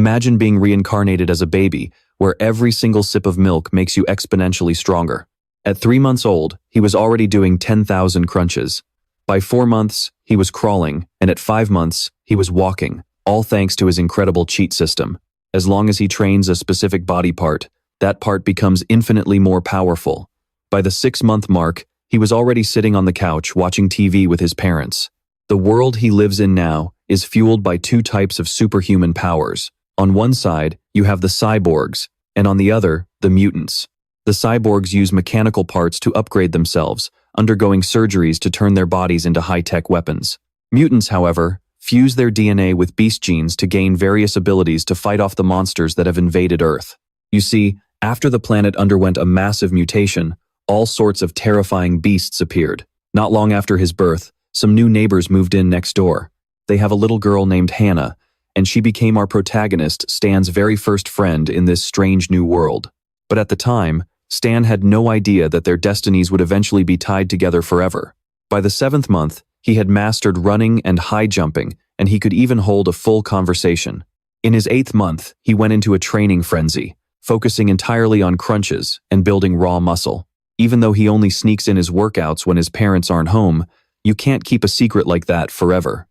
Imagine being reincarnated as a baby, where every single sip of milk makes you exponentially stronger. At 3 months old, he was already doing 10,000 crunches. By 4 months, he was crawling, and at 5 months, he was walking, all thanks to his incredible cheat system. As long as he trains a specific body part, that part becomes infinitely more powerful. By the 6-month mark, he was already sitting on the couch watching TV with his parents. The world he lives in now is fueled by 2 types of superhuman powers. On one side, you have the cyborgs, and on the other, the mutants. The cyborgs use mechanical parts to upgrade themselves, undergoing surgeries to turn their bodies into high-tech weapons. Mutants, however, fuse their DNA with beast genes to gain various abilities to fight off the monsters that have invaded Earth. You see, after the planet underwent a massive mutation, all sorts of terrifying beasts appeared. Not long after his birth, some new neighbors moved in next door. They have a little girl named Hannah, and she became our protagonist, Stan's very first friend in this strange new world. But at the time, Stan had no idea that their destinies would eventually be tied together forever. By the 7th month, he had mastered running and high jumping, and he could even hold a full conversation. In his 8th month, he went into a training frenzy, focusing entirely on crunches and building raw muscle. Even though he only sneaks in his workouts when his parents aren't home, you can't keep a secret like that forever.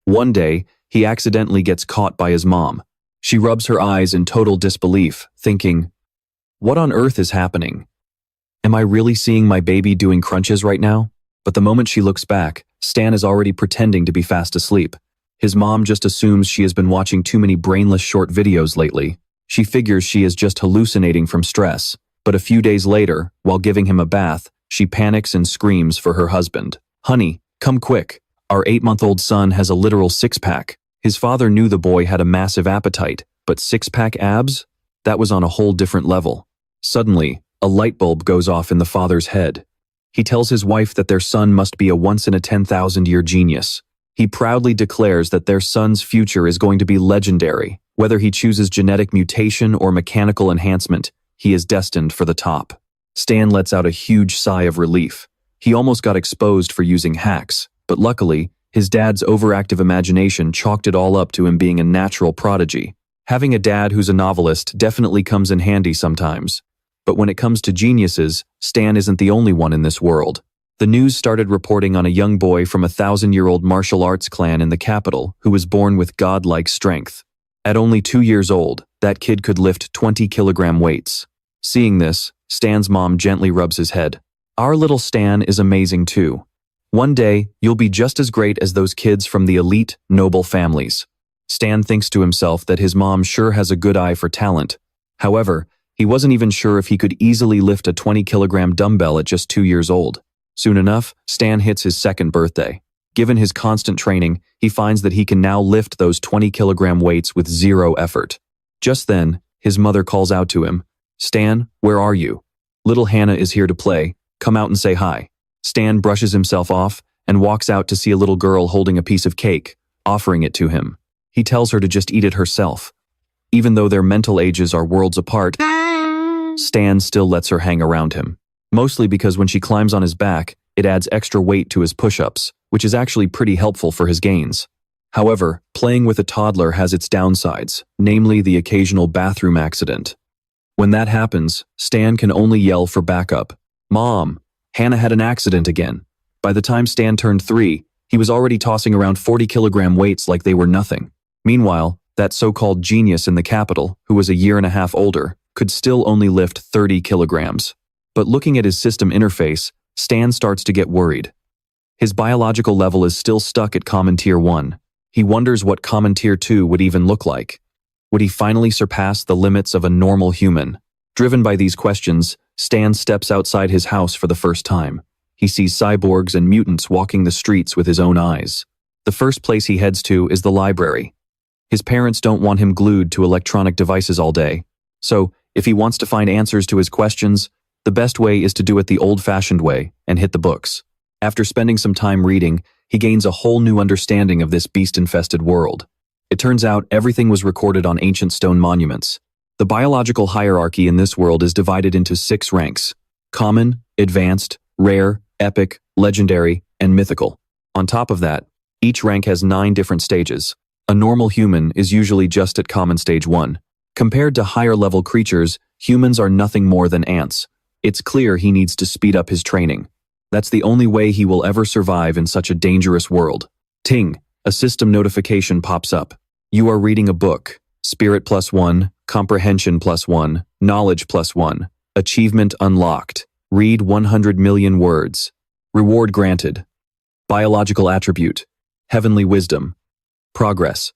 One day, he accidentally gets caught by his mom. She rubs her eyes in total disbelief, thinking, "What on earth is happening? Am I really seeing my baby doing crunches right now?" But the moment she looks back, Stan is already pretending to be fast asleep. His mom just assumes she has been watching too many brainless short videos lately. She figures she is just hallucinating from stress. But a few days later, while giving him a bath, she panics and screams for her husband. "Honey, come quick. Our 8-month-old son has a literal 6-pack. His father knew the boy had a massive appetite, but 6-pack abs? That was on a whole different level." Suddenly, a light bulb goes off in the father's head. He tells his wife that their son must be a once-in-a-10,000-year genius. He proudly declares that their son's future is going to be legendary. Whether he chooses genetic mutation or mechanical enhancement, he is destined for the top. Stan lets out a huge sigh of relief. He almost got exposed for using hacks, but luckily, his dad's overactive imagination chalked it all up to him being a natural prodigy. Having a dad who's a novelist definitely comes in handy sometimes. But when it comes to geniuses, Stan isn't the only one in this world. The news started reporting on a young boy from a 1,000-year-old martial arts clan in the capital who was born with godlike strength. At only 2 years old, that kid could lift 20-kilogram weights. Seeing this, Stan's mom gently rubs his head. "Our little Stan is amazing too. One day, you'll be just as great as those kids from the elite, noble families." Stan thinks to himself that his mom sure has a good eye for talent. However, he wasn't even sure if he could easily lift a 20-kilogram dumbbell at just 2 years old. Soon enough, Stan hits his 2nd birthday. Given his constant training, he finds that he can now lift those 20-kilogram weights with 0 effort. Just then, his mother calls out to him, "Stan, where are you? Little Hannah is here to play. Come out and say hi." Stan brushes himself off and walks out to see a little girl holding a piece of cake, offering it to him. He tells her to just eat it herself. Even though their mental ages are worlds apart, Stan still lets her hang around him. Mostly because when she climbs on his back, it adds extra weight to his push-ups, which is actually pretty helpful for his gains. However, playing with a toddler has its downsides, namely the occasional bathroom accident. When that happens, Stan can only yell for backup. "Mom, Hannah had an accident again." By the time Stan turned 3, he was already tossing around 40-kilogram weights like they were nothing. Meanwhile, that so-called genius in the capital, who was a year and a half older, could still only lift 30 kilograms. But looking at his system interface, Stan starts to get worried. His biological level is still stuck at Common Tier 1. He wonders what Common Tier 2 would even look like. Would he finally surpass the limits of a normal human? Driven by these questions, Stan steps outside his house for the first time. He sees cyborgs and mutants walking the streets with his own eyes. The first place he heads to is the library. His parents don't want him glued to electronic devices all day. So, if he wants to find answers to his questions, the best way is to do it the old-fashioned way and hit the books. After spending some time reading, he gains a whole new understanding of this beast-infested world. It turns out everything was recorded on ancient stone monuments. The biological hierarchy in this world is divided into 6 ranks: common, advanced, rare, epic, legendary, and mythical. On top of that, each rank has 9 different stages. A normal human is usually just at common stage 1. Compared to higher-level creatures, humans are nothing more than ants. It's clear he needs to speed up his training. That's the only way he will ever survive in such a dangerous world. Ting, a system notification pops up. You are reading a book. Spirit +1, comprehension +1, knowledge +1. Achievement unlocked. Read 100 million words. Reward granted. Biological attribute. Heavenly wisdom. Progress.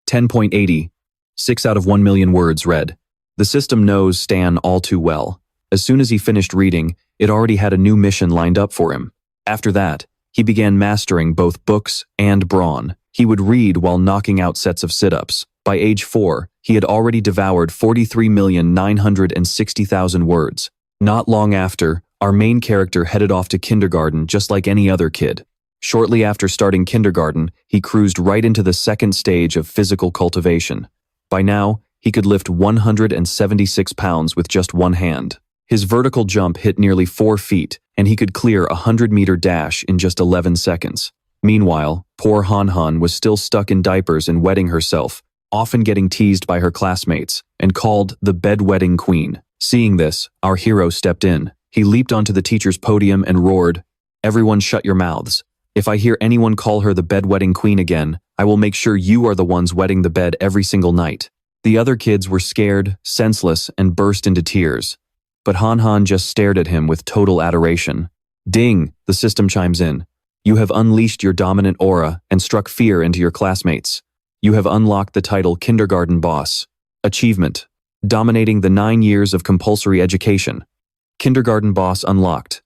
10.80. 6 out of 1 million words read. The system knows Stan all too well. As soon as he finished reading, it already had a new mission lined up for him. After that, he began mastering both books and brawn. He would read while knocking out sets of sit-ups. By age 4, he had already devoured 43,960,000 words. Not long after, our main character headed off to kindergarten just like any other kid. Shortly after starting kindergarten, he cruised right into the second stage of physical cultivation. By now, he could lift 176 pounds with just one hand. His vertical jump hit nearly 4 feet, and he could clear a 100-meter dash in just 11 seconds. Meanwhile, poor Han Han was still stuck in diapers and wetting herself, often getting teased by her classmates, and called the bedwetting queen. Seeing this, our hero stepped in. He leaped onto the teacher's podium and roared, "Everyone shut your mouths. If I hear anyone call her the bedwetting queen again, I will make sure you are the ones wetting the bed every single night." The other kids were scared, senseless, and burst into tears. But Han Han just stared at him with total adoration. Ding, the system chimes in. You have unleashed your dominant aura and struck fear into your classmates. You have unlocked the title Kindergarten Boss. Achievement. Dominating the 9 years of compulsory education. Kindergarten Boss unlocked.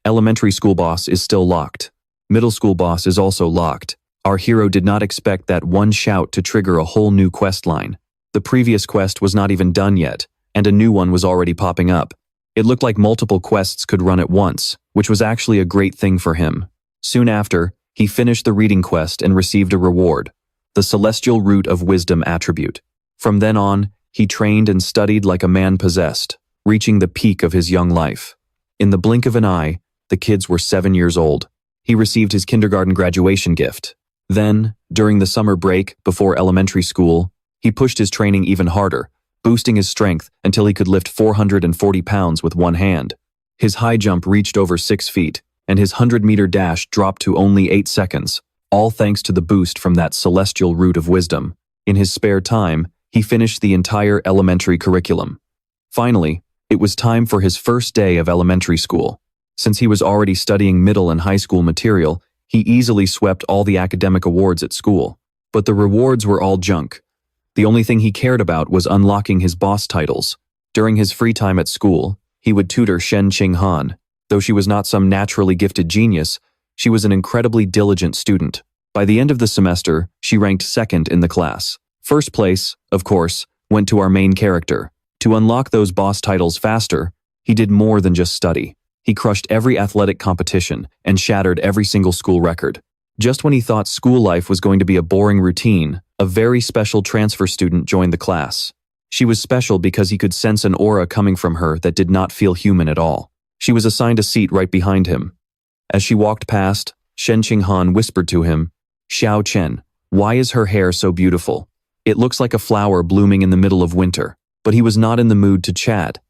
Elementary School Boss is still locked. Middle School Boss is also locked. Our hero did not expect that one shout to trigger a whole new quest line. The previous quest was not even done yet, and a new one was already popping up. It looked like multiple quests could run at once, which was actually a great thing for him. Soon after, he finished the reading quest and received a reward, the Celestial Root of Wisdom attribute. From then on, he trained and studied like a man possessed, reaching the peak of his young life. In the blink of an eye, the kids were 7 years old. He received his kindergarten graduation gift. Then, during the summer break before elementary school, he pushed his training even harder, boosting his strength until he could lift 440 pounds with one hand. His high jump reached over 6 feet, and his 100-meter dash dropped to only 8 seconds, all thanks to the boost from that celestial root of wisdom. In his spare time, he finished the entire elementary curriculum. Finally, it was time for his first day of elementary school. Since he was already studying middle and high school material, he easily swept all the academic awards at school. But the rewards were all junk. The only thing he cared about was unlocking his boss titles. During his free time at school, he would tutor Shen Qinghan. Though she was not some naturally gifted genius, she was an incredibly diligent student. By the end of the semester, she ranked second in the class. First place, of course, went to our main character. To unlock those boss titles faster, he did more than just study. He crushed every athletic competition and shattered every single school record. Just when he thought school life was going to be a boring routine, a very special transfer student joined the class. She was special because he could sense an aura coming from her that did not feel human at all. She was assigned a seat right behind him. As she walked past, Shen Qinghan whispered to him, "Xiao Chen, why is her hair so beautiful? It looks like a flower blooming in the middle of winter." But he was not in the mood to chat.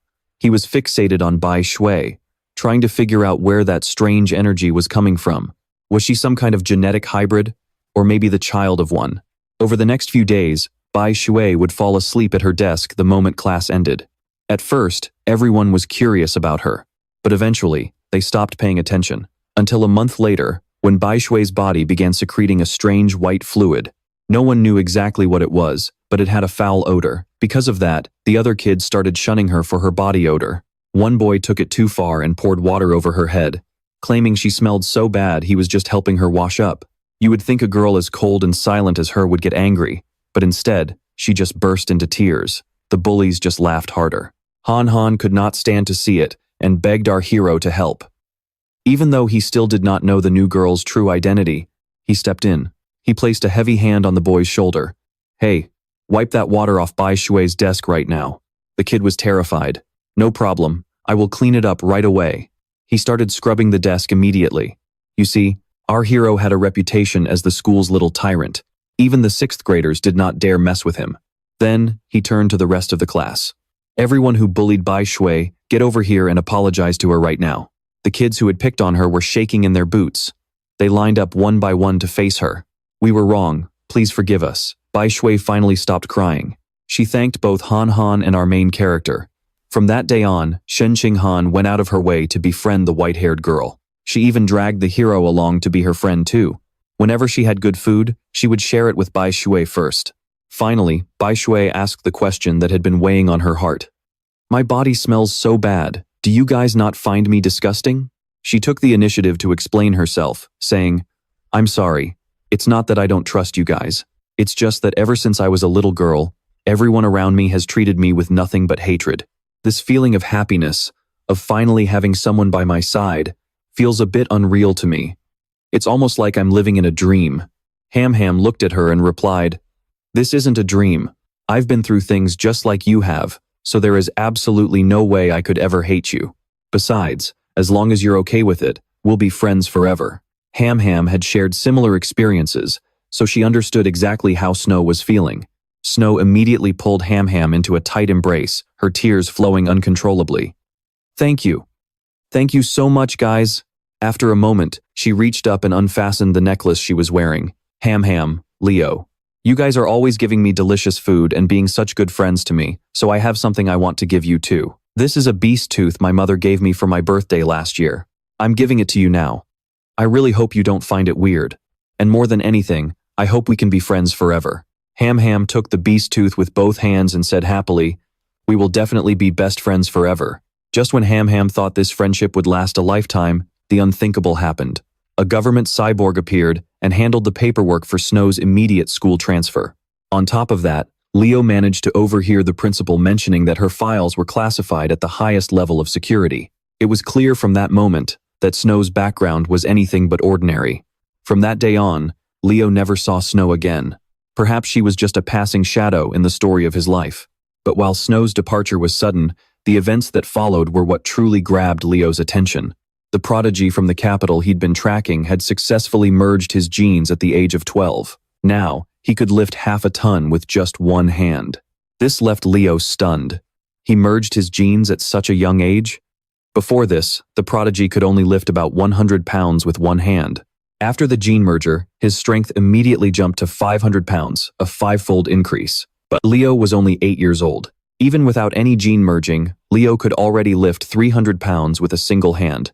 He was fixated on Bai Shui, trying to figure out where that strange energy was coming from. Was she some kind of genetic hybrid? Or maybe the child of one? Over the next few days, Bai Shui would fall asleep at her desk the moment class ended. At first, everyone was curious about her, but eventually, they stopped paying attention. Until a month later, when Bai Shui's body began secreting a strange white fluid. No one knew exactly what it was, but it had a foul odor. Because of that, the other kids started shunning her for her body odor. One boy took it too far and poured water over her head, claiming she smelled so bad he was just helping her wash up. You would think a girl as cold and silent as her would get angry, but instead, she just burst into tears. The bullies just laughed harder. Han Han could not stand to see it and begged our hero to help. Even though he still did not know the new girl's true identity, he stepped in. He placed a heavy hand on the boy's shoulder. "Hey, wipe that water off Bai Shui's desk right now." The kid was terrified. "No problem, I will clean it up right away." He started scrubbing the desk immediately. You see, our hero had a reputation as the school's little tyrant. Even the sixth graders did not dare mess with him. Then, he turned to the rest of the class. Everyone who bullied Bai Shui, get over here and apologize to her right now. The kids who had picked on her were shaking in their boots. They lined up one by one to face her. We were wrong, please forgive us. Bai Shui finally stopped crying. She thanked both Han Han and our main character. From that day on, Shen Qinghan went out of her way to befriend the white-haired girl. She even dragged the hero along to be her friend too. Whenever she had good food, she would share it with Bai Shui first. Finally, Bai Shui asked the question that had been weighing on her heart. My body smells so bad. Do you guys not find me disgusting? She took the initiative to explain herself, saying, I'm sorry. It's not that I don't trust you guys. It's just that ever since I was a little girl, everyone around me has treated me with nothing but hatred. This feeling of happiness, of finally having someone by my side, feels a bit unreal to me. It's almost like I'm living in a dream. Ham Ham looked at her and replied, This isn't a dream. I've been through things just like you have, so there is absolutely no way I could ever hate you. Besides, as long as you're okay with it, we'll be friends forever. Ham Ham had shared similar experiences, so she understood exactly how Snow was feeling. Snow immediately pulled Ham Ham into a tight embrace, her tears flowing uncontrollably. Thank you. Thank you so much, guys. After a moment, she reached up and unfastened the necklace she was wearing. Ham Ham, Leo. You guys are always giving me delicious food and being such good friends to me, so I have something I want to give you too. This is a beast tooth my mother gave me for my birthday last year. I'm giving it to you now. I really hope you don't find it weird. And more than anything, I hope we can be friends forever. Ham Ham took the beast tooth with both hands and said happily, We will definitely be best friends forever. Just when Ham Ham thought this friendship would last a lifetime, the unthinkable happened. A government cyborg appeared and handled the paperwork for Snow's immediate school transfer. On top of that, Leo managed to overhear the principal mentioning that her files were classified at the highest level of security. It was clear from that moment that Snow's background was anything but ordinary. From that day on, Leo never saw Snow again. Perhaps she was just a passing shadow in the story of his life. But while Snow's departure was sudden, the events that followed were what truly grabbed Leo's attention. The prodigy from the capital he'd been tracking had successfully merged his genes at the age of 12. Now, he could lift half a ton with just one hand. This left Leo stunned. He merged his genes at such a young age? Before this, the prodigy could only lift about 100 pounds with one hand. After the gene merger, his strength immediately jumped to 500 pounds, a five-fold increase. But Leo was only 8 years old. Even without any gene merging, Leo could already lift 300 pounds with a single hand.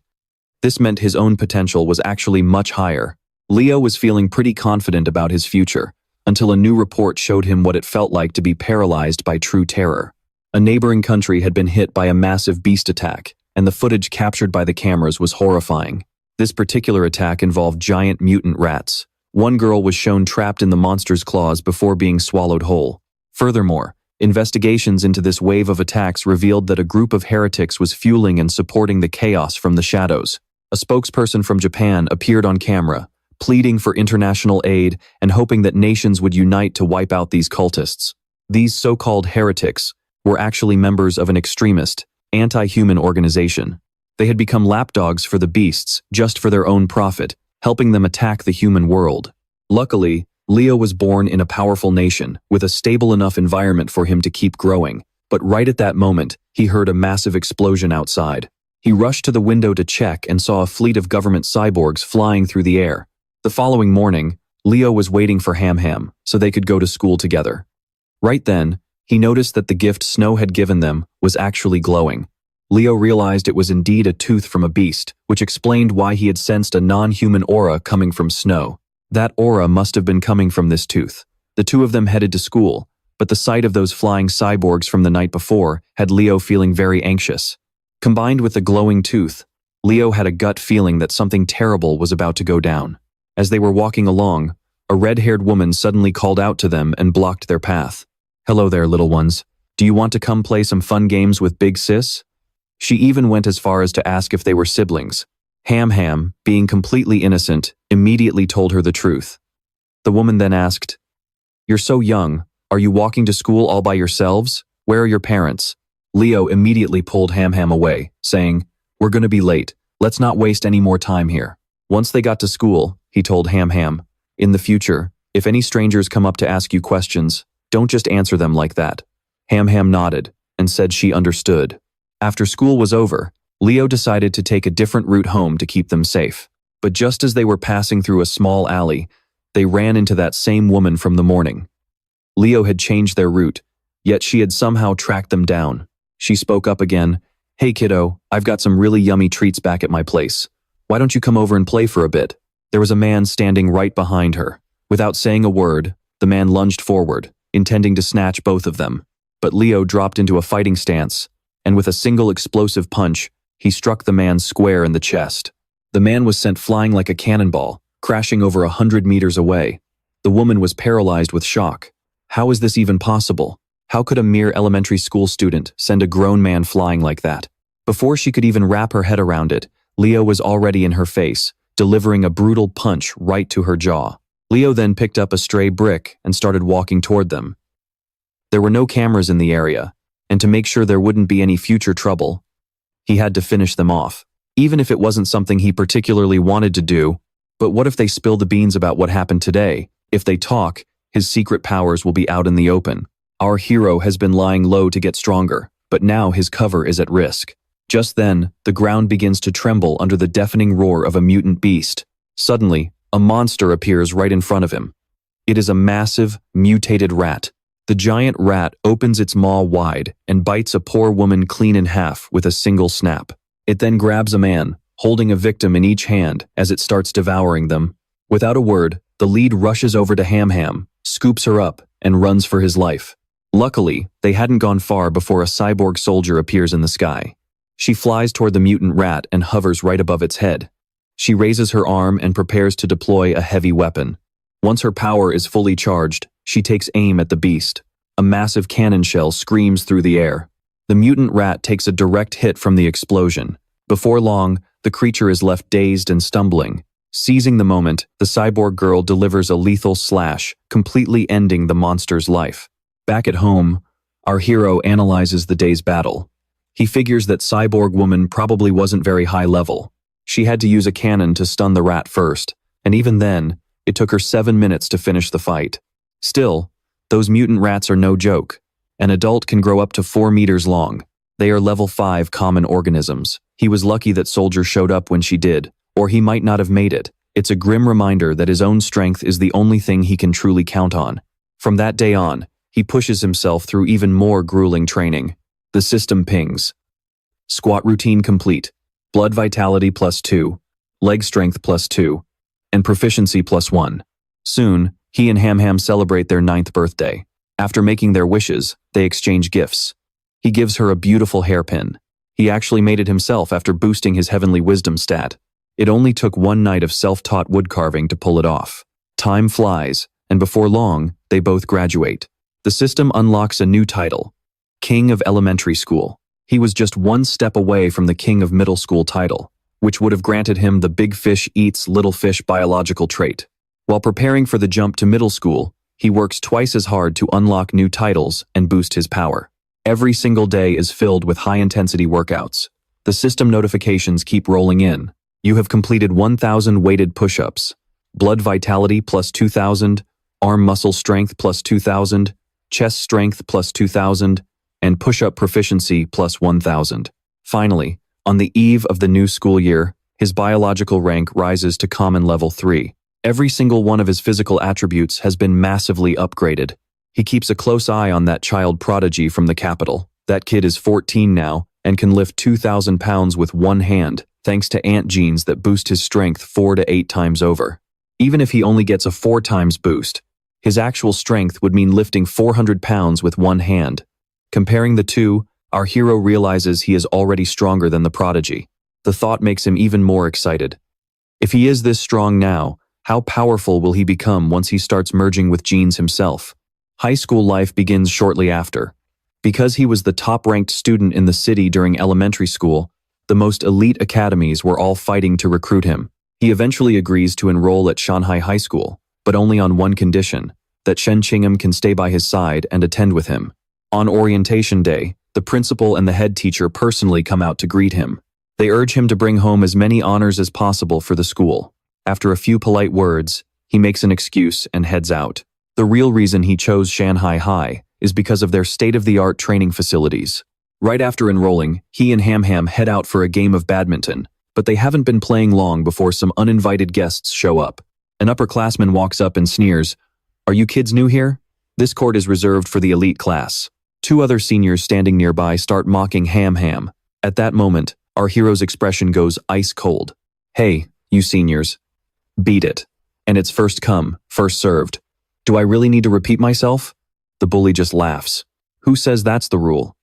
This meant his own potential was actually much higher. Leo was feeling pretty confident about his future, until a new report showed him what it felt like to be paralyzed by true terror. A neighboring country had been hit by a massive beast attack, and the footage captured by the cameras was horrifying. This particular attack involved giant mutant rats. One girl was shown trapped in the monster's claws before being swallowed whole. Furthermore, investigations into this wave of attacks revealed that a group of heretics was fueling and supporting the chaos from the shadows. A spokesperson from Japan appeared on camera, pleading for international aid and hoping that nations would unite to wipe out these cultists. These so-called heretics were actually members of an extremist, anti-human organization. They had become lapdogs for the beasts just for their own profit, helping them attack the human world. Luckily, Leo was born in a powerful nation with a stable enough environment for him to keep growing. But right at that moment, he heard a massive explosion outside. He rushed to the window to check and saw a fleet of government cyborgs flying through the air. The following morning, Leo was waiting for Ham Ham so they could go to school together. Right then, he noticed that the gift Snow had given them was actually glowing. Leo realized it was indeed a tooth from a beast, which explained why he had sensed a non-human aura coming from Snow. That aura must have been coming from this tooth. The two of them headed to school, but the sight of those flying cyborgs from the night before had Leo feeling very anxious. Combined with the glowing tooth, Leo had a gut feeling that something terrible was about to go down. As they were walking along, a red-haired woman suddenly called out to them and blocked their path. Hello there, little ones. Do you want to come play some fun games with Big Sis? She even went as far as to ask if they were siblings. Ham Ham, being completely innocent, immediately told her the truth. The woman then asked, You're so young. Are you walking to school all by yourselves? Where are your parents? Leo immediately pulled Ham Ham away, saying, We're going to be late. Let's not waste any more time here. Once they got to school, he told Ham Ham, In the future, If any strangers come up to ask you questions, don't just answer them like that. Ham Ham nodded and said she understood. After school was over, Leo decided to take a different route home to keep them safe. But just as they were passing through a small alley, they ran into that same woman from the morning. Leo had changed their route, yet she had somehow tracked them down. She spoke up again. "Hey kiddo, I've got some really yummy treats back at my place. Why don't you come over and play for a bit?" There was a man standing right behind her. Without saying a word, the man lunged forward, intending to snatch both of them. But Leo dropped into a fighting stance, and with a single explosive punch, he struck the man square in the chest. The man was sent flying like a cannonball, crashing over 100 meters away. The woman was paralyzed with shock. How is this even possible? How could a mere elementary school student send a grown man flying like that? Before she could even wrap her head around it, Leo was already in her face, delivering a brutal punch right to her jaw. Leo then picked up a stray brick and started walking toward them. There were no cameras in the area, and to make sure there wouldn't be any future trouble, he had to finish them off. Even if it wasn't something he particularly wanted to do, but what if they spill the beans about what happened today? If they talk, his secret powers will be out in the open. Our hero has been lying low to get stronger, but now his cover is at risk. Just then, the ground begins to tremble under the deafening roar of a mutant beast. Suddenly, a monster appears right in front of him. It is a massive, mutated rat. The giant rat opens its maw wide and bites a poor woman clean in half with a single snap. It then grabs a man, holding a victim in each hand as it starts devouring them. Without a word, the lead rushes over to Ham Ham, scoops her up, and runs for his life. Luckily, they hadn't gone far before a cyborg soldier appears in the sky. She flies toward the mutant rat and hovers right above its head. She raises her arm and prepares to deploy a heavy weapon. Once her power is fully charged, she takes aim at the beast. A massive cannon shell screams through the air. The mutant rat takes a direct hit from the explosion. Before long, the creature is left dazed and stumbling. Seizing the moment, the cyborg girl delivers a lethal slash, completely ending the monster's life. Back at home, our hero analyzes the day's battle. He figures that cyborg woman probably wasn't very high level. She had to use a cannon to stun the rat first, and even then, it took her 7 minutes to finish the fight. Still, those mutant rats are no joke. An adult can grow up to 4 meters long. They are level 5 common organisms. He was lucky that Soldier showed up when she did, or he might not have made it. It's a grim reminder that his own strength is the only thing he can truly count on. From that day on, he pushes himself through even more grueling training. The system pings. Squat routine complete. Blood vitality +2. Leg strength +2. And proficiency +1. Soon, he and Ham Ham celebrate their 9th birthday. After making their wishes, they exchange gifts. He gives her a beautiful hairpin. He actually made it himself after boosting his heavenly wisdom stat. It only took one night of self-taught woodcarving to pull it off. Time flies, and before long, they both graduate. The system unlocks a new title, King of Elementary School. He was just one step away from the King of Middle School title, which would have granted him the big fish eats little fish biological trait. While preparing for the jump to middle school, he works twice as hard to unlock new titles and boost his power. Every single day is filled with high-intensity workouts. The system notifications keep rolling in. You have completed 1,000 weighted push-ups, blood vitality +2,000, arm muscle strength +2,000, chest strength +2,000, and push-up proficiency +1,000. Finally, on the eve of the new school year, his biological rank rises to common level 3. Every single one of his physical attributes has been massively upgraded. He keeps a close eye on that child prodigy from the capital. That kid is 14 now and can lift 2,000 pounds with one hand, thanks to ant genes that boost his strength 4 to 8 times over. Even if he only gets a 4 times boost, his actual strength would mean lifting 400 pounds with one hand. Comparing the two, our hero realizes he is already stronger than the prodigy. The thought makes him even more excited. If he is this strong now, how powerful will he become once he starts merging with genes himself? High school life begins shortly after. Because he was the top-ranked student in the city during elementary school, the most elite academies were all fighting to recruit him. He eventually agrees to enroll at Shanghai High School, but only on one condition, that Shen Qingham can stay by his side and attend with him. On orientation day, the principal and the head teacher personally come out to greet him. They urge him to bring home as many honors as possible for the school. After a few polite words, he makes an excuse and heads out. The real reason he chose Shanghai High is because of their state-of-the-art training facilities. Right after enrolling, he and Ham Ham head out for a game of badminton, but they haven't been playing long before some uninvited guests show up. An upperclassman walks up and sneers, "Are you kids new here? This court is reserved for the elite class." Two other seniors standing nearby start mocking Ham Ham. At that moment, our hero's expression goes ice cold. "Hey, you seniors. Beat it. And it's first come, first served. Do I really need to repeat myself?" The bully just laughs. "Who says that's the rule?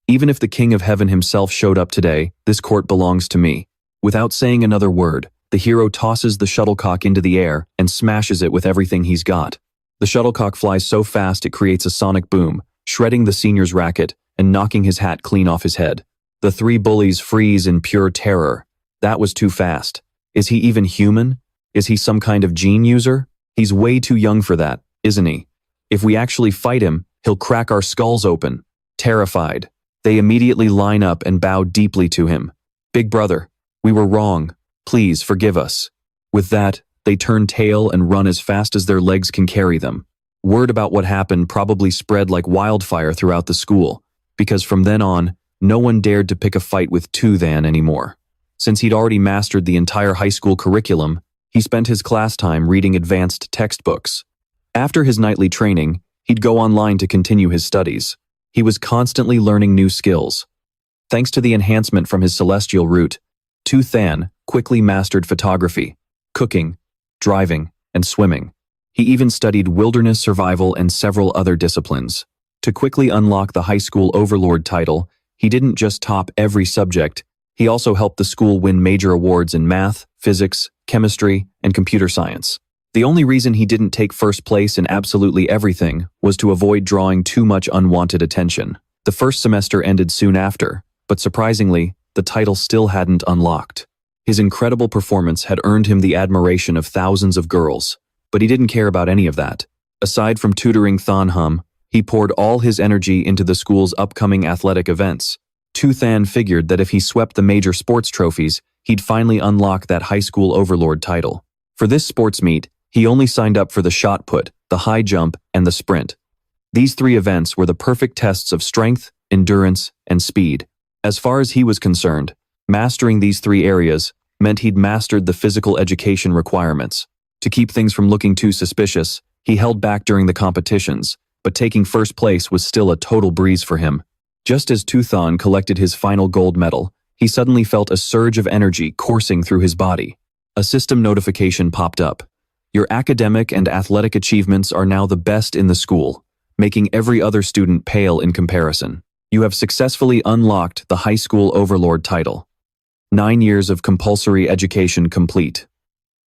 Even if the King of Heaven himself showed up today, this court belongs to me." Without saying another word, the hero tosses the shuttlecock into the air and smashes it with everything he's got. The shuttlecock flies so fast it creates a sonic boom, shredding the senior's racket and knocking his hat clean off his head. The three bullies freeze in pure terror. That was too fast. Is he even human? Is he some kind of gene user? He's way too young for that, isn't he? If we actually fight him, he'll crack our skulls open. Terrified, they immediately line up and bow deeply to him. "Big brother, we were wrong. Please forgive us." With that, they turn tail and run as fast as their legs can carry them. Word about what happened probably spread like wildfire throughout the school, because from then on, no one dared to pick a fight with Than anymore. Since he'd already mastered the entire high school curriculum, he spent his class time reading advanced textbooks. After his nightly training, he'd go online to continue his studies. He was constantly learning new skills. Thanks to the enhancement from his celestial root, Than quickly mastered photography, cooking, driving, and swimming. He even studied wilderness survival and several other disciplines. To quickly unlock the high school overlord title, he didn't just top every subject, he also helped the school win major awards in math, physics, chemistry, and computer science. The only reason he didn't take first place in absolutely everything was to avoid drawing too much unwanted attention. The first semester ended soon after, but surprisingly, the title still hadn't unlocked. His incredible performance had earned him the admiration of thousands of girls, but he didn't care about any of that. Aside from tutoring Than, he poured all his energy into the school's upcoming athletic events. Than figured that if he swept the major sports trophies, he'd finally unlock that high school overlord title. For this sports meet, he only signed up for the shot put, the high jump, and the sprint. These three events were the perfect tests of strength, endurance, and speed. As far as he was concerned, mastering these three areas meant he'd mastered the physical education requirements. To keep things from looking too suspicious, he held back during the competitions, but taking first place was still a total breeze for him. Just as Than collected his final gold medal, he suddenly felt a surge of energy coursing through his body. A system notification popped up. Your academic and athletic achievements are now the best in the school, making every other student pale in comparison. You have successfully unlocked the high school overlord title. 9 years of compulsory education complete.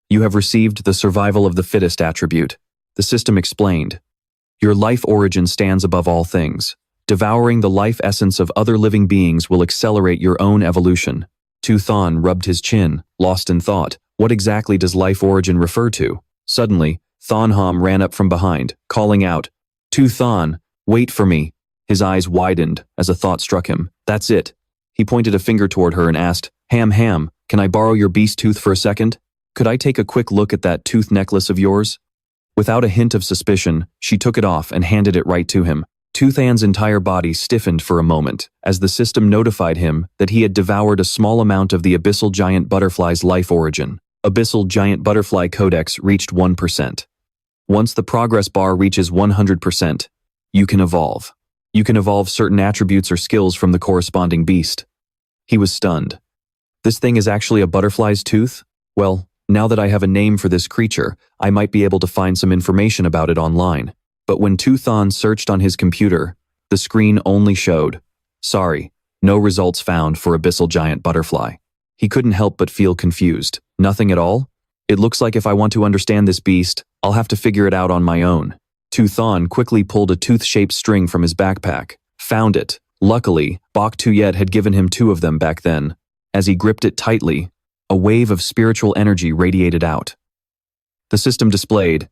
You have received the survival of the fittest attribute. The system explained. Your life origin stands above all things. Devouring the life essence of other living beings will accelerate your own evolution. Than rubbed his chin, lost in thought. What exactly does life origin refer to? Suddenly, Than ran up from behind, calling out, "Than, wait for me." His eyes widened as a thought struck him. That's it. He pointed a finger toward her and asked, Ham, can I borrow your beast tooth for a second? Could I take a quick look at that tooth necklace of yours? Without a hint of suspicion, she took it off and handed it right to him. Than's entire body stiffened for a moment as the system notified him that he had devoured a small amount of the abyssal giant butterfly's life origin. Abyssal giant butterfly codex reached 1%. Once the progress bar reaches 100%, you can evolve. You can evolve certain attributes or skills from the corresponding beast. He was stunned. This thing is actually a butterfly's tooth? Well, now that I have a name for this creature, I might be able to find some information about it online. But when Than searched on his computer, the screen only showed, "Sorry, no results found for abyssal giant butterfly." He couldn't help but feel confused. Nothing at all? It looks like if I want to understand this beast, I'll have to figure it out on my own. Than quickly pulled a tooth-shaped string from his backpack. Found it. Luckily, Bok Tuyet had given him 2 of them back then. As he gripped it tightly, a wave of spiritual energy radiated out. The system displayed,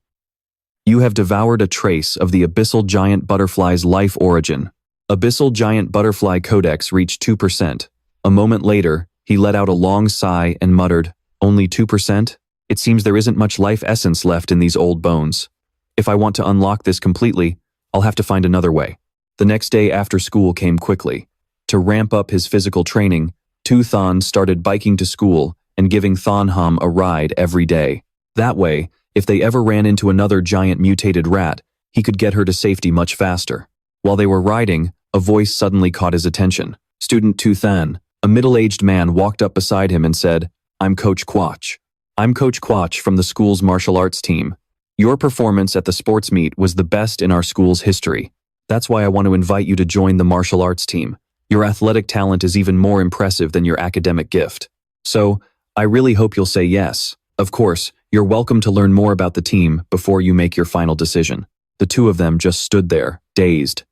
"You have devoured a trace of the abyssal giant butterfly's life origin." Abyssal giant butterfly codex reached 2%. A moment later, he let out a long sigh and muttered, "Only 2%? It seems there isn't much life essence left in these old bones. If I want to unlock this completely, I'll have to find another way. The next day after school came quickly. To ramp up his physical training, Thon started biking to school and giving Thonham a ride every day. That way, if they ever ran into another giant mutated rat, he could get her to safety much faster. While they were riding, a voice suddenly caught his attention. Student Thon, a middle-aged man, walked up beside him and said, "I'm Coach Quach. I'm Coach Quach from the school's martial arts team. Your performance at the sports meet was the best in our school's history. That's why I want to invite you to join the martial arts team. Your athletic talent is even more impressive than your academic gift. So, I really hope you'll say yes. Of course, you're welcome to learn more about the team before you make your final decision." The two of them just stood there, dazed.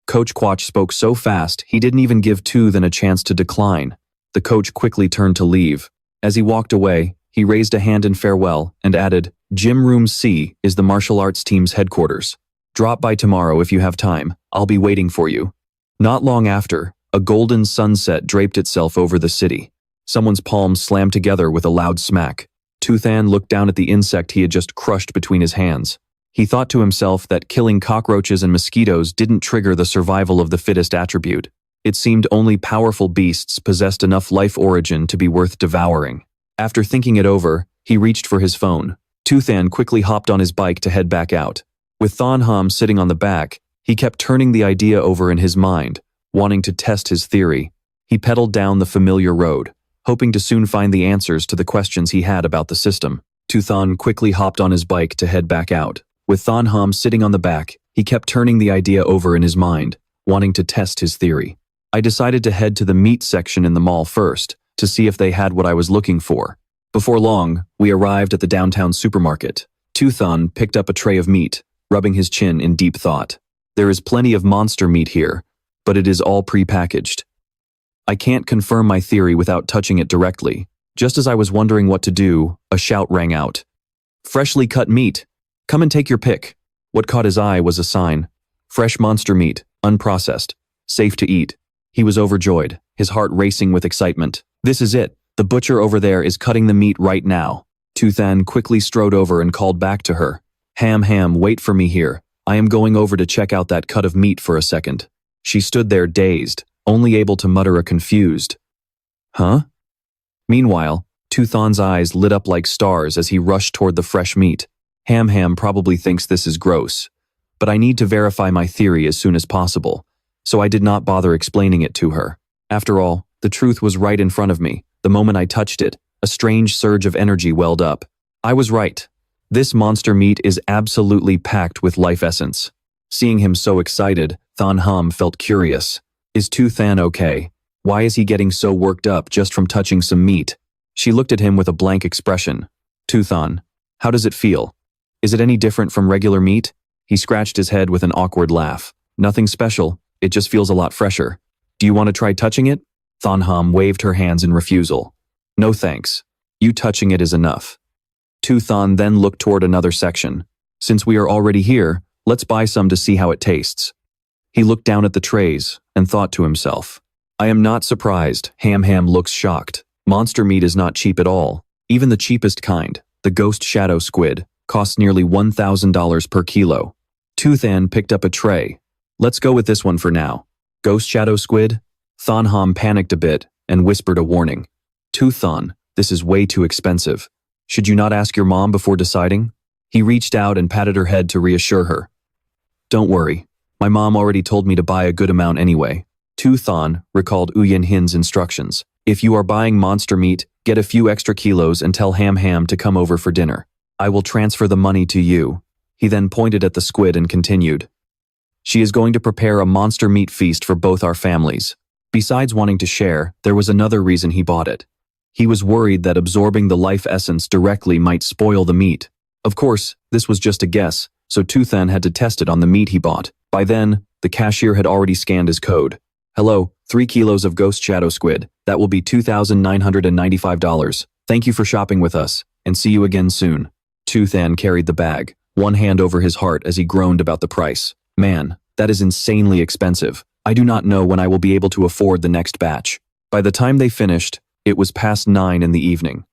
Coach Quach spoke so fast, he didn't even give Thon a chance to decline. The coach quickly turned to leave. As he walked away, he raised a hand in farewell and added, "Gym Room C is the martial arts team's headquarters. Drop by tomorrow if you have time. I'll be waiting for you." Not long after, a golden sunset draped itself over the city. Someone's palms slammed together with a loud smack. Thon looked down at the insect he had just crushed between his hands. He thought to himself that killing cockroaches and mosquitoes didn't trigger the survival of the fittest attribute. It seemed only powerful beasts possessed enough life origin to be worth devouring. After thinking it over, he reached for his phone. Thon quickly hopped on his bike to head back out. With Thonham sitting on the back, he kept turning the idea over in his mind, wanting to test his theory. He pedaled down the familiar road, hoping to soon find the answers to the questions he had about the system. Thon quickly hopped on his bike to head back out. With Thonham sitting on the back, he kept turning the idea over in his mind, wanting to test his theory. I decided to head to the meat section in the mall first, to see if they had what I was looking for. Before long, we arrived at the downtown supermarket. Thon picked up a tray of meat, rubbing his chin in deep thought. There is plenty of monster meat here, but it is all pre-packaged. I can't confirm my theory without touching it directly. Just as I was wondering what to do, a shout rang out. "Freshly cut meat! Come and take your pick." What caught his eye was a sign. "Fresh monster meat, unprocessed, safe to eat." He was overjoyed, his heart racing with excitement. "This is it. The butcher over there is cutting the meat right now." Thon quickly strode over and called back to her. Ham, wait for me here. I am going over to check out that cut of meat for a second." She stood there dazed, only able to mutter a confused, "Huh?" Meanwhile, Thon's eyes lit up like stars as he rushed toward the fresh meat. Ham probably thinks this is gross, but I need to verify my theory as soon as possible, so I did not bother explaining it to her. After all, the truth was right in front of me. The moment I touched it, a strange surge of energy welled up. I was right. This monster meat is absolutely packed with life essence. Seeing him so excited, Thonham felt curious. Is Thon okay? Why is he getting so worked up just from touching some meat? She looked at him with a blank expression. "Thon, how does it feel? Is it any different from regular meat?" He scratched his head with an awkward laugh. "Nothing special, it just feels a lot fresher. Do you want to try touching it?" Thonham waved her hands in refusal. "No thanks. You touching it is enough." Thon then looked toward another section. "Since we are already here, let's buy some to see how it tastes." He looked down at the trays and thought to himself, "I am not surprised." Ham looks shocked. Monster meat is not cheap at all. Even the cheapest kind, the ghost shadow squid, costs nearly $1,000 per kilo. Thon picked up a tray. "Let's go with this one for now." "Ghost shadow squid?" Thonham panicked a bit and whispered a warning. "Thon, this is way too expensive. Should you not ask your mom before deciding?" He reached out and patted her head to reassure her. "Don't worry. My mom already told me to buy a good amount anyway." Thon recalled Uyen Hin's instructions. "If you are buying monster meat, get a few extra kilos and tell Ham to come over for dinner. I will transfer the money to you." He then pointed at the squid and continued. "She is going to prepare a monster meat feast for both our families." Besides wanting to share, there was another reason he bought it. He was worried that absorbing the life essence directly might spoil the meat. Of course, this was just a guess, so Thon had to test it on the meat he bought. By then, the cashier had already scanned his code. "Hello, 3 kilos of ghost shadow squid. That will be $2,995. Thank you for shopping with us, and see you again soon." Thon carried the bag, one hand over his heart as he groaned about the price. "Man, that is insanely expensive. I do not know when I will be able to afford the next batch." By the time they finished, it was past 9 in the evening.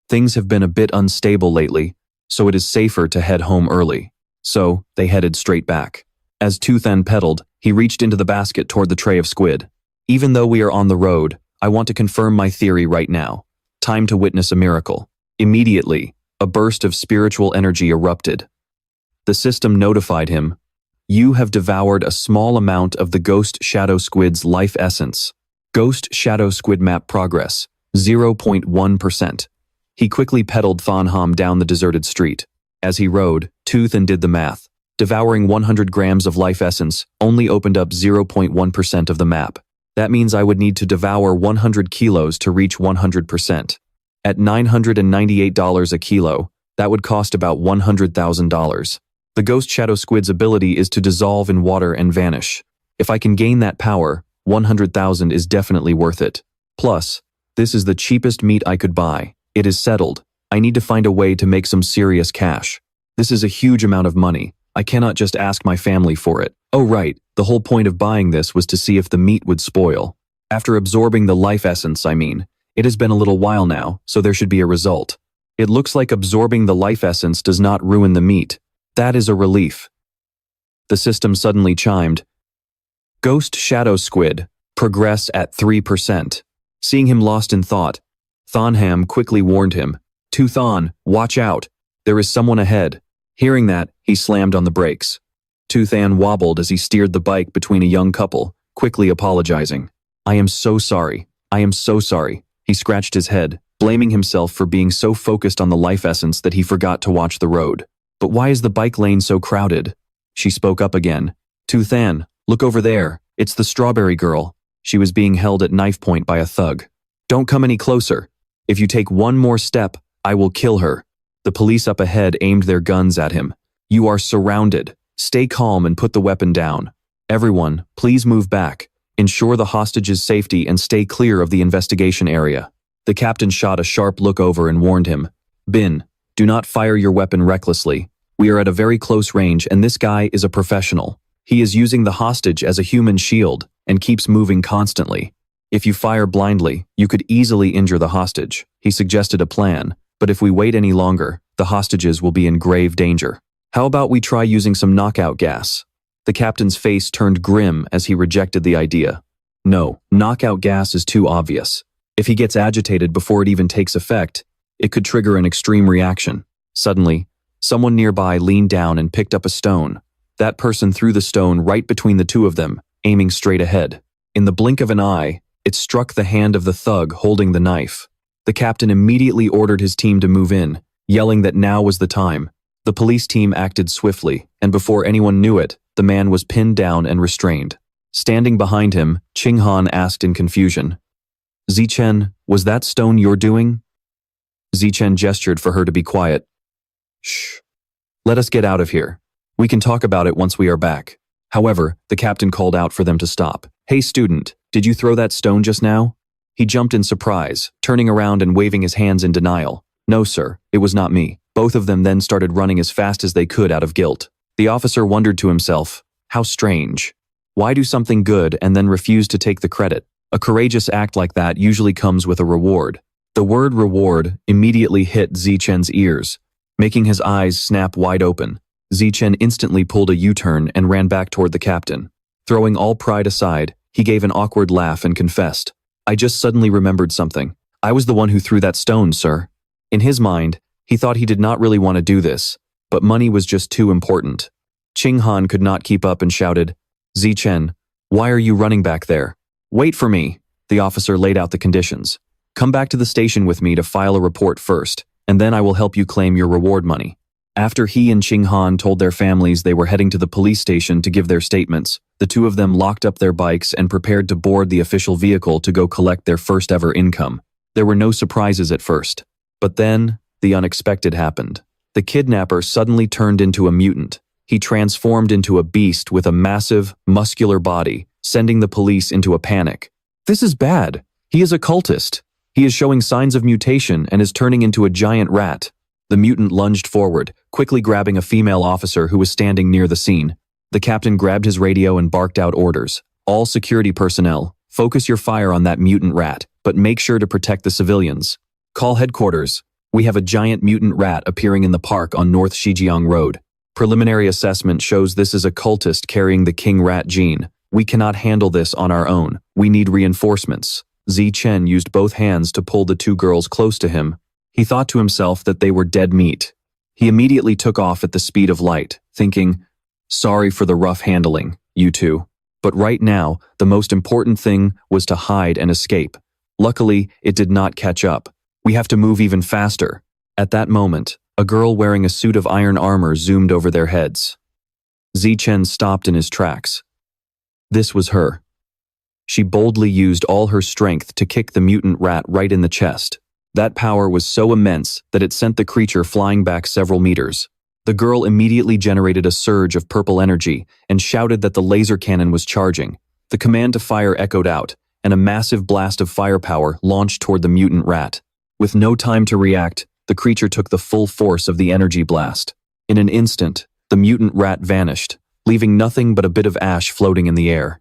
Things have been a bit unstable lately, so it is safer to head home early. So, they headed straight back. As Toothan pedaled, he reached into the basket toward the tray of squid. Even though we are on the road, I want to confirm my theory right now. Time to witness a miracle. Immediately, a burst of spiritual energy erupted. The system notified him, "You have devoured a small amount of the Ghost Shadow Squid's life essence. Ghost Shadow Squid map progress, 0.1%. He quickly pedaled Thonham down the deserted street. As he rode, Toothan did the math. Devouring 100 grams of life essence only opened up 0.1% of the map. That means I would need to devour 100 kilos to reach 100%. At $998 a kilo, that would cost about $100,000. The Ghost Shadow Squid's ability is to dissolve in water and vanish. If I can gain that power, 100,000 is definitely worth it. Plus, this is the cheapest meat I could buy. It is settled. I need to find a way to make some serious cash. This is a huge amount of money. I cannot just ask my family for it. Oh right, the whole point of buying this was to see if the meat would spoil. After absorbing the life essence, it has been a little while now, so there should be a result. It looks like absorbing the life essence does not ruin the meat. That is a relief. The system suddenly chimed. Ghost Shadow Squid, progress at 3%. Seeing him lost in thought, Thonham quickly warned him, Toothan, watch out. There is someone ahead. Hearing that, he slammed on the brakes. Toothan wobbled as he steered the bike between a young couple, quickly apologizing. I am so sorry. I am so sorry. He scratched his head, blaming himself for being so focused on the life essence that he forgot to watch the road. But why is the bike lane so crowded? She spoke up again. Toothan, look over there. It's the strawberry girl. She was being held at knife point by a thug. Don't come any closer. If you take one more step, I will kill her. The police up ahead aimed their guns at him. You are surrounded. Stay calm and put the weapon down. Everyone, please move back. Ensure the hostage's safety and stay clear of the investigation area. The captain shot a sharp look over and warned him. Bin, do not fire your weapon recklessly. We are at a very close range and this guy is a professional. He is using the hostage as a human shield and keeps moving constantly. If you fire blindly, you could easily injure the hostage. He suggested a plan, but if we wait any longer, the hostages will be in grave danger. How about we try using some knockout gas? The captain's face turned grim as he rejected the idea. No, knockout gas is too obvious. If he gets agitated before it even takes effect, it could trigger an extreme reaction. Suddenly, someone nearby leaned down and picked up a stone. That person threw the stone right between the two of them, aiming straight ahead. In the blink of an eye, it struck the hand of the thug holding the knife. The captain immediately ordered his team to move in, yelling that now was the time. The police team acted swiftly, and before anyone knew it, the man was pinned down and restrained. Standing behind him, Ching-Han asked in confusion, Zichen, was that stone your doing? Zichen gestured for her to be quiet. Shh. Let us get out of here. We can talk about it once we are back. However, the captain called out for them to stop. Hey student, did you throw that stone just now? He jumped in surprise, turning around and waving his hands in denial. No sir, it was not me. Both of them then started running as fast as they could out of guilt. The officer wondered to himself, how strange. Why do something good and then refuse to take the credit? A courageous act like that usually comes with a reward. The word reward immediately hit Zichen's ears, making his eyes snap wide open. Zichen instantly pulled a U-turn and ran back toward the captain. Throwing all pride aside, he gave an awkward laugh and confessed, I just suddenly remembered something. I was the one who threw that stone, sir. In his mind, he thought he did not really want to do this, but money was just too important. Ching-Han could not keep up and shouted, Zichen, why are you running back there? Wait for me. The officer laid out the conditions. Come back to the station with me to file a report first, and then I will help you claim your reward money. After he and Ching-Han told their families they were heading to the police station to give their statements, the two of them locked up their bikes and prepared to board the official vehicle to go collect their first ever income. There were no surprises at first. But then, the unexpected happened. The kidnapper suddenly turned into a mutant. He transformed into a beast with a massive, muscular body, sending the police into a panic. This is bad. He is a cultist. He is showing signs of mutation and is turning into a giant rat. The mutant lunged forward, quickly grabbing a female officer who was standing near the scene. The captain grabbed his radio and barked out orders. All security personnel, focus your fire on that mutant rat, but make sure to protect the civilians. Call headquarters. We have a giant mutant rat appearing in the park on North Shijiang Road. Preliminary assessment shows this is a cultist carrying the king rat gene. We cannot handle this on our own. We need reinforcements. Chen used both hands to pull the two girls close to him. He thought to himself that they were dead meat. He immediately took off at the speed of light, thinking, "Sorry for the rough handling, you two." But right now, the most important thing was to hide and escape. Luckily, it did not catch up. We have to move even faster. At that moment, a girl wearing a suit of iron armor zoomed over their heads. Chen stopped in his tracks. This was her. She boldly used all her strength to kick the mutant rat right in the chest. That power was so immense that it sent the creature flying back several meters. The girl immediately generated a surge of purple energy and shouted that the laser cannon was charging. The command to fire echoed out, and a massive blast of firepower launched toward the mutant rat. With no time to react, the creature took the full force of the energy blast. In an instant, the mutant rat vanished, leaving nothing but a bit of ash floating in the air.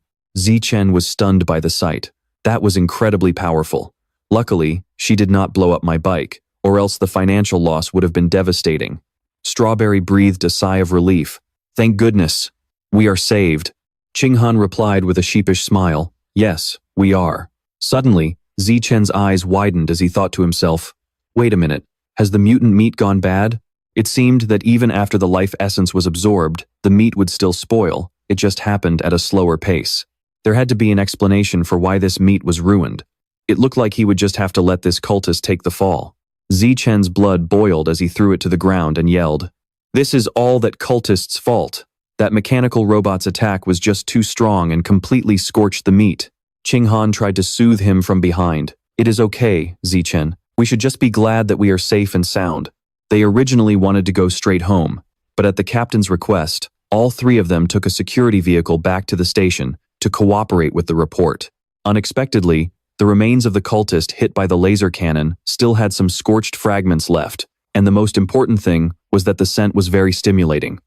Chen was stunned by the sight. That was incredibly powerful. Luckily, she did not blow up my bike, or else the financial loss would have been devastating. Strawberry breathed a sigh of relief. Thank goodness. We are saved. Qinghan replied with a sheepish smile. Yes, we are. Suddenly, Chen's eyes widened as he thought to himself, wait a minute, has the mutant meat gone bad? It seemed that even after the life essence was absorbed, the meat would still spoil. It just happened at a slower pace. There had to be an explanation for why this meat was ruined. It looked like he would just have to let this cultist take the fall. Chen's blood boiled as he threw it to the ground and yelled, "This is all that cultist's fault. That mechanical robot's attack was just too strong and completely scorched the meat." Qinghan tried to soothe him from behind. "It is okay, Chen. We should just be glad that we are safe and sound." They originally wanted to go straight home, but at the captain's request, all three of them took a security vehicle back to the station to cooperate with the report. Unexpectedly, the remains of the cultist hit by the laser cannon still had some scorched fragments left, and the most important thing was that the scent was very stimulating.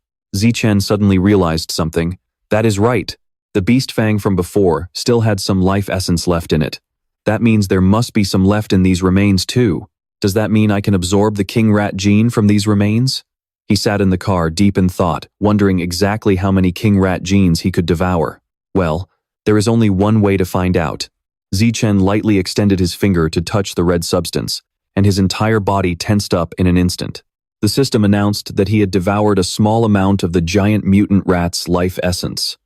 Chen suddenly realized something. That is right. The beast fang from before still had some life essence left in it. That means there must be some left in these remains too. Does that mean I can absorb the king rat gene from these remains? He sat in the car deep in thought, wondering exactly how many king rat genes he could devour. Well, there is only one way to find out. Chen lightly extended his finger to touch the red substance, and his entire body tensed up in an instant. The system announced that he had devoured a small amount of the giant mutant rat's life essence.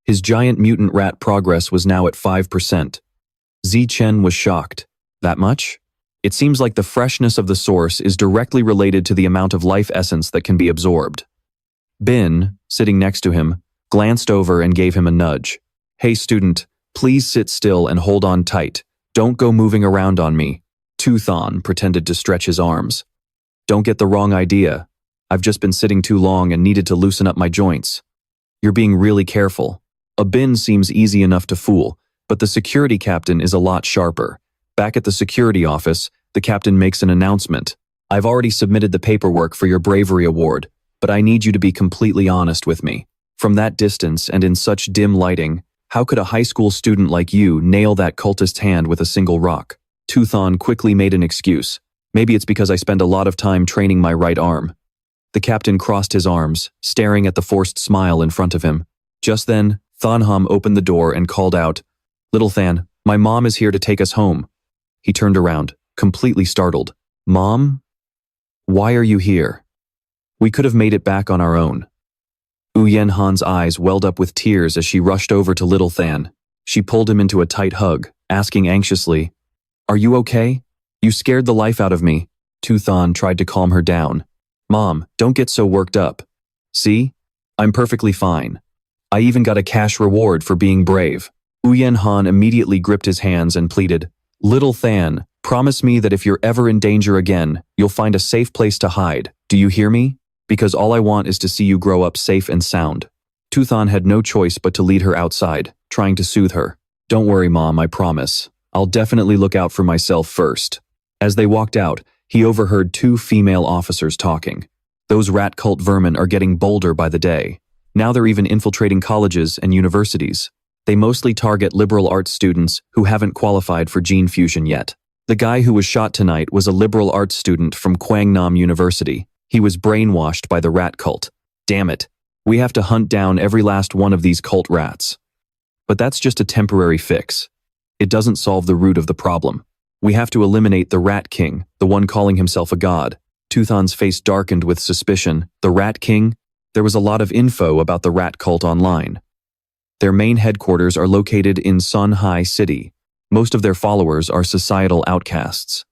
His giant mutant rat progress was now at 5%. Chen was shocked. That much? It seems like the freshness of the source is directly related to the amount of life essence that can be absorbed. Bin, sitting next to him, glanced over and gave him a nudge. "Hey student, please sit still and hold on tight. Don't go moving around on me." Thon pretended to stretch his arms. "Don't get the wrong idea. I've just been sitting too long and needed to loosen up my joints." "You're being really careful." A bin seems easy enough to fool, but the security captain is a lot sharper. Back at the security office, the captain makes an announcement. "I've already submitted the paperwork for your bravery award, but I need you to be completely honest with me. From that distance and in such dim lighting, how could a high school student like you nail that cultist's hand with a single rock?" Thon quickly made an excuse. "Maybe it's because I spend a lot of time training my right arm." The captain crossed his arms, staring at the forced smile in front of him. Just then, Thonham opened the door and called out, "Little Than, my mom is here to take us home." He turned around, completely startled. "Mom? Why are you here? We could have made it back on our own." Yenhan's eyes welled up with tears as she rushed over to Little Than. She pulled him into a tight hug, asking anxiously, "Are you okay? You scared the life out of me." Thon tried to calm her down. "Mom, don't get so worked up. See? I'm perfectly fine. I even got a cash reward for being brave." Yenhan immediately gripped his hands and pleaded, "Little Than, promise me that if you're ever in danger again, you'll find a safe place to hide. Do you hear me? Because all I want is to see you grow up safe and sound." Thon had no choice but to lead her outside, trying to soothe her. "Don't worry, Mom, I promise. I'll definitely look out for myself first." As they walked out, he overheard two female officers talking. Those rat cult vermin are getting bolder by the day. Now they're even infiltrating colleges and universities. They mostly target liberal arts students who haven't qualified for gene fusion yet. The guy who was shot tonight was a liberal arts student from Kwangnam University. He was brainwashed by the rat cult. Damn it. We have to hunt down every last one of these cult rats. But that's just a temporary fix. It doesn't solve the root of the problem. We have to eliminate the Rat King, the one calling himself a god. Tuthan's face darkened with suspicion. The Rat King? There was a lot of info about the rat cult online. Their main headquarters are located in Songhai City. Most of their followers are societal outcasts.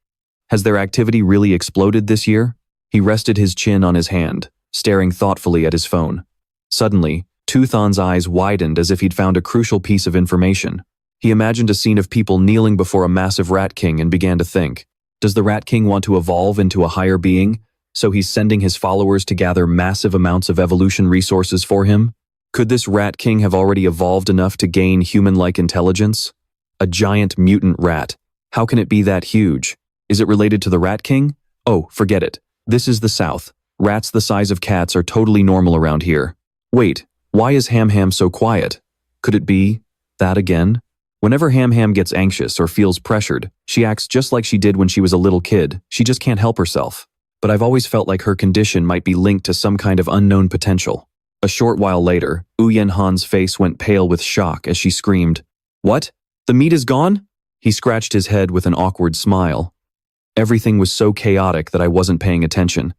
Has their activity really exploded this year? He rested his chin on his hand, staring thoughtfully at his phone. Suddenly, Tuthan's eyes widened as if he'd found a crucial piece of information. He imagined a scene of people kneeling before a massive Rat King and began to think, does the Rat King want to evolve into a higher being, so he's sending his followers to gather massive amounts of evolution resources for him? Could this Rat King have already evolved enough to gain human-like intelligence? A giant mutant rat. How can it be that huge? Is it related to the Rat King? Oh, forget it. This is the South. Rats the size of cats are totally normal around here. Wait, why is Ham Ham so quiet? Could it be that again? Whenever Ham Ham gets anxious or feels pressured, she acts just like she did when she was a little kid. She just can't help herself. But I've always felt like her condition might be linked to some kind of unknown potential. A short while later, Uyen Han's face went pale with shock as she screamed, "What? The meat is gone?" He scratched his head with an awkward smile. Everything was so chaotic that I wasn't paying attention.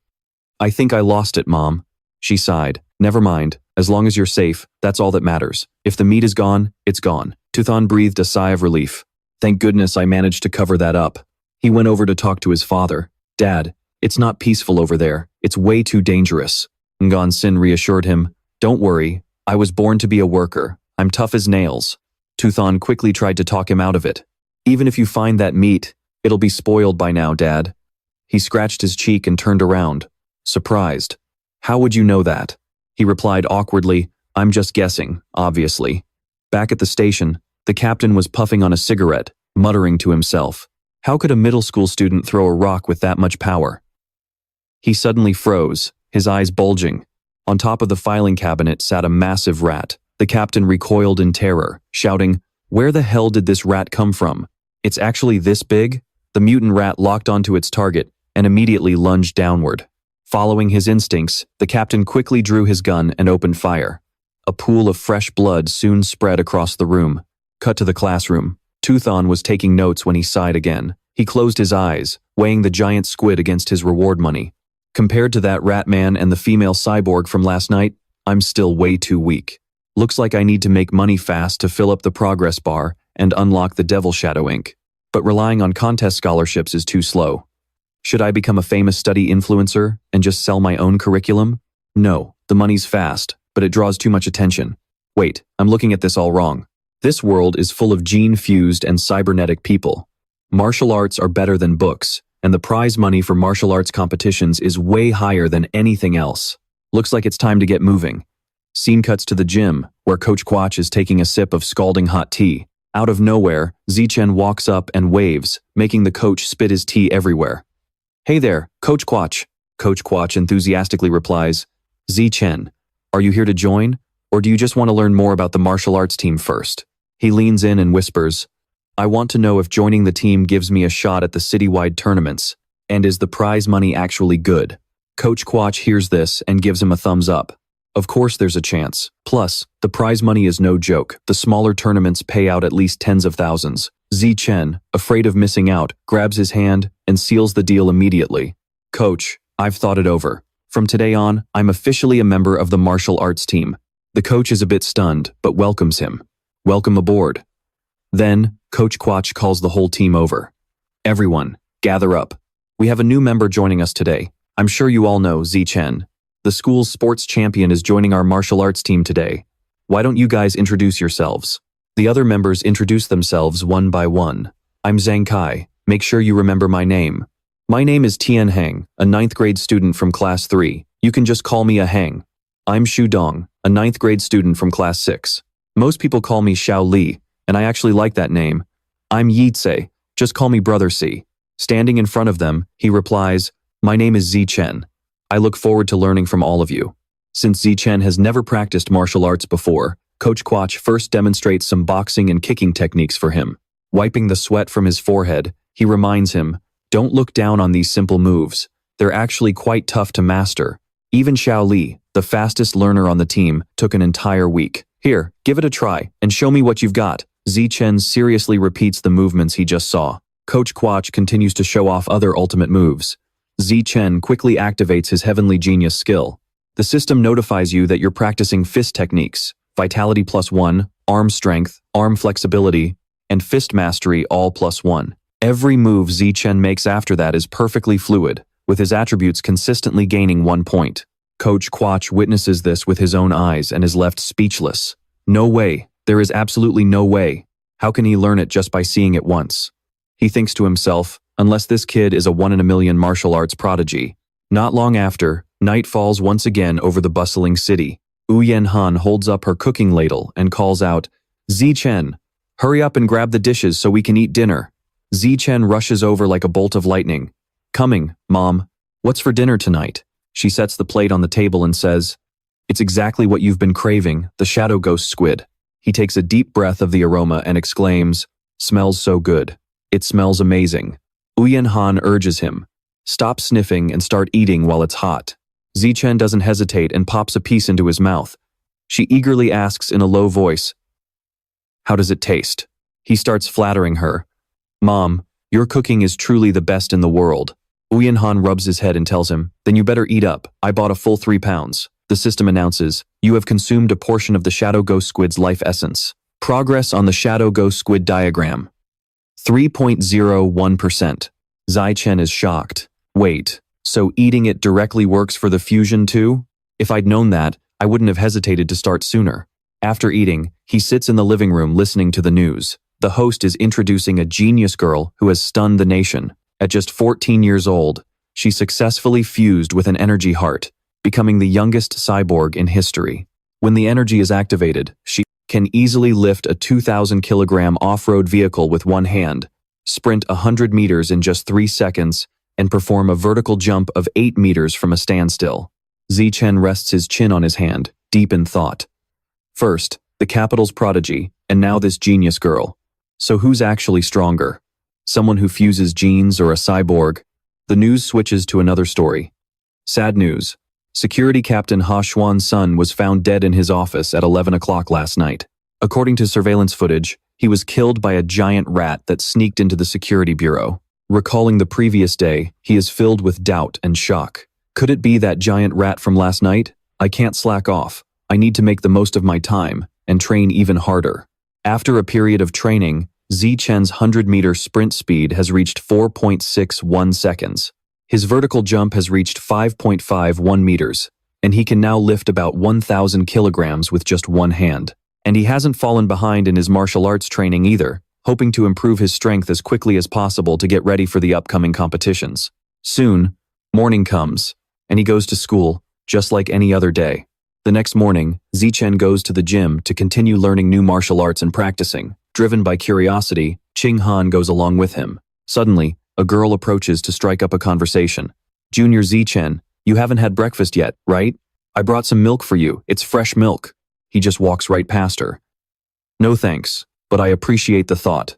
"I think I lost it, Mom." She sighed. "Never mind. As long as you're safe, that's all that matters. If the meat is gone, it's gone." Tuthan breathed a sigh of relief. "Thank goodness I managed to cover that up." He went over to talk to his father. "Dad, it's not peaceful over there. It's way too dangerous." Ngan Sin reassured him. "Don't worry. I was born to be a worker. I'm tough as nails." Tuthan quickly tried to talk him out of it. "Even if you find that meat, it'll be spoiled by now, Dad." He scratched his cheek and turned around, surprised. "How would you know that?" He replied awkwardly, "I'm just guessing, obviously." Back at the station, the captain was puffing on a cigarette, muttering to himself. How could a middle school student throw a rock with that much power? He suddenly froze, his eyes bulging. On top of the filing cabinet sat a massive rat. The captain recoiled in terror, shouting, "Where the hell did this rat come from? It's actually this big?" The mutant rat locked onto its target and immediately lunged downward. Following his instincts, the captain quickly drew his gun and opened fire. A pool of fresh blood soon spread across the room. Cut to the classroom. Tuthan was taking notes when he sighed again. He closed his eyes, weighing the giant squid against his reward money. Compared to that rat man and the female cyborg from last night, I'm still way too weak. Looks like I need to make money fast to fill up the progress bar and unlock the Devil Shadow ink. But relying on contest scholarships is too slow. Should I become a famous study influencer and just sell my own curriculum? No, the money's fast, but it draws too much attention. Wait, I'm looking at this all wrong. This world is full of gene-fused and cybernetic people. Martial arts are better than books, and the prize money for martial arts competitions is way higher than anything else. Looks like it's time to get moving. Scene cuts to the gym, where Coach Quach is taking a sip of scalding hot tea. Out of nowhere, Zichen walks up and waves, making the coach spit his tea everywhere. "Hey there, Coach Quach." Coach Quach enthusiastically replies, "Zichen, are you here to join, or do you just want to learn more about the martial arts team first?" He leans in and whispers, "I want to know if joining the team gives me a shot at the citywide tournaments, and is the prize money actually good?" Coach Quach hears this and gives him a thumbs up. Of course there's a chance. Plus, the prize money is no joke. The smaller tournaments pay out at least tens of thousands. Zichen, afraid of missing out, grabs his hand and seals the deal immediately. "Coach, I've thought it over. From today on, I'm officially a member of the martial arts team." The coach is a bit stunned, but welcomes him. "Welcome aboard." Then, Coach Quach calls the whole team over. "Everyone, gather up. We have a new member joining us today. I'm sure you all know Zichen. The school's sports champion is joining our martial arts team today. Why don't you guys introduce yourselves?" The other members introduce themselves one by one. "I'm Zhang Kai. Make sure you remember my name." "My name is Tian Heng, a 9th grade student from Class 3. You can just call me a Heng." "I'm Xu Dong, a 9th grade student from Class 6. Most people call me Xiao Li, and I actually like that name. I'm Yi Tse. Just call me Brother C." Standing in front of them, he replies, "My name is Zichen. I look forward to learning from all of you." Since Zichen has never practiced martial arts before, Coach Quach first demonstrates some boxing and kicking techniques for him. Wiping the sweat from his forehead, He reminds him, don't look down on these simple moves. They're actually quite tough to master. Even Xiao Li, the fastest learner on the team, took an entire week. Here, give it a try, and show me what you've got. Zichen seriously repeats the movements he just saw. Coach Quach continues to show off other ultimate moves. Zichen quickly activates his Heavenly Genius skill. The system notifies you that you're practicing fist techniques, Vitality +1, arm strength, arm flexibility, and fist mastery all +1. Every move Zichen makes after that is perfectly fluid, with his attributes consistently gaining 1 point. Coach Quach witnesses this with his own eyes and is left speechless. No way. There is absolutely no way. How can he learn it just by seeing it once? He thinks to himself, unless this kid is a 1 in a million martial arts prodigy. Not long after, night falls once again over the bustling city. Uyen Han holds up her cooking ladle and calls out, Zichen, hurry up and grab the dishes so we can eat dinner. Zichen rushes over like a bolt of lightning. Coming, Mom. What's for dinner tonight? She sets the plate on the table and says, it's exactly what you've been craving, the shadow ghost squid. He takes a deep breath of the aroma and exclaims, smells so good. It smells amazing. Uyen Han urges him, stop sniffing and start eating while it's hot. Zichen doesn't hesitate and pops a piece into his mouth. She eagerly asks in a low voice, how does it taste? He starts flattering her. Mom, your cooking is truly the best in the world. Uyen Han rubs his head and tells him, then you better eat up. I bought a full 3 pounds. The system announces, you have consumed a portion of the shadow ghost squid's life essence. Progress on the shadow ghost squid diagram. 3.01%. Zichen is shocked. Wait, so eating it directly works for the fusion too? If I'd known that, I wouldn't have hesitated to start sooner. After eating, he sits in the living room listening to the news. The host is introducing a genius girl who has stunned the nation. At just 14 years old, she successfully fused with an energy heart, becoming the youngest cyborg in history. When the energy is activated, she can easily lift a 2,000-kilogram off-road vehicle with one hand, sprint 100 meters in just 3 seconds, and perform a vertical jump of 8 meters from a standstill. Zichen rests his chin on his hand, deep in thought. First, the capital's prodigy, and now this genius girl. So who's actually stronger? Someone who fuses genes or a cyborg? The news switches to another story. Sad news. Security Captain Ha Xuan's son was found dead in his office at 11 o'clock last night. According to surveillance footage, he was killed by a giant rat that sneaked into the security bureau. Recalling the previous day, he is filled with doubt and shock. Could it be that giant rat from last night? I can't slack off. I need to make the most of my time and train even harder. After a period of training, Zichen's 100-meter sprint speed has reached 4.61 seconds. His vertical jump has reached 5.51 meters, and he can now lift about 1,000 kilograms with just one hand. And he hasn't fallen behind in his martial arts training either, hoping to improve his strength as quickly as possible to get ready for the upcoming competitions. Soon, morning comes, and he goes to school, just like any other day. The next morning, Zichen goes to the gym to continue learning new martial arts and practicing. Driven by curiosity, Qing Han goes along with him. Suddenly, a girl approaches to strike up a conversation. Junior Zichen, you haven't had breakfast yet, right? I brought some milk for you. It's fresh milk. He just walks right past her. No thanks, but I appreciate the thought.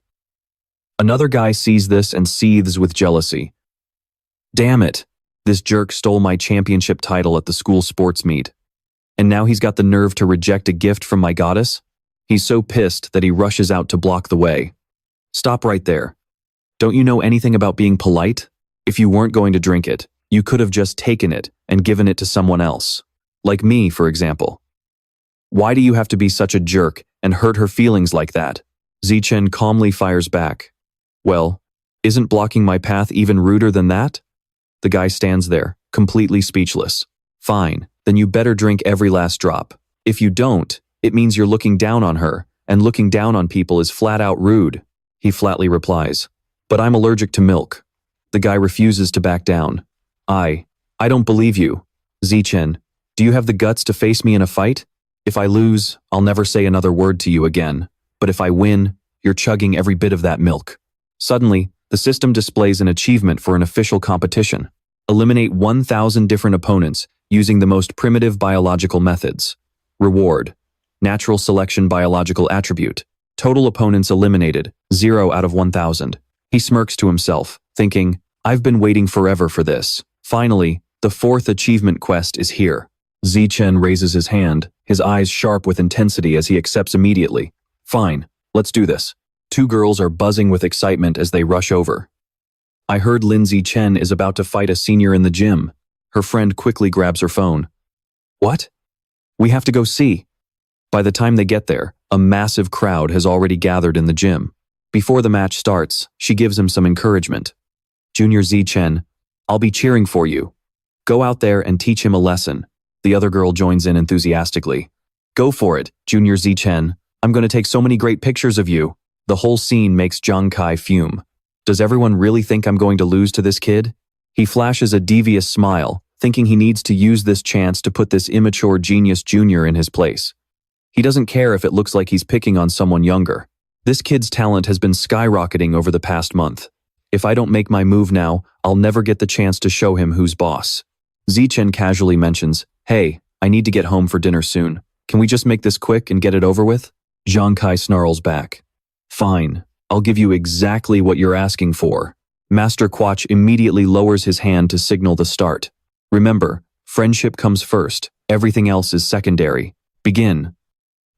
Another guy sees this and seethes with jealousy. Damn it, this jerk stole my championship title at the school sports meet. And now he's got the nerve to reject a gift from my goddess? He's so pissed that he rushes out to block the way. Stop right there. Don't you know anything about being polite? If you weren't going to drink it, you could have just taken it and given it to someone else. Like me, for example. Why do you have to be such a jerk and hurt her feelings like that? Zichen calmly fires back. Well, isn't blocking my path even ruder than that? The guy stands there, completely speechless. Fine, then you better drink every last drop. If you don't, it means you're looking down on her, and looking down on people is flat out rude. He flatly replies. But I'm allergic to milk. The guy refuses to back down. I don't believe you. Zichen, do you have the guts to face me in a fight? If I lose, I'll never say another word to you again. But if I win, you're chugging every bit of that milk. Suddenly, the system displays an achievement for an official competition. Eliminate 1,000 different opponents using the most primitive biological methods. Reward. Natural selection biological attribute. Total opponents eliminated, 0 out of 1,000. He smirks to himself, thinking, I've been waiting forever for this. Finally, the fourth achievement quest is here. Zichen raises his hand, his eyes sharp with intensity as he accepts immediately. Fine, let's do this. Two girls are buzzing with excitement as they rush over. I heard Lindsay Chen is about to fight a senior in the gym. Her friend quickly grabs her phone. What? We have to go see. By the time they get there, a massive crowd has already gathered in the gym. Before the match starts, she gives him some encouragement. Junior Zichen, I'll be cheering for you. Go out there and teach him a lesson. The other girl joins in enthusiastically. Go for it, Junior Zichen. I'm going to take so many great pictures of you. The whole scene makes Zhang Kai fume. Does everyone really think I'm going to lose to this kid? He flashes a devious smile, thinking he needs to use this chance to put this immature genius junior in his place. He doesn't care if it looks like he's picking on someone younger. This kid's talent has been skyrocketing over the past month. If I don't make my move now, I'll never get the chance to show him who's boss. Zichen casually mentions, Hey, I need to get home for dinner soon. Can we just make this quick and get it over with? Zhang Kai snarls back. Fine, I'll give you exactly what you're asking for. Master Quach immediately lowers his hand to signal the start. Remember, friendship comes first, everything else is secondary. Begin.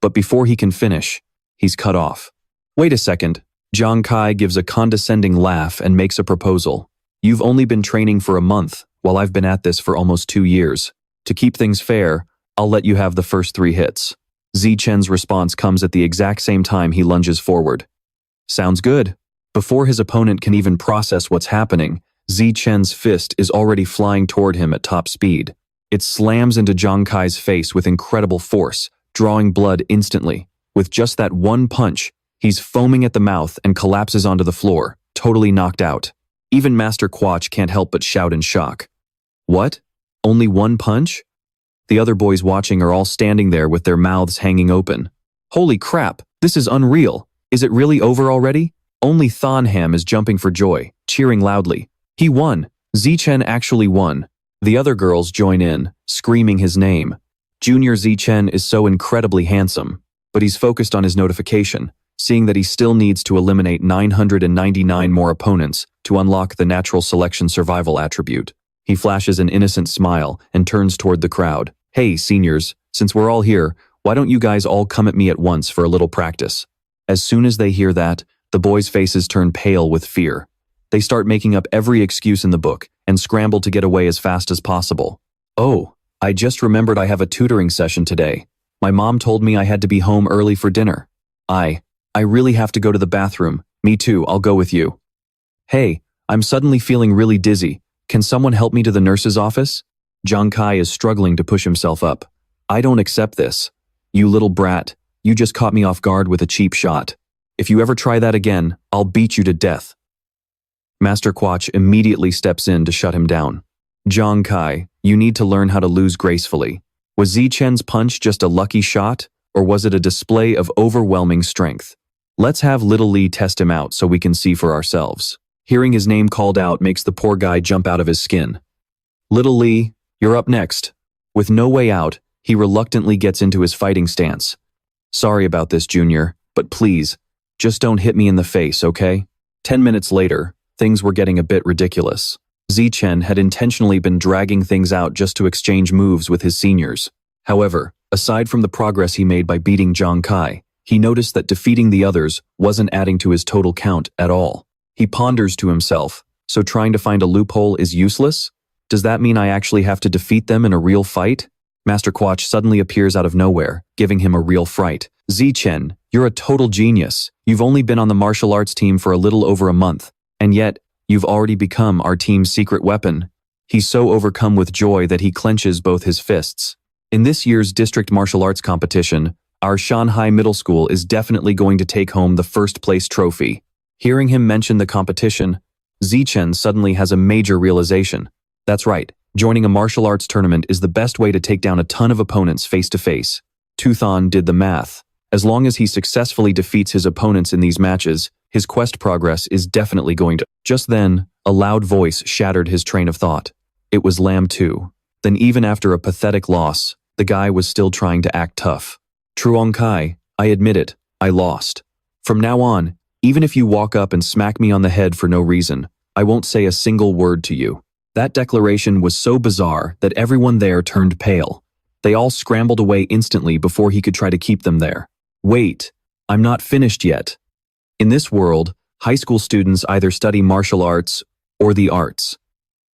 But before he can finish, he's cut off. Wait a second. Zhang Kai gives a condescending laugh and makes a proposal. You've only been training for a month, while I've been at this for almost 2 years. To keep things fair, I'll let you have the first 3 hits. Zichen's response comes at the exact same time he lunges forward. Sounds good. Before his opponent can even process what's happening, Zichen's fist is already flying toward him at top speed. It slams into Zhang Kai's face with incredible force, drawing blood instantly. With just that one punch, he's foaming at the mouth and collapses onto the floor, totally knocked out. Even Master Quach can't help but shout in shock. What? Only one punch? The other boys watching are all standing there with their mouths hanging open. Holy crap, this is unreal. Is it really over already? Only Thonham is jumping for joy, cheering loudly. He won. Zichen actually won. The other girls join in, screaming his name. Junior Zichen is so incredibly handsome, but he's focused on his notification, seeing that he still needs to eliminate 999 more opponents to unlock the natural selection survival attribute. He flashes an innocent smile and turns toward the crowd. Hey, seniors, since we're all here, why don't you guys all come at me at once for a little practice? As soon as they hear that, the boys' faces turn pale with fear. They start making up every excuse in the book and scramble to get away as fast as possible. Oh, I just remembered I have a tutoring session today. My mom told me I had to be home early for dinner. I really have to go to the bathroom. Me too, I'll go with you. Hey, I'm suddenly feeling really dizzy. Can someone help me to the nurse's office? Zhang Kai is struggling to push himself up. I don't accept this. You little brat, you just caught me off guard with a cheap shot. If you ever try that again, I'll beat you to death. Master Quach immediately steps in to shut him down. Zhang Kai, you need to learn how to lose gracefully. Was Zichen's punch just a lucky shot, or was it a display of overwhelming strength? Let's have Little Lee test him out so we can see for ourselves. Hearing his name called out makes the poor guy jump out of his skin. Little Lee, you're up next. With no way out, he reluctantly gets into his fighting stance. Sorry about this, Junior, but please, just don't hit me in the face, okay? 10 minutes later, things were getting a bit ridiculous. Zichen had intentionally been dragging things out just to exchange moves with his seniors. However, aside from the progress he made by beating Zhang Kai, he noticed that defeating the others wasn't adding to his total count at all. He ponders to himself, so trying to find a loophole is useless? Does that mean I actually have to defeat them in a real fight? Master Quach suddenly appears out of nowhere, giving him a real fright. Zichen, you're a total genius. You've only been on the martial arts team for a little over a month, and yet, you've already become our team's secret weapon. He's so overcome with joy that he clenches both his fists. In this year's district martial arts competition, our Shanghai Middle School is definitely going to take home the first place trophy. Hearing him mention the competition, Zichen suddenly has a major realization. That's right, joining a martial arts tournament is the best way to take down a ton of opponents face to face. Tuthon did the math. As long as he successfully defeats his opponents in these matches, his quest progress is definitely going to. Just then, a loud voice shattered his train of thought. It was Lam 2. Then even after a pathetic loss, the guy was still trying to act tough. Truong Kai, I admit it, I lost. From now on, Even if you walk up and smack me on the head for no reason, I won't say a single word to you." That declaration was so bizarre that everyone there turned pale. They all scrambled away instantly before he could try to keep them there. "Wait, I'm not finished yet." In this world, high school students either study martial arts or the arts.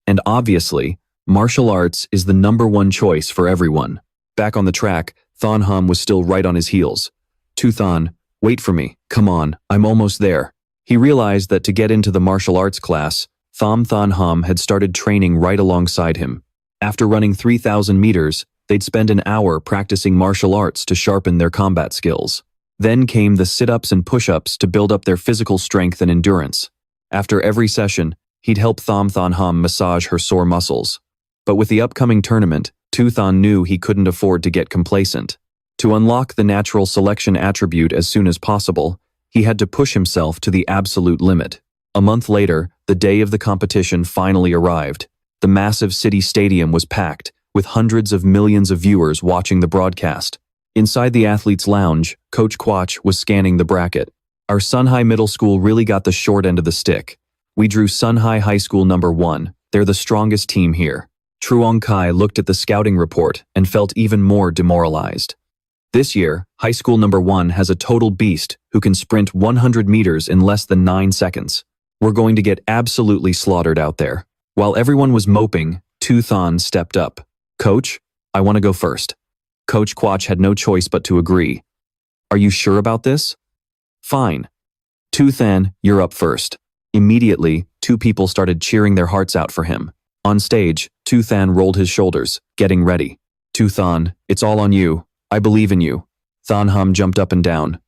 And obviously, martial arts is the #1 choice for everyone. Back on the track, Thon Hum was still right on his heels. "Thon, wait for me. Come on, I'm almost there." He realized that to get into the martial arts class, Thon Hum had started training right alongside him. After running 3,000 meters, they'd spend an hour practicing martial arts to sharpen their combat skills. Then came the sit-ups and push-ups to build up their physical strength and endurance. After every session, he'd help Thon Hum massage her sore muscles. But with the upcoming tournament, Thon knew he couldn't afford to get complacent. To unlock the natural selection attribute as soon as possible, he had to push himself to the absolute limit. A month later, the day of the competition finally arrived. The massive city stadium was packed, with hundreds of millions of viewers watching the broadcast. Inside the athletes' lounge, Coach Quach was scanning the bracket. "Our Sunhai Middle School really got the short end of the stick. We drew Sunhai High School #1. They're the strongest team here." Truong Kai looked at the scouting report and felt even more demoralized. This year, High School #1 has a total beast who can sprint 100 meters in less than 9 seconds. "We're going to get absolutely slaughtered out there." While everyone was moping, Thon stepped up. "Coach, I want to go first." Coach Quach had no choice but to agree. "Are you sure about this?" "Fine. Thon, you're up first." Immediately, 2 people started cheering their hearts out for him. On stage, Thon rolled his shoulders, getting ready. "Thon, it's all on you. I believe in you." Thon Hum jumped up and down.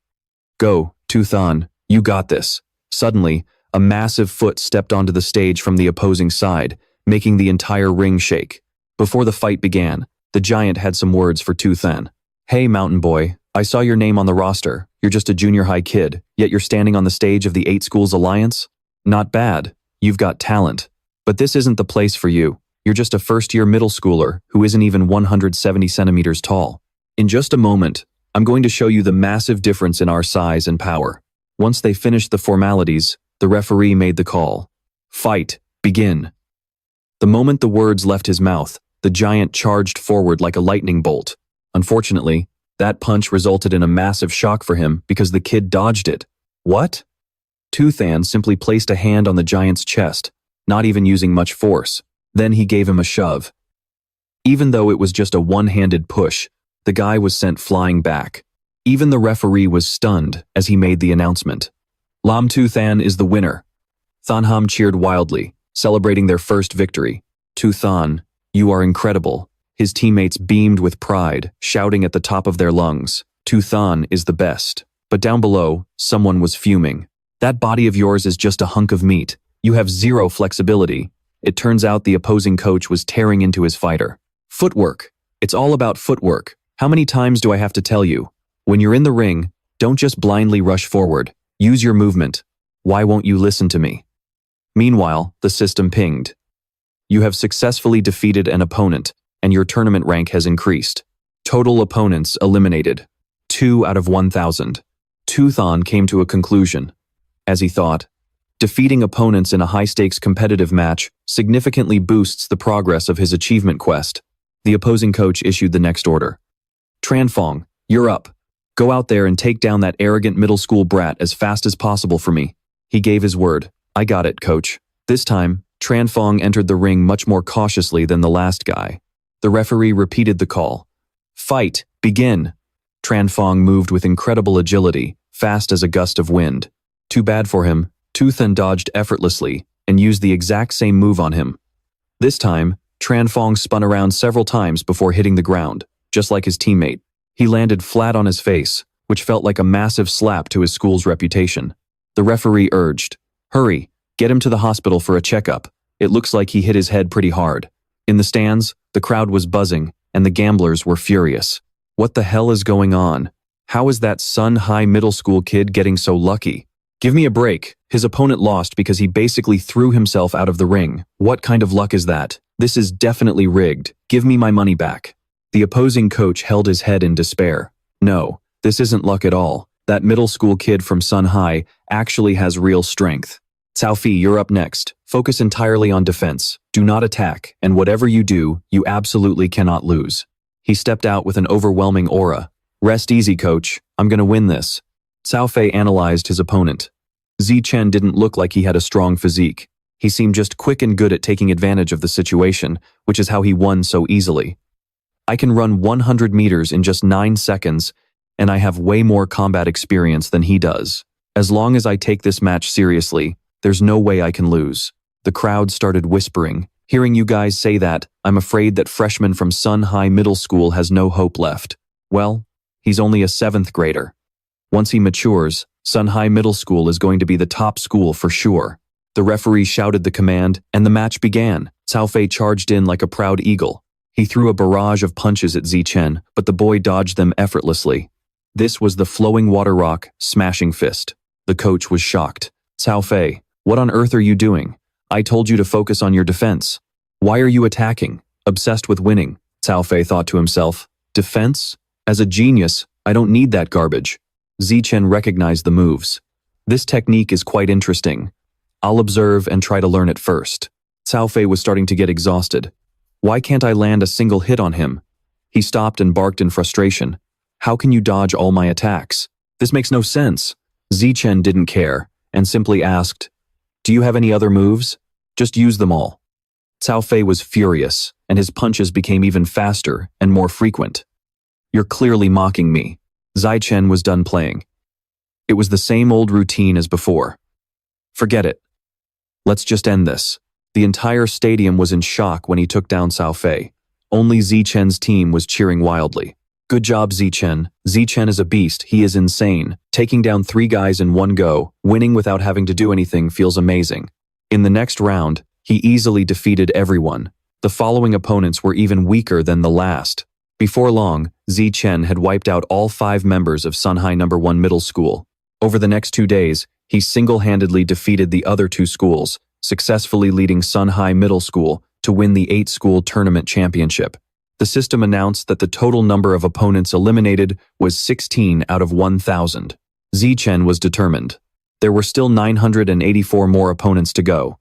"Go, Thon, you got this." Suddenly, a massive foot stepped onto the stage from the opposing side, making the entire ring shake. Before the fight began, the giant had some words for Thon. "Hey, mountain boy, I saw your name on the roster. You're just a junior high kid, yet you're standing on the stage of the 8 Schools Alliance? Not bad. You've got talent. But this isn't the place for you. You're just a first-year middle schooler who isn't even 170 centimeters tall. In just a moment, I'm going to show you the massive difference in our size and power." Once they finished the formalities, the referee made the call. "Fight, begin." The moment the words left his mouth, the giant charged forward like a lightning bolt. Unfortunately, that punch resulted in a massive shock for him because the kid dodged it. "What?" Thon simply placed a hand on the giant's chest, not even using much force. Then he gave him a shove. Even though it was just a one-handed push, the guy was sent flying back. Even the referee was stunned as he made the announcement. "Lam Thon is the winner." Thon Hum cheered wildly, celebrating their first victory. "Thon, you are incredible." His teammates beamed with pride, shouting at the top of their lungs. "Thon is the best." But down below, someone was fuming. "That body of yours is just a hunk of meat. You have zero flexibility." It turns out the opposing coach was tearing into his fighter. "Footwork. It's all about footwork. How many times do I have to tell you? When you're in the ring, don't just blindly rush forward. Use your movement. Why won't you listen to me?" Meanwhile, the system pinged. "You have successfully defeated an opponent, and your tournament rank has increased. Total opponents eliminated. 2 out of 1,000. Thon came to a conclusion. As he thought, defeating opponents in a high-stakes competitive match significantly boosts the progress of his achievement quest. The opposing coach issued the next order. "Tranfong, you're up. Go out there and take down that arrogant middle school brat as fast as possible for me." He gave his word. "I got it, coach." This time, Tranfong entered the ring much more cautiously than the last guy. The referee repeated the call. "Fight, begin." Tranfong moved with incredible agility, fast as a gust of wind. Too bad for him, Thon dodged effortlessly and used the exact same move on him. This time, Tranfong spun around several times before hitting the ground, just like his teammate. He landed flat on his face, which felt like a massive slap to his school's reputation. The referee urged, "Hurry, get him to the hospital for a checkup. It looks like he hit his head pretty hard." In the stands, the crowd was buzzing, and the gamblers were furious. What the hell is going on? How is that Sun High middle school kid getting so lucky? Give me a break. His opponent lost because he basically threw himself out of the ring. What kind of luck is that? This is definitely rigged. Give me my money back. The opposing coach held his head in despair. No, this isn't luck at all. That middle school kid from Sun High actually has real strength. Cao Fi, you're up next. Focus entirely on defense. Do not attack, and whatever you do, you absolutely cannot lose. He stepped out with an overwhelming aura. Rest easy, coach. I'm gonna win this. Cao Fei analyzed his opponent. Zichen didn't look like he had a strong physique. He seemed just quick and good at taking advantage of the situation, which is how he won so easily. I can run 100 meters in just 9 seconds, and I have way more combat experience than he does. As long as I take this match seriously, there's no way I can lose. The crowd started whispering. Hearing you guys say that, I'm afraid that freshman from Sun High Middle School has no hope left. Well, he's only a 7th grader. Once he matures, Sun High Middle School is going to be the top school for sure. The referee shouted the command, and the match began. Cao Fei charged in like a proud eagle. He threw a barrage of punches at Zichen, but the boy dodged them effortlessly. This was the flowing water rock, smashing fist. The coach was shocked. Cao Fei, what on earth are you doing? I told you to focus on your defense. Why are you attacking? Obsessed with winning, Cao Fei thought to himself. Defense? As a genius, I don't need that garbage. Zichen recognized the moves. This technique is quite interesting. I'll observe and try to learn it first. Cao Fei was starting to get exhausted. Why can't I land a single hit on him? He stopped and barked in frustration. How can you dodge all my attacks? This makes no sense. Zichen didn't care and simply asked, do you have any other moves? Just use them all. Cao Fei was furious, and his punches became even faster and more frequent. You're clearly mocking me. Zichen was done playing. It was the same old routine as before. Forget it. Let's just end this. The entire stadium was in shock when he took down Cao Fei. Only Zichen's team was cheering wildly. Good job, Zichen. Zichen is a beast. He is insane. Taking down 3 guys in one go, winning without having to do anything feels amazing. In the next round, he easily defeated everyone. The following opponents were even weaker than the last. Before long, Zichen had wiped out all 5 members of Sun High No. 1 Middle School. Over the next 2 days, he single-handedly defeated the other 2 schools, successfully leading Sun High Middle School to win the 8-school tournament championship. The system announced that the total number of opponents eliminated was 16 out of 1,000. Zichen was determined. There were still 984 more opponents to go.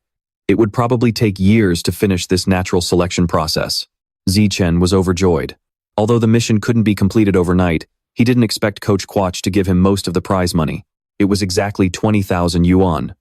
It would probably take years to finish this natural selection process. Zichen was overjoyed. Although the mission couldn't be completed overnight, he didn't expect Coach Quach to give him most of the prize money. It was exactly 20,000 yuan.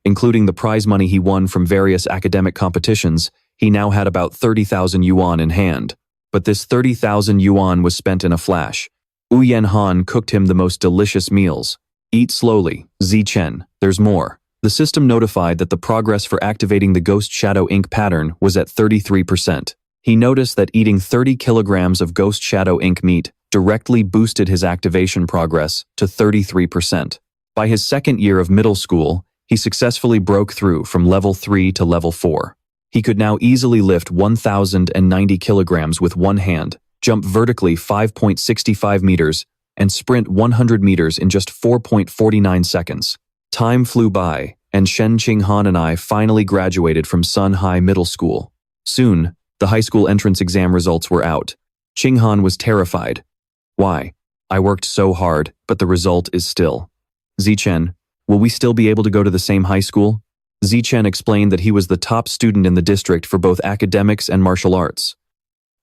Including the prize money he won from various academic competitions, he now had about 30,000 yuan in hand. But this 30,000 yuan was spent in a flash. Wu Han cooked him the most delicious meals. Eat slowly, Zichen, there's more. The system notified that the progress for activating the Ghost Shadow Ink pattern was at 33%. He noticed that eating 30 kilograms of Ghost Shadow Ink meat directly boosted his activation progress to 33%. By his 2nd year of middle school, he successfully broke through from level 3 to level 4. He could now easily lift 1,090 kilograms with one hand, jump vertically 5.65 meters, and sprint 100 meters in just 4.49 seconds. Time flew by, and Shen Qinghan and I finally graduated from Sun High Middle School. Soon, the high school entrance exam results were out. Qinghan was terrified. Why? I worked so hard, but the result is still. Zichen, will we still be able to go to the same high school? Zichen explained that he was the top student in the district for both academics and martial arts.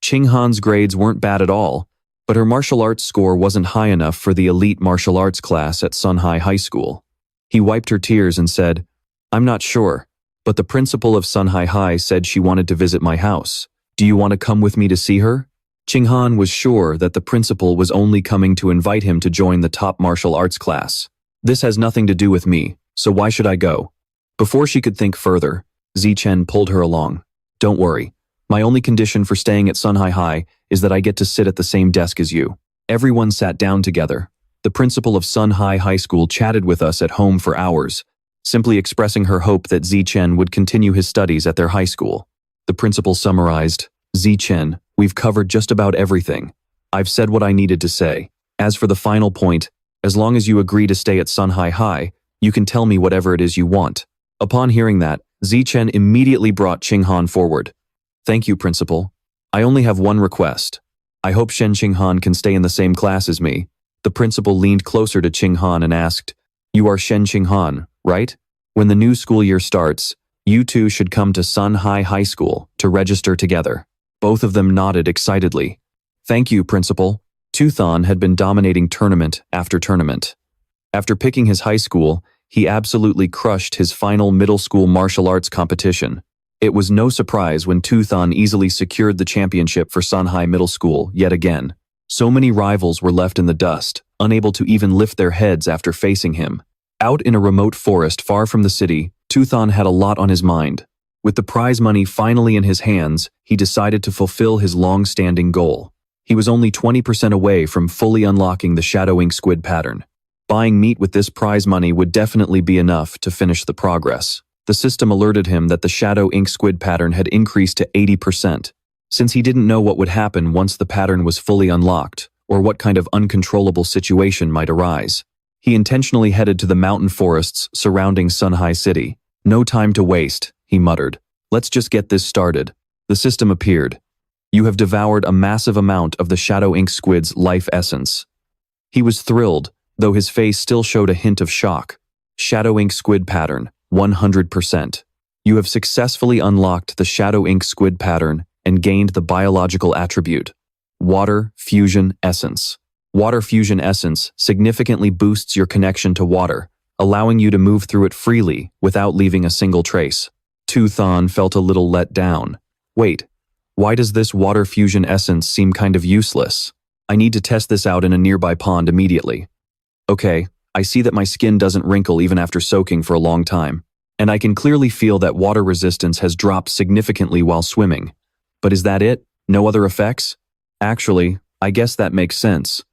Qinghan's grades weren't bad at all, but her martial arts score wasn't high enough for the elite martial arts class at Sun High High School. He wiped her tears and said, I'm not sure, but the principal of Sun High High said she wanted to visit my house. Do you want to come with me to see her? Qinghan was sure that the principal was only coming to invite him to join the top martial arts class. This has nothing to do with me, so why should I go? Before she could think further, Zichen pulled her along. Don't worry. My only condition for staying at Sun High High is that I get to sit at the same desk as you. Everyone sat down together. The principal of Sun High High School chatted with us at home for hours, simply expressing her hope that Zichen would continue his studies at their high school. The principal summarized, Zichen, we've covered just about everything. I've said what I needed to say. As for the final point, as long as you agree to stay at Sun High High, you can tell me whatever it is you want. Upon hearing that, Zichen immediately brought Qinghan forward. Thank you, principal. I only have one request. I hope Shen Qinghan can stay in the same class as me. The principal leaned closer to Qinghan and asked, "You are Shen Qinghan, right? When the new school year starts, you two should come to Sunhai High School to register together." Both of them nodded excitedly. "Thank you, Principal." Tuthan had been dominating tournament after tournament. After picking his high school, he absolutely crushed his final middle school martial arts competition. It was no surprise when Tuthan easily secured the championship for Sunhai Middle School yet again. So many rivals were left in the dust, unable to even lift their heads after facing him. Out in a remote forest far from the city, Tuthan had a lot on his mind. With the prize money finally in his hands, he decided to fulfill his long-standing goal. He was only 20% away from fully unlocking the Shadow Ink Squid pattern. Buying meat with this prize money would definitely be enough to finish the progress. The system alerted him that the Shadow Ink Squid pattern had increased to 80%. Since he didn't know what would happen once the pattern was fully unlocked, or what kind of uncontrollable situation might arise, he intentionally headed to the mountain forests surrounding Sunhai City. "No time to waste," he muttered. "Let's just get this started." The system appeared. "You have devoured a massive amount of the Shadow Ink Squid's life essence." He was thrilled, though his face still showed a hint of shock. Shadow Ink Squid pattern, 100%. You have successfully unlocked the Shadow Ink Squid pattern and gained the biological attribute, Water Fusion Essence. Water Fusion Essence significantly boosts your connection to water, allowing you to move through it freely without leaving a single trace. Tuthan felt a little let down. "Wait, why does this Water Fusion Essence seem kind of useless? I need to test this out in a nearby pond immediately. Okay, I see that my skin doesn't wrinkle even after soaking for a long time, and I can clearly feel that water resistance has dropped significantly while swimming. But is that it? No other effects? Actually, I guess that makes sense.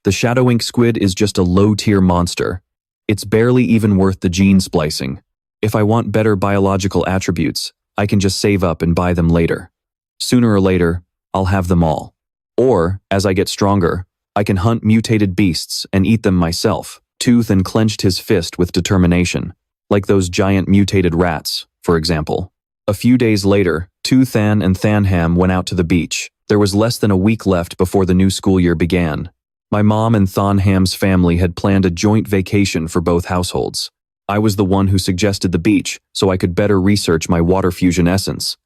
The Shadow Ink Squid is just a low-tier monster. It's barely even worth the gene splicing. If I want better biological attributes, I can just save up and buy them later. Sooner or later, I'll have them all. Or, as I get stronger, I can hunt mutated beasts and eat them myself." Tuthan clenched his fist with determination, like those giant mutated rats, for example. A few days later, Tuthan and Thanham went out to the beach. There was less than a week left before the new school year began. My mom and Thanham's family had planned a joint vacation for both households. I was the one who suggested the beach so I could better research my water fusion essence.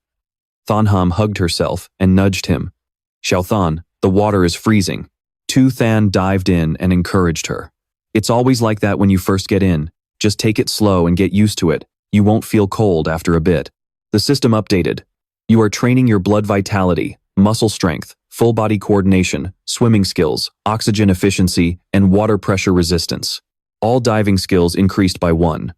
Thanham hugged herself and nudged him. "Xiaothan, the water is freezing." Tuthan dived in and encouraged her. "It's always like that when you first get in. Just take it slow and get used to it. You won't feel cold after a bit." The system updated. "You are training your blood vitality, muscle strength, full body coordination, swimming skills, oxygen efficiency, and water pressure resistance. All diving skills increased by 1.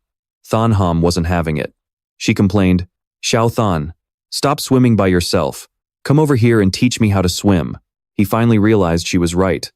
Thanham wasn't having it. She complained, "Xiaothan, stop swimming by yourself. Come over here and teach me how to swim." He finally realized she was right.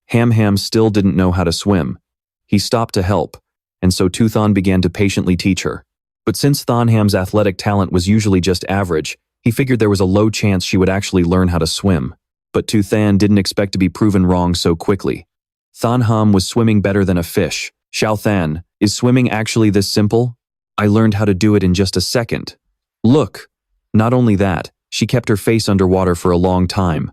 Ham still didn't know how to swim. He stopped to help, and so Tuthan began to patiently teach her. But since Thanham's athletic talent was usually just average, he figured there was a low chance she would actually learn how to swim. But Tuthan didn't expect to be proven wrong so quickly. Thanham was swimming better than a fish. "Xiaothan, is swimming actually this simple? I learned how to do it in just a second. Look." Not only that, she kept her face underwater for a long time.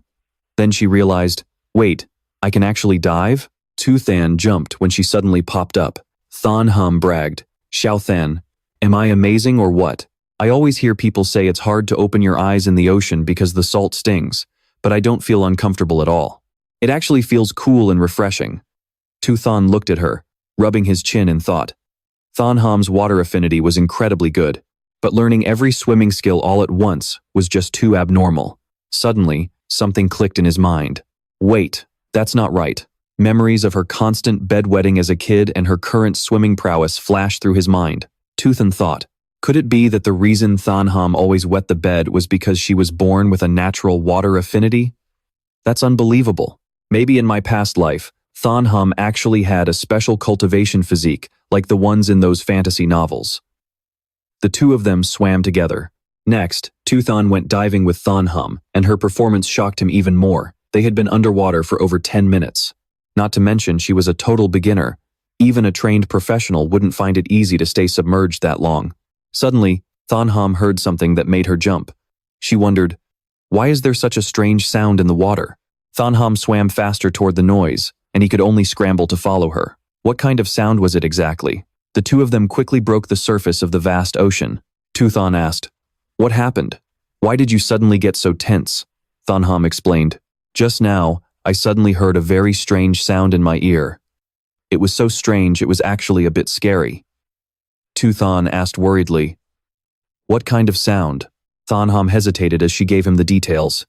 Then she realized, wait, I can actually dive? Tuthan jumped when she suddenly popped up. Thanham bragged, "Xiaothan, am I amazing or what? I always hear people say it's hard to open your eyes in the ocean because the salt stings, but I don't feel uncomfortable at all. It actually feels cool and refreshing." Tuthan looked at her, rubbing his chin in thought. Thanham's water affinity was incredibly good, but learning every swimming skill all at once was just too abnormal. Suddenly, something clicked in his mind. Wait, that's not right. Memories of her constant bedwetting as a kid and her current swimming prowess flashed through his mind. Tuthan thought, could it be that the reason Thanham always wet the bed was because she was born with a natural water affinity? That's unbelievable. Maybe in my past life, Thanham actually had a special cultivation physique like the ones in those fantasy novels. The two of them swam together. Next, Tuthan went diving with Thanham, and her performance shocked him even more. They had been underwater for over 10 minutes. Not to mention she was a total beginner. Even a trained professional wouldn't find it easy to stay submerged that long. Suddenly, Thanham heard something that made her jump. She wondered, why is there such a strange sound in the water? Thanham swam faster toward the noise, and he could only scramble to follow her. What kind of sound was it exactly? The two of them quickly broke the surface of the vast ocean. Tuthan asked, "What happened? Why did you suddenly get so tense?" Thanham explained, "Just now, I suddenly heard a very strange sound in my ear. It was so strange it was actually a bit scary." Tuthan asked worriedly, "What kind of sound?" Thanham hesitated as she gave him the details.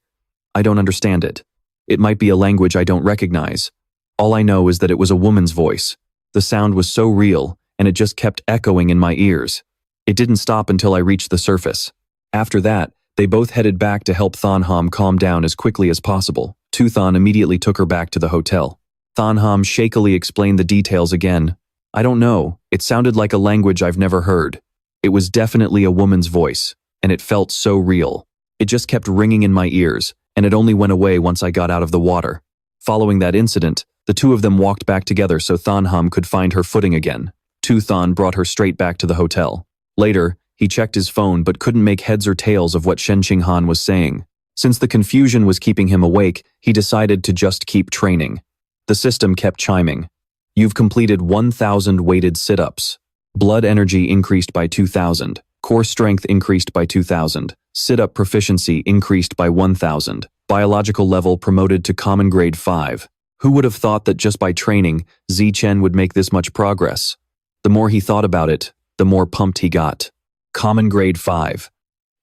"I don't understand it. It might be a language I don't recognize. All I know is that it was a woman's voice. The sound was so real, and it just kept echoing in my ears. It didn't stop until I reached the surface." After that, they both headed back to help Thanham calm down as quickly as possible. Tuthan immediately took her back to the hotel. Thanham shakily explained the details again. "I don't know, it sounded like a language I've never heard. It was definitely a woman's voice, and it felt so real. It just kept ringing in my ears, and it only went away once I got out of the water." Following that incident, the two of them walked back together so Thanham could find her footing again. Tuthan brought her straight back to the hotel. Later, he checked his phone but couldn't make heads or tails of what Shen Qinghan was saying. Since the confusion was keeping him awake, he decided to just keep training. The system kept chiming. "You've completed 1,000 weighted sit-ups. Blood energy increased by 2,000. Core strength increased by 2,000. Sit-up proficiency increased by 1,000. Biological level promoted to common grade 5. Who would have thought that just by training, Zichen would make this much progress?" The more he thought about it, the more pumped he got. Common grade 5.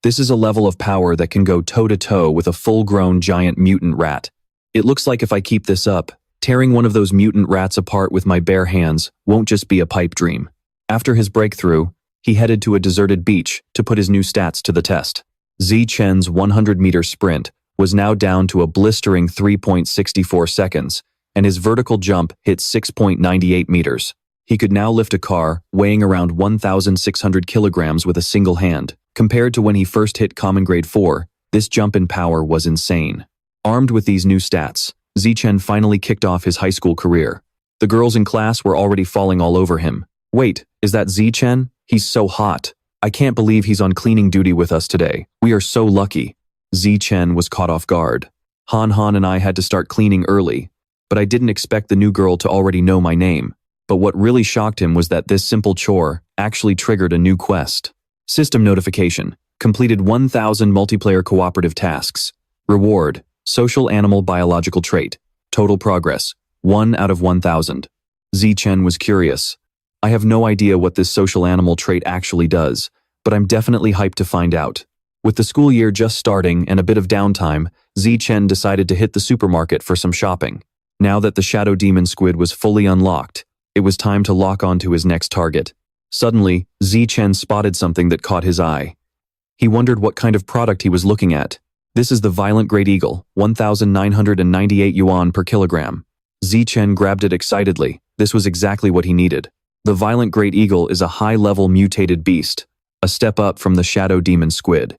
This is a level of power that can go toe-to-toe with a full-grown giant mutant rat. It looks like if I keep this up, tearing one of those mutant rats apart with my bare hands won't just be a pipe dream. After his breakthrough, he headed to a deserted beach to put his new stats to the test. Zichen's 100-meter sprint was now down to a blistering 3.64 seconds, and his vertical jump hit 6.98 meters. He could now lift a car weighing around 1,600 kilograms with a single hand. Compared to when he first hit common grade 4, this jump in power was insane. Armed with these new stats, Zichen finally kicked off his high school career. The girls in class were already falling all over him. "Wait, is that Zichen? He's so hot. I can't believe he's on cleaning duty with us today. We are so lucky." Zichen was caught off guard. Han and I had to start cleaning early, but I didn't expect the new girl to already know my name. But what really shocked him was that this simple chore actually triggered a new quest. System notification. Completed 1,000 multiplayer cooperative tasks. Reward. Social animal biological trait. Total progress. 1 out of 1,000. Zichen was curious. I have no idea what this social animal trait actually does, but I'm definitely hyped to find out. With the school year just starting and a bit of downtime, Zichen decided to hit the supermarket for some shopping. Now that the Shadow Demon Squid was fully unlocked, it was time to lock on to his next target. Suddenly, Zichen spotted something that caught his eye. He wondered what kind of product he was looking at. "This is the Violent Great Eagle, 1,998 yuan per kilogram." Zichen grabbed it excitedly. This was exactly what he needed. The Violent Great Eagle is a high-level mutated beast, a step up from the Shadow Demon Squid.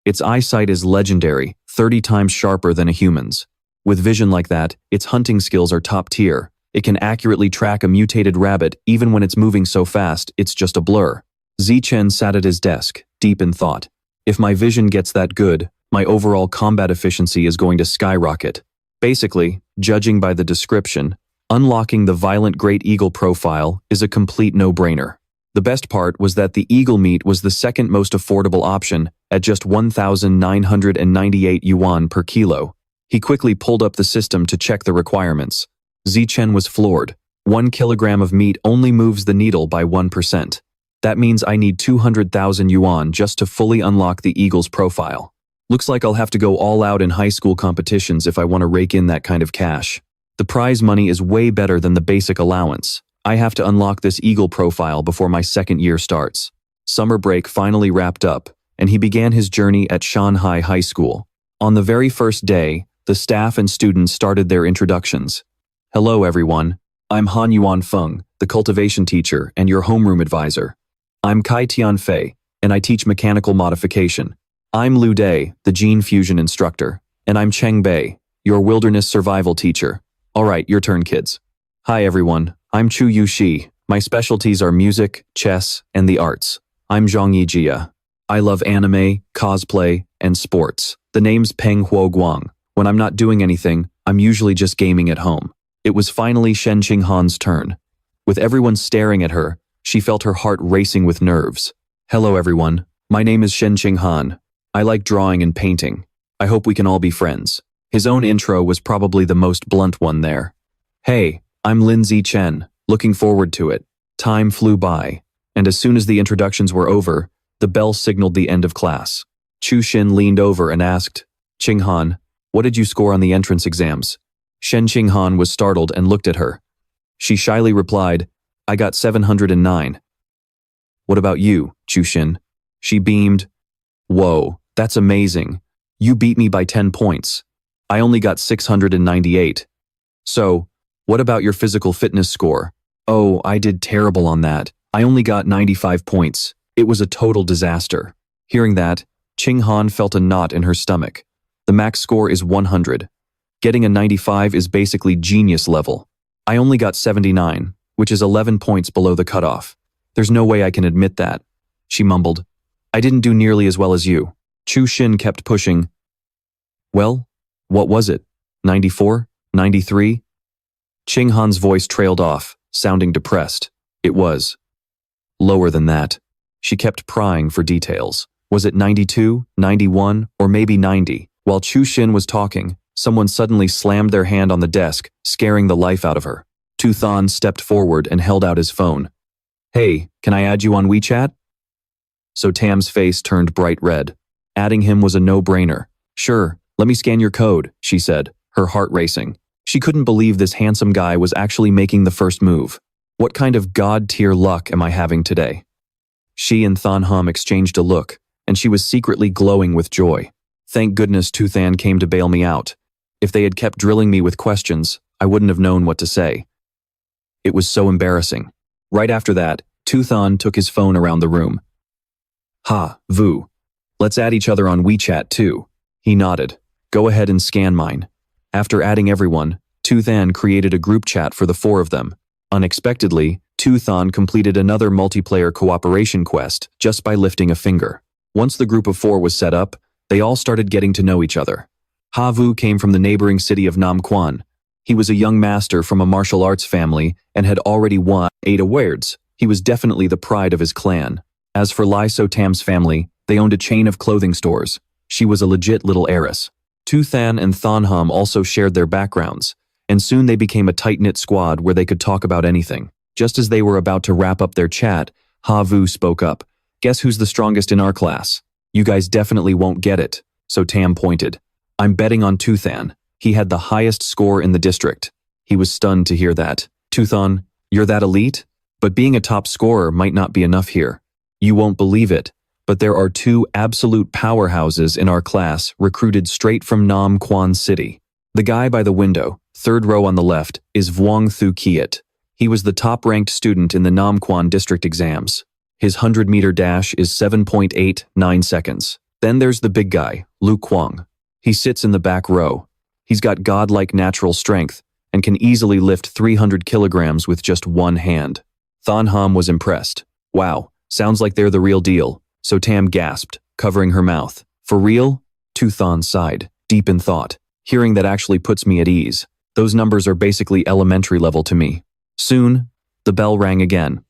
Its eyesight is legendary, 30 times sharper than a human's. With vision like that, its hunting skills are top tier. It can accurately track a mutated rabbit even when it's moving so fast it's just a blur. Zichen sat at his desk, deep in thought. If my vision gets that good, my overall combat efficiency is going to skyrocket. Basically, judging by the description, unlocking the Violent Great Eagle profile is a complete no-brainer. The best part was that the eagle meat was the second most affordable option at just 1,998 yuan per kilo. He quickly pulled up the system to check the requirements. Zichen was floored. 1 kilogram of meat only moves the needle by 1%. That means I need 200,000 yuan just to fully unlock the eagle's profile. Looks like I'll have to go all out in high school competitions if I want to rake in that kind of cash. The prize money is way better than the basic allowance. I have to unlock this eagle profile before my second year starts. Summer break finally wrapped up, and he began his journey at Shanghai High School. On the very first day, the staff and students started their introductions. "Hello everyone, I'm Han Yuan Feng, the cultivation teacher and your homeroom advisor. I'm Kai Tianfei, and I teach mechanical modification. I'm Lu Dai, the gene fusion instructor, and I'm Cheng Bei, your wilderness survival teacher. Alright, your turn kids." "Hi everyone, I'm Chu Yushi. My specialties are music, chess, and the arts. I'm Zhang Yijia. I love anime, cosplay, and sports. The name's Peng Huo Guang. When I'm not doing anything, I'm usually just gaming at home. It was finally Shen Qinghan's turn. With everyone staring at her, she felt her heart racing with nerves. Hello everyone, my name is Shen Qinghan. I like drawing and painting. I hope we can all be friends. His own intro was probably the most blunt one there. Hey, I'm Lindsay Chen, looking forward to it. Time flew by, and as soon as the introductions were over, the bell signaled the end of class. Chu Xin leaned over and asked, Qinghan, what did you score on the entrance exams? Shen Qinghan was startled and looked at her. She shyly replied, I got 709. What about you, Chu Xin? She beamed. Whoa, that's amazing. You beat me by 10 points. I only got 698. So, what about your physical fitness score? Oh, I did terrible on that. I only got 95 points. It was a total disaster. Hearing that, Qinghan felt a knot in her stomach. The max score is 100. Getting a 95 is basically genius level. I only got 79, which is 11 points below the cutoff. There's no way I can admit that. She mumbled. I didn't do nearly as well as you. Chu Xin kept pushing. Well, what was it? 94? 93? Qinghan's voice trailed off, sounding depressed. It was lower than that. She kept prying for details. Was it 92, 91, or maybe 90? While Chu Xin was talking, someone suddenly slammed their hand on the desk, scaring the life out of her. Tu Than stepped forward and held out his phone. Hey, can I add you on WeChat? So Tam's face turned bright red. Adding him was a no-brainer. Sure, let me scan your code, she said, her heart racing. She couldn't believe this handsome guy was actually making the first move. What kind of god-tier luck am I having today? She and Than Hum exchanged a look, and she was secretly glowing with joy. Thank goodness Tu Than came to bail me out. If they had kept drilling me with questions, I wouldn't have known what to say. It was so embarrassing. Right after that, Tu Than took his phone around the room. Ha, Vu. Let's add each other on WeChat too. He nodded. Go ahead and scan mine. After adding everyone, Tu Than created a group chat for the four of them. Unexpectedly, Tu Than completed another multiplayer cooperation quest just by lifting a finger. Once the group of four was set up, they all started getting to know each other. Ha Vu came from the neighboring city of Nam Quan. He was a young master from a martial arts family and had already won 8 awards. He was definitely the pride of his clan. As for Lai So Tam's family, they owned a chain of clothing stores. She was a legit little heiress. Tu Than and Than Hum also shared their backgrounds, and soon they became a tight-knit squad where they could talk about anything. Just as they were about to wrap up their chat, Ha Vu spoke up. Guess who's the strongest in our class? You guys definitely won't get it, so Tam pointed. I'm betting on Tu Than. He had the highest score in the district. He was stunned to hear that. Tu Than, you're that elite? But being a top scorer might not be enough here. You won't believe it, but there are 2 absolute powerhouses in our class recruited straight from Nam Quan City. The guy by the window, 3rd row on the left, is Vuong Thu Kiet. He was the top-ranked student in the Nam Quan district exams. His 100-meter dash is 7.89 seconds. Then there's the big guy, Lu Kuang. He sits in the back row. He's got godlike natural strength and can easily lift 300 kilograms with just one hand. Than Hum was impressed. Wow, sounds like they're the real deal. So Tam gasped, covering her mouth. For real? Tu Than sighed, deep in thought. Hearing that actually puts me at ease. Those numbers are basically elementary level to me. Soon, the bell rang again.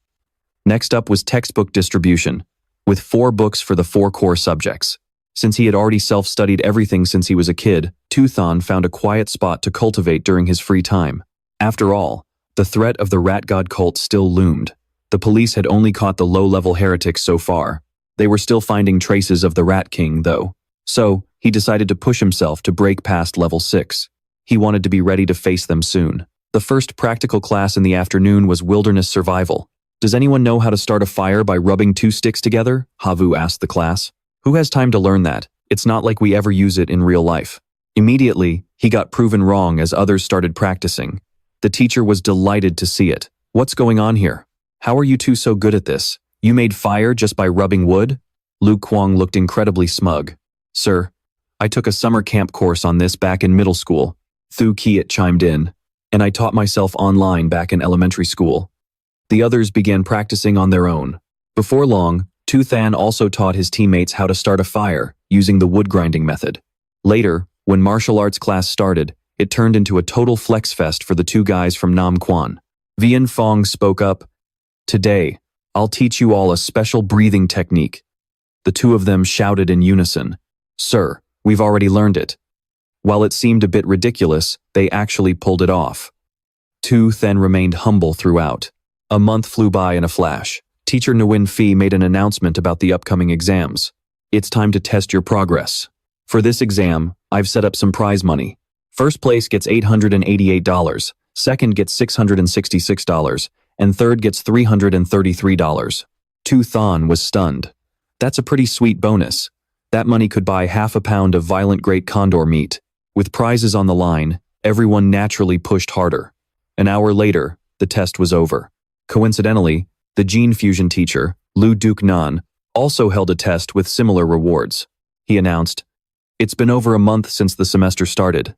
Next up was textbook distribution, with 4 books for the 4 core subjects. Since he had already self-studied everything since he was a kid, Tu Than found a quiet spot to cultivate during his free time. After all, the threat of the rat god cult still loomed. The police had only caught the low-level heretics so far. They were still finding traces of the Rat King, though. So, he decided to push himself to break past level 6. He wanted to be ready to face them soon. The first practical class in the afternoon was wilderness survival. Does anyone know how to start a fire by rubbing 2 sticks together? Ha Vu asked the class. Who has time to learn that? It's not like we ever use it in real life. Immediately, he got proven wrong as others started practicing. The teacher was delighted to see it. What's going on here? How are you two so good at this? You made fire just by rubbing wood? Lu Kuang looked incredibly smug. Sir, I took a summer camp course on this back in middle school. Thu Kiet chimed in. And I taught myself online back in elementary school. The others began practicing on their own. Before long, Tu Than also taught his teammates how to start a fire using the wood grinding method. Later, when martial arts class started, it turned into a total flex fest for the two guys from Nam Quan. Vian Fong spoke up, "Today, I'll teach you all a special breathing technique." The two of them shouted in unison, "Sir, we've already learned it." While it seemed a bit ridiculous, they actually pulled it off. Tu then remained humble throughout. A month flew by in a flash. Teacher Nguyen Phi made an announcement about the upcoming exams. "It's time to test your progress. For this exam, I've set up some prize money. First place gets $888, second gets $666, and third gets $333. Tu Thon was stunned. That's a pretty sweet bonus. That money could buy half a pound of violent great condor meat. With prizes on the line, everyone naturally pushed harder. An hour later, the test was over. Coincidentally, the gene fusion teacher, Lu Duc Nan, also held a test with similar rewards. He announced, "It's been over a month since the semester started.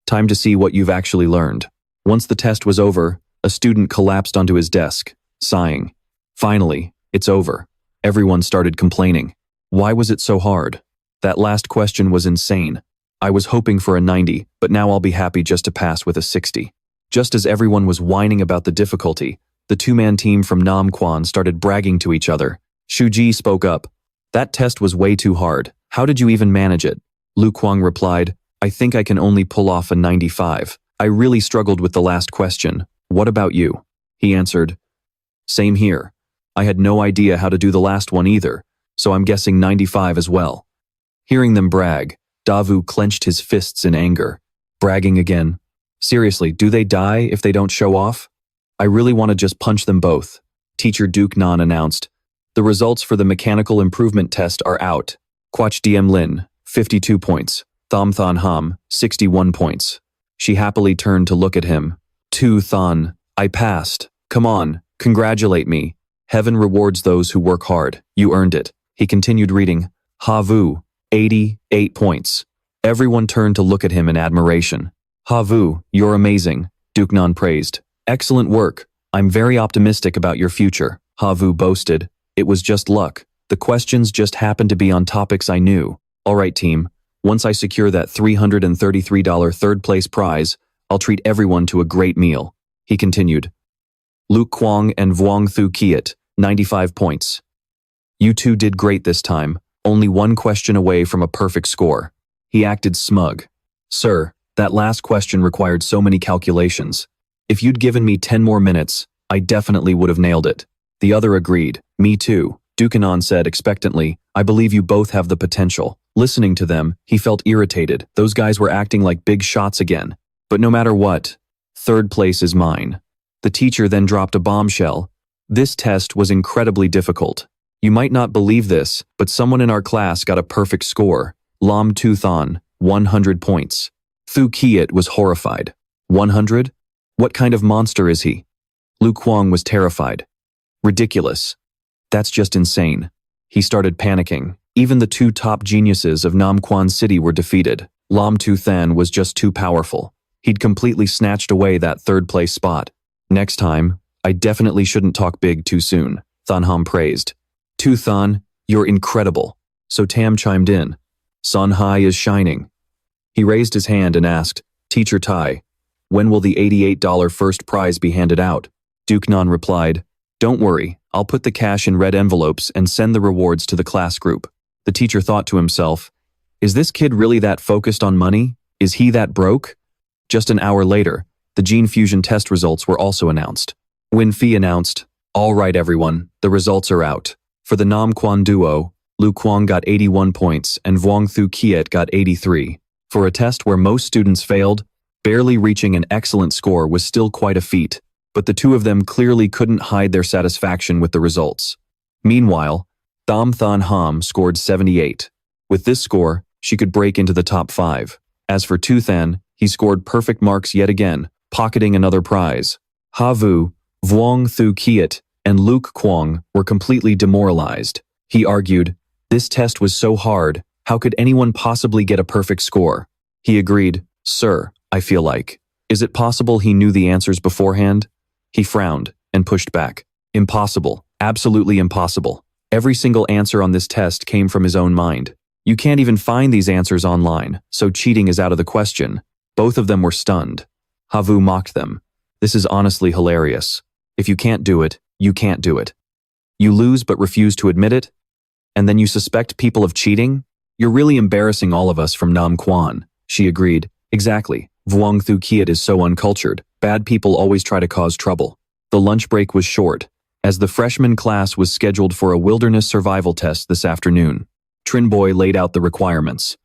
Time to see what you've actually learned." Once the test was over, a student collapsed onto his desk, sighing. "Finally, it's over." Everyone started complaining. Why was it so hard? That last question was insane. I was hoping for a 90, but now I'll be happy just to pass with a 60. Just as everyone was whining about the difficulty, the two-man team from Nam Quan started bragging to each other. Shu Ji spoke up. "That test was way too hard. How did you even manage it?" Lu Kuang replied, "I think I can only pull off a 95. I really struggled with the last question. What about you?" He answered, "Same here. I had no idea how to do the last one either, so I'm guessing 95 as well." Hearing them brag, Davu clenched his fists in anger. Bragging again. Seriously, do they die if they don't show off? I really want to just punch them both. Teacher Duke Nan announced. The results for the mechanical improvement test are out. Quach Diem Lin, 52 points. Tham Than Ham, 61 points. She happily turned to look at him. Tu Than, I passed. Come on, congratulate me. Heaven rewards those who work hard. You earned it. He continued reading. Ha Vu, 88 points. Everyone turned to look at him in admiration. Ha Vu, you're amazing, Duke Nan praised. Excellent work. I'm very optimistic about your future, Ha Vu boasted. It was just luck. The questions just happened to be on topics I knew. All right, team. Once I secure that $333 third-place prize, I'll treat everyone to a great meal. He continued. Luke Kwong and Vuong Thu Kiat, 95 points. You two did great this time, only one question away from a perfect score. He acted smug. Sir, that last question required so many calculations. If you'd given me 10 more minutes, I definitely would have nailed it. The other agreed. Me too, Dukanon said expectantly. I believe you both have the potential. Listening to them, he felt irritated. Those guys were acting like big shots again. But no matter what, third place is mine. The teacher then dropped a bombshell. This test was incredibly difficult. You might not believe this, but someone in our class got a perfect score. Lam Tu Than, 100 points. Thu Kiat was horrified. 100? What kind of monster is he? Lu Kuang was terrified. Ridiculous. That's just insane. He started panicking. Even the two top geniuses of Nam Quan City were defeated. Lam Tu Than was just too powerful. He'd completely snatched away that third-place spot. Next time, I definitely shouldn't talk big too soon, Than Ham praised. Tu Than, you're incredible. So Tam chimed in. Sun Hai is shining. He raised his hand and asked, Teacher Tai, when will the $88 first prize be handed out? Duke Nan replied, Don't worry, I'll put the cash in red envelopes and send the rewards to the class group. The teacher thought to himself, Is this kid really that focused on money? Is he that broke? Just an hour later, the gene fusion test results were also announced. Win Phi announced, All right everyone, the results are out. For the Nam Quan duo, Lu Kuang got 81 points and Vuong Thu Kiat got 83. For a test where most students failed, barely reaching an excellent score was still quite a feat, but the two of them clearly couldn't hide their satisfaction with the results. Meanwhile, Tham Than Ham scored 78. With this score, she could break into the top 5. As for Tu Than, he scored perfect marks yet again, pocketing another prize. Ha Vu, Vuong Thu Kiat, and Luke Kwong were completely demoralized. He argued, This test was so hard, how could anyone possibly get a perfect score? He agreed, Sir, I feel like. Is it possible he knew the answers beforehand? He frowned and pushed back. Impossible, absolutely impossible. Every single answer on this test came from his own mind. You can't even find these answers online, so cheating is out of the question. Both of them were stunned. Havu mocked them. This is honestly hilarious. If you can't do it, you can't do it. You lose but refuse to admit it? And then you suspect people of cheating? You're really embarrassing all of us from Nam Quan. She agreed. Exactly. Vuong Thu Kiat is so uncultured. Bad people always try to cause trouble. The lunch break was short, as the freshman class was scheduled for a wilderness survival test this afternoon. Trinboy laid out the requirements.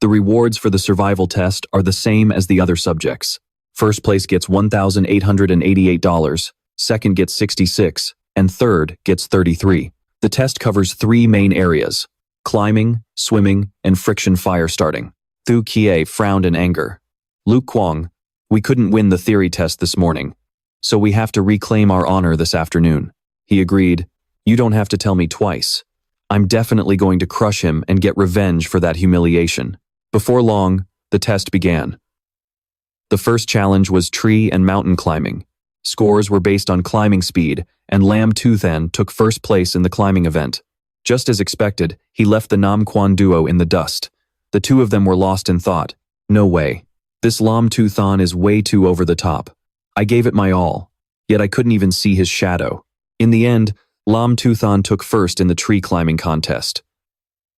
The rewards for the survival test are the same as the other subjects. First place gets $1,888, second gets $66, and third gets $33. The test covers 3 main areas: climbing, swimming, and friction fire starting. Thu Kie frowned in anger. Luke Kwong, we couldn't win the theory test this morning, so we have to reclaim our honor this afternoon. He agreed. You don't have to tell me twice. I'm definitely going to crush him and get revenge for that humiliation. Before long, the test began. The first challenge was tree and mountain climbing. Scores were based on climbing speed, and Lam Tuthan took first place in the climbing event. Just as expected, he left the Nam Quan duo in the dust. The two of them were lost in thought. No way. This Lam Tuthan is way too over the top. I gave it my all, yet I couldn't even see his shadow. In the end, Lam Tuthan took first in the tree climbing contest.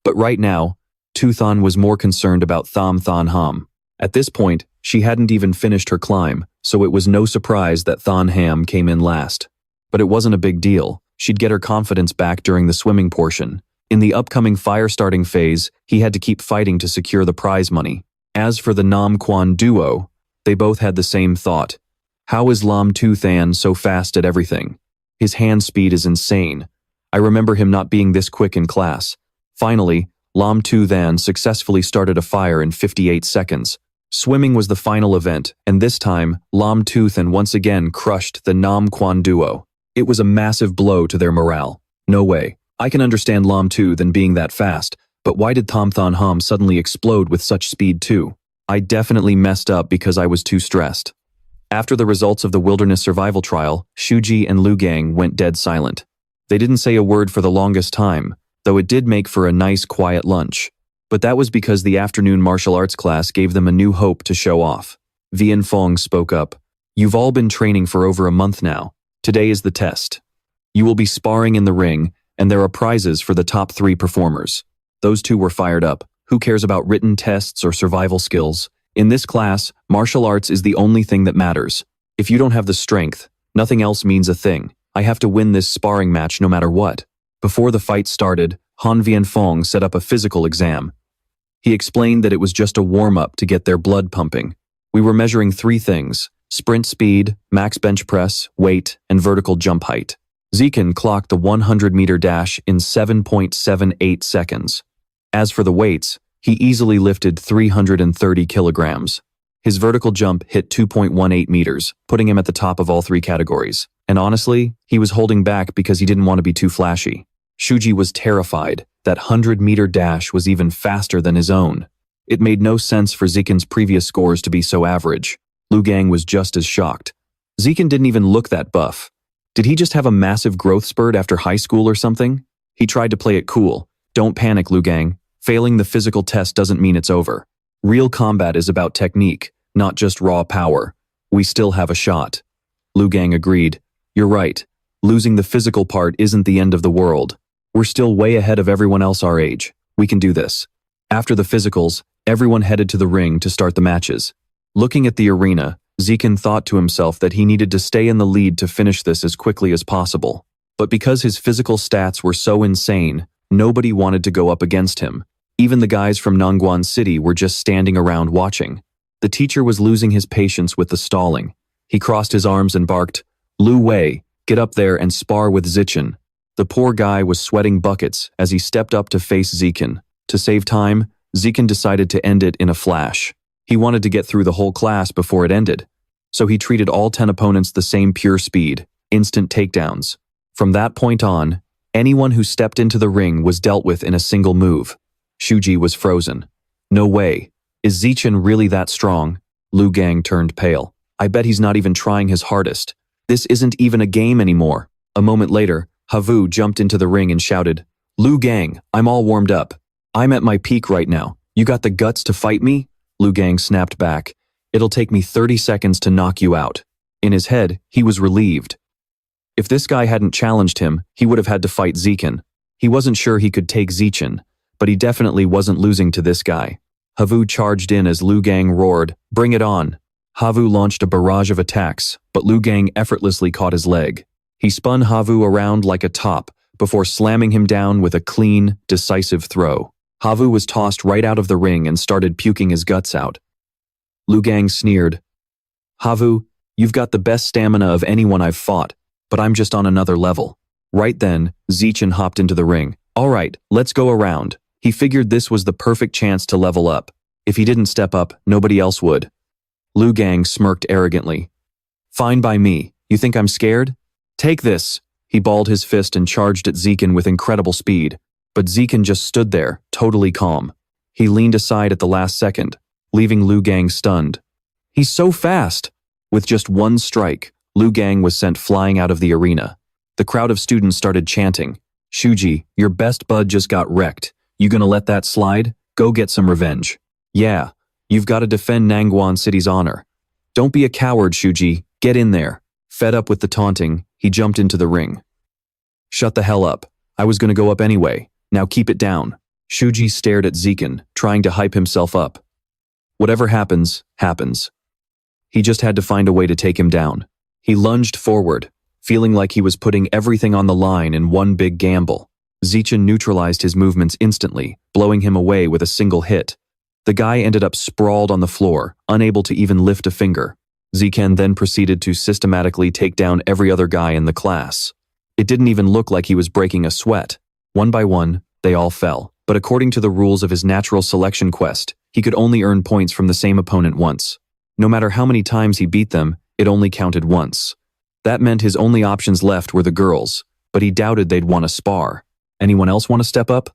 But right now, Tuthan was more concerned about Tham Than Ham. At this point, she hadn't even finished her climb, so it was no surprise that Than Ham came in last. But it wasn't a big deal. She'd get her confidence back during the swimming portion. In the upcoming fire starting phase, he had to keep fighting to secure the prize money. As for the Nam Quan duo, they both had the same thought. How is Lam Tuthan so fast at everything? His hand speed is insane. I remember him not being this quick in class. Finally, Lam Tuthan successfully started a fire in 58 seconds. Swimming was the final event, and this time, Lam Tuthan once again crushed the Nam Quan duo. It was a massive blow to their morale. No way. I can understand Lam Tuthan being that fast, but why did Tham Than Ham suddenly explode with such speed too? I definitely messed up because I was too stressed. After the results of the wilderness survival trial, Shuji and Lu Gang went dead silent. They didn't say a word for the longest time, though it did make for a nice quiet lunch. But that was because the afternoon martial arts class gave them a new hope to show off. Vian Fong spoke up. You've all been training for over a month now. Today is the test. You will be sparring in the ring, and there are prizes for the top 3 performers. Those two were fired up. Who cares about written tests or survival skills? In this class, martial arts is the only thing that matters. If you don't have the strength, nothing else means a thing. I have to win this sparring match no matter what. Before the fight started, Han Vianfong set up a physical exam. He explained that it was just a warm-up to get their blood pumping. We were measuring 3 things: sprint speed, max bench press, weight, and vertical jump height. Zikin clocked the 100-meter dash in 7.78 seconds. As for the weights, he easily lifted 330 kilograms. His vertical jump hit 2.18 meters, putting him at the top of all 3 categories. And honestly, he was holding back because he didn't want to be too flashy. Shuji was terrified. That 100-meter dash was even faster than his own. It made no sense for Zikin's previous scores to be so average. Lu Gang was just as shocked. Zikin didn't even look that buff. Did he just have a massive growth spurt after high school or something? He tried to play it cool. Don't panic, Lu Gang. Failing the physical test doesn't mean it's over. Real combat is about technique, not just raw power. We still have a shot. Lu Gang agreed. You're right. Losing the physical part isn't the end of the world. We're still way ahead of everyone else our age. We can do this. After the physicals, everyone headed to the ring to start the matches. Looking at the arena, Zikin thought to himself that he needed to stay in the lead to finish this as quickly as possible. But because his physical stats were so insane, nobody wanted to go up against him. Even the guys from Nongguan City were just standing around watching. The teacher was losing his patience with the stalling. He crossed his arms and barked, "Lu Wei, get up there and spar with Zichen." The poor guy was sweating buckets as he stepped up to face Zikin. To save time, Zikin decided to end it in a flash. He wanted to get through the whole class before it ended. So he treated all 10 opponents the same pure speed, instant takedowns. From that point on, anyone who stepped into the ring was dealt with in a single move. Shuji was frozen. No way. Is Zichen really that strong? Lu Gang turned pale. I bet he's not even trying his hardest. This isn't even a game anymore. A moment later, Havu jumped into the ring and shouted, Lu Gang, I'm all warmed up. I'm at my peak right now. You got the guts to fight me? Lu Gang snapped back. It'll take me 30 seconds to knock you out. In his head, he was relieved. If this guy hadn't challenged him, he would have had to fight Zichen. He wasn't sure he could take Zichen, but he definitely wasn't losing to this guy. Havu charged in as Lu Gang roared, "Bring it on!" Havu launched a barrage of attacks, but Lu Gang effortlessly caught his leg. He spun Havu around like a top before slamming him down with a clean, decisive throw. Havu was tossed right out of the ring and started puking his guts out. Lu Gang sneered, "Havu, you've got the best stamina of anyone I've fought, but I'm just on another level." Right then, Zichen hopped into the ring. "All right, let's go around." He figured this was the perfect chance to level up. If he didn't step up, nobody else would. Lu Gang smirked arrogantly. "Fine by me. You think I'm scared? Take this." He balled his fist and charged at Zichen with incredible speed, but Zichen just stood there, totally calm. He leaned aside at the last second, leaving Lu Gang stunned. "He's so fast!" With just one strike, Lu Gang was sent flying out of the arena. The crowd of students started chanting, "Shuji, your best bud just got wrecked. You gonna let that slide? Go get some revenge." "Yeah, you've got to defend Nangwon City's honor. Don't be a coward, Shuji. Get in there." Fed up with the taunting, he jumped into the ring. "Shut the hell up. I was gonna go up anyway. Now keep it down." Shuji stared at Zichen, trying to hype himself up. Whatever happens, happens. He just had to find a way to take him down. He lunged forward, feeling like he was putting everything on the line in one big gamble. Zichen neutralized his movements instantly, blowing him away with a single hit. The guy ended up sprawled on the floor, unable to even lift a finger. Zichen then proceeded to systematically take down every other guy in the class. It didn't even look like he was breaking a sweat. One by one, they all fell. But according to the rules of his natural selection quest, he could only earn points from the same opponent once. No matter how many times he beat them, it only counted once. That meant his only options left were the girls, but he doubted they'd want to spar. Anyone else want to step up?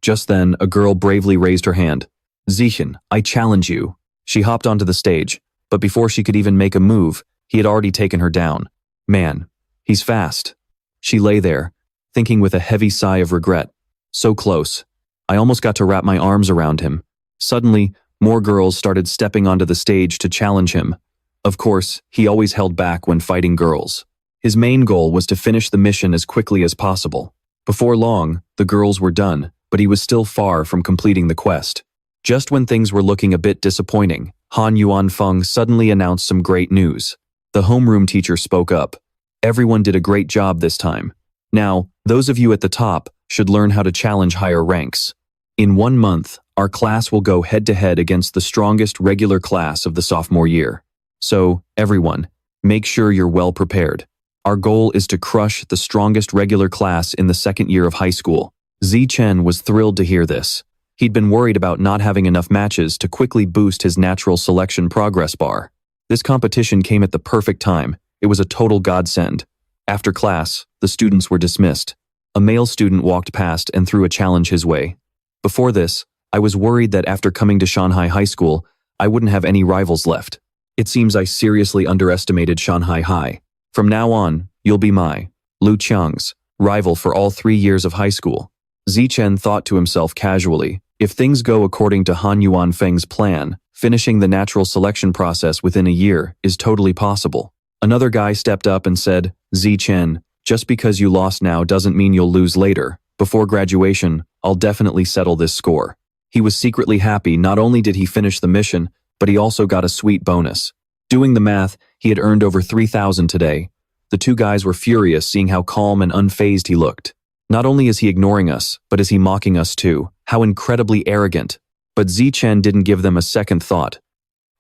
Just then, a girl bravely raised her hand. "Zichen, I challenge you." She hopped onto the stage, but before she could even make a move, he had already taken her down. "Man, he's fast." She lay there, thinking with a heavy sigh of regret. So close. I almost got to wrap my arms around him. Suddenly, more girls started stepping onto the stage to challenge him. Of course, he always held back when fighting girls. His main goal was to finish the mission as quickly as possible. Before long, the girls were done, but he was still far from completing the quest. Just when things were looking a bit disappointing, Han Yuanfeng suddenly announced some great news. The homeroom teacher spoke up. "Everyone did a great job this time. Now, those of you at the top should learn how to challenge higher ranks. In 1 month, our class will go head-to-head against the strongest regular class of the sophomore year. So, everyone, make sure you're well prepared. Our goal is to crush the strongest regular class in the second year of high school." Zichen was thrilled to hear this. He'd been worried about not having enough matches to quickly boost his natural selection progress bar. This competition came at the perfect time. It was a total godsend. After class, the students were dismissed. A male student walked past and threw a challenge his way. Before this, I was worried that after coming to Shanghai High School, I wouldn't have any rivals left. It seems I seriously underestimated Shanghai High. From now on, you'll be my, Lu Qiang's, rival for all 3 years of high school. Zichen thought to himself casually, if things go according to Han Yuanfeng's plan, finishing the natural selection process within a year is totally possible. Another guy stepped up and said, "Zichen, just because you lost now doesn't mean you'll lose later. Before graduation, I'll definitely settle this score." He was secretly happy. Not only did he finish the mission, but he also got a sweet bonus. Doing the math, he had earned over 3,000 today. The two guys were furious seeing how calm and unfazed he looked. Not only is he ignoring us, but is he mocking us too? How incredibly arrogant. But Zichen didn't give them a second thought.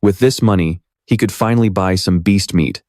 With this money, he could finally buy some beast meat.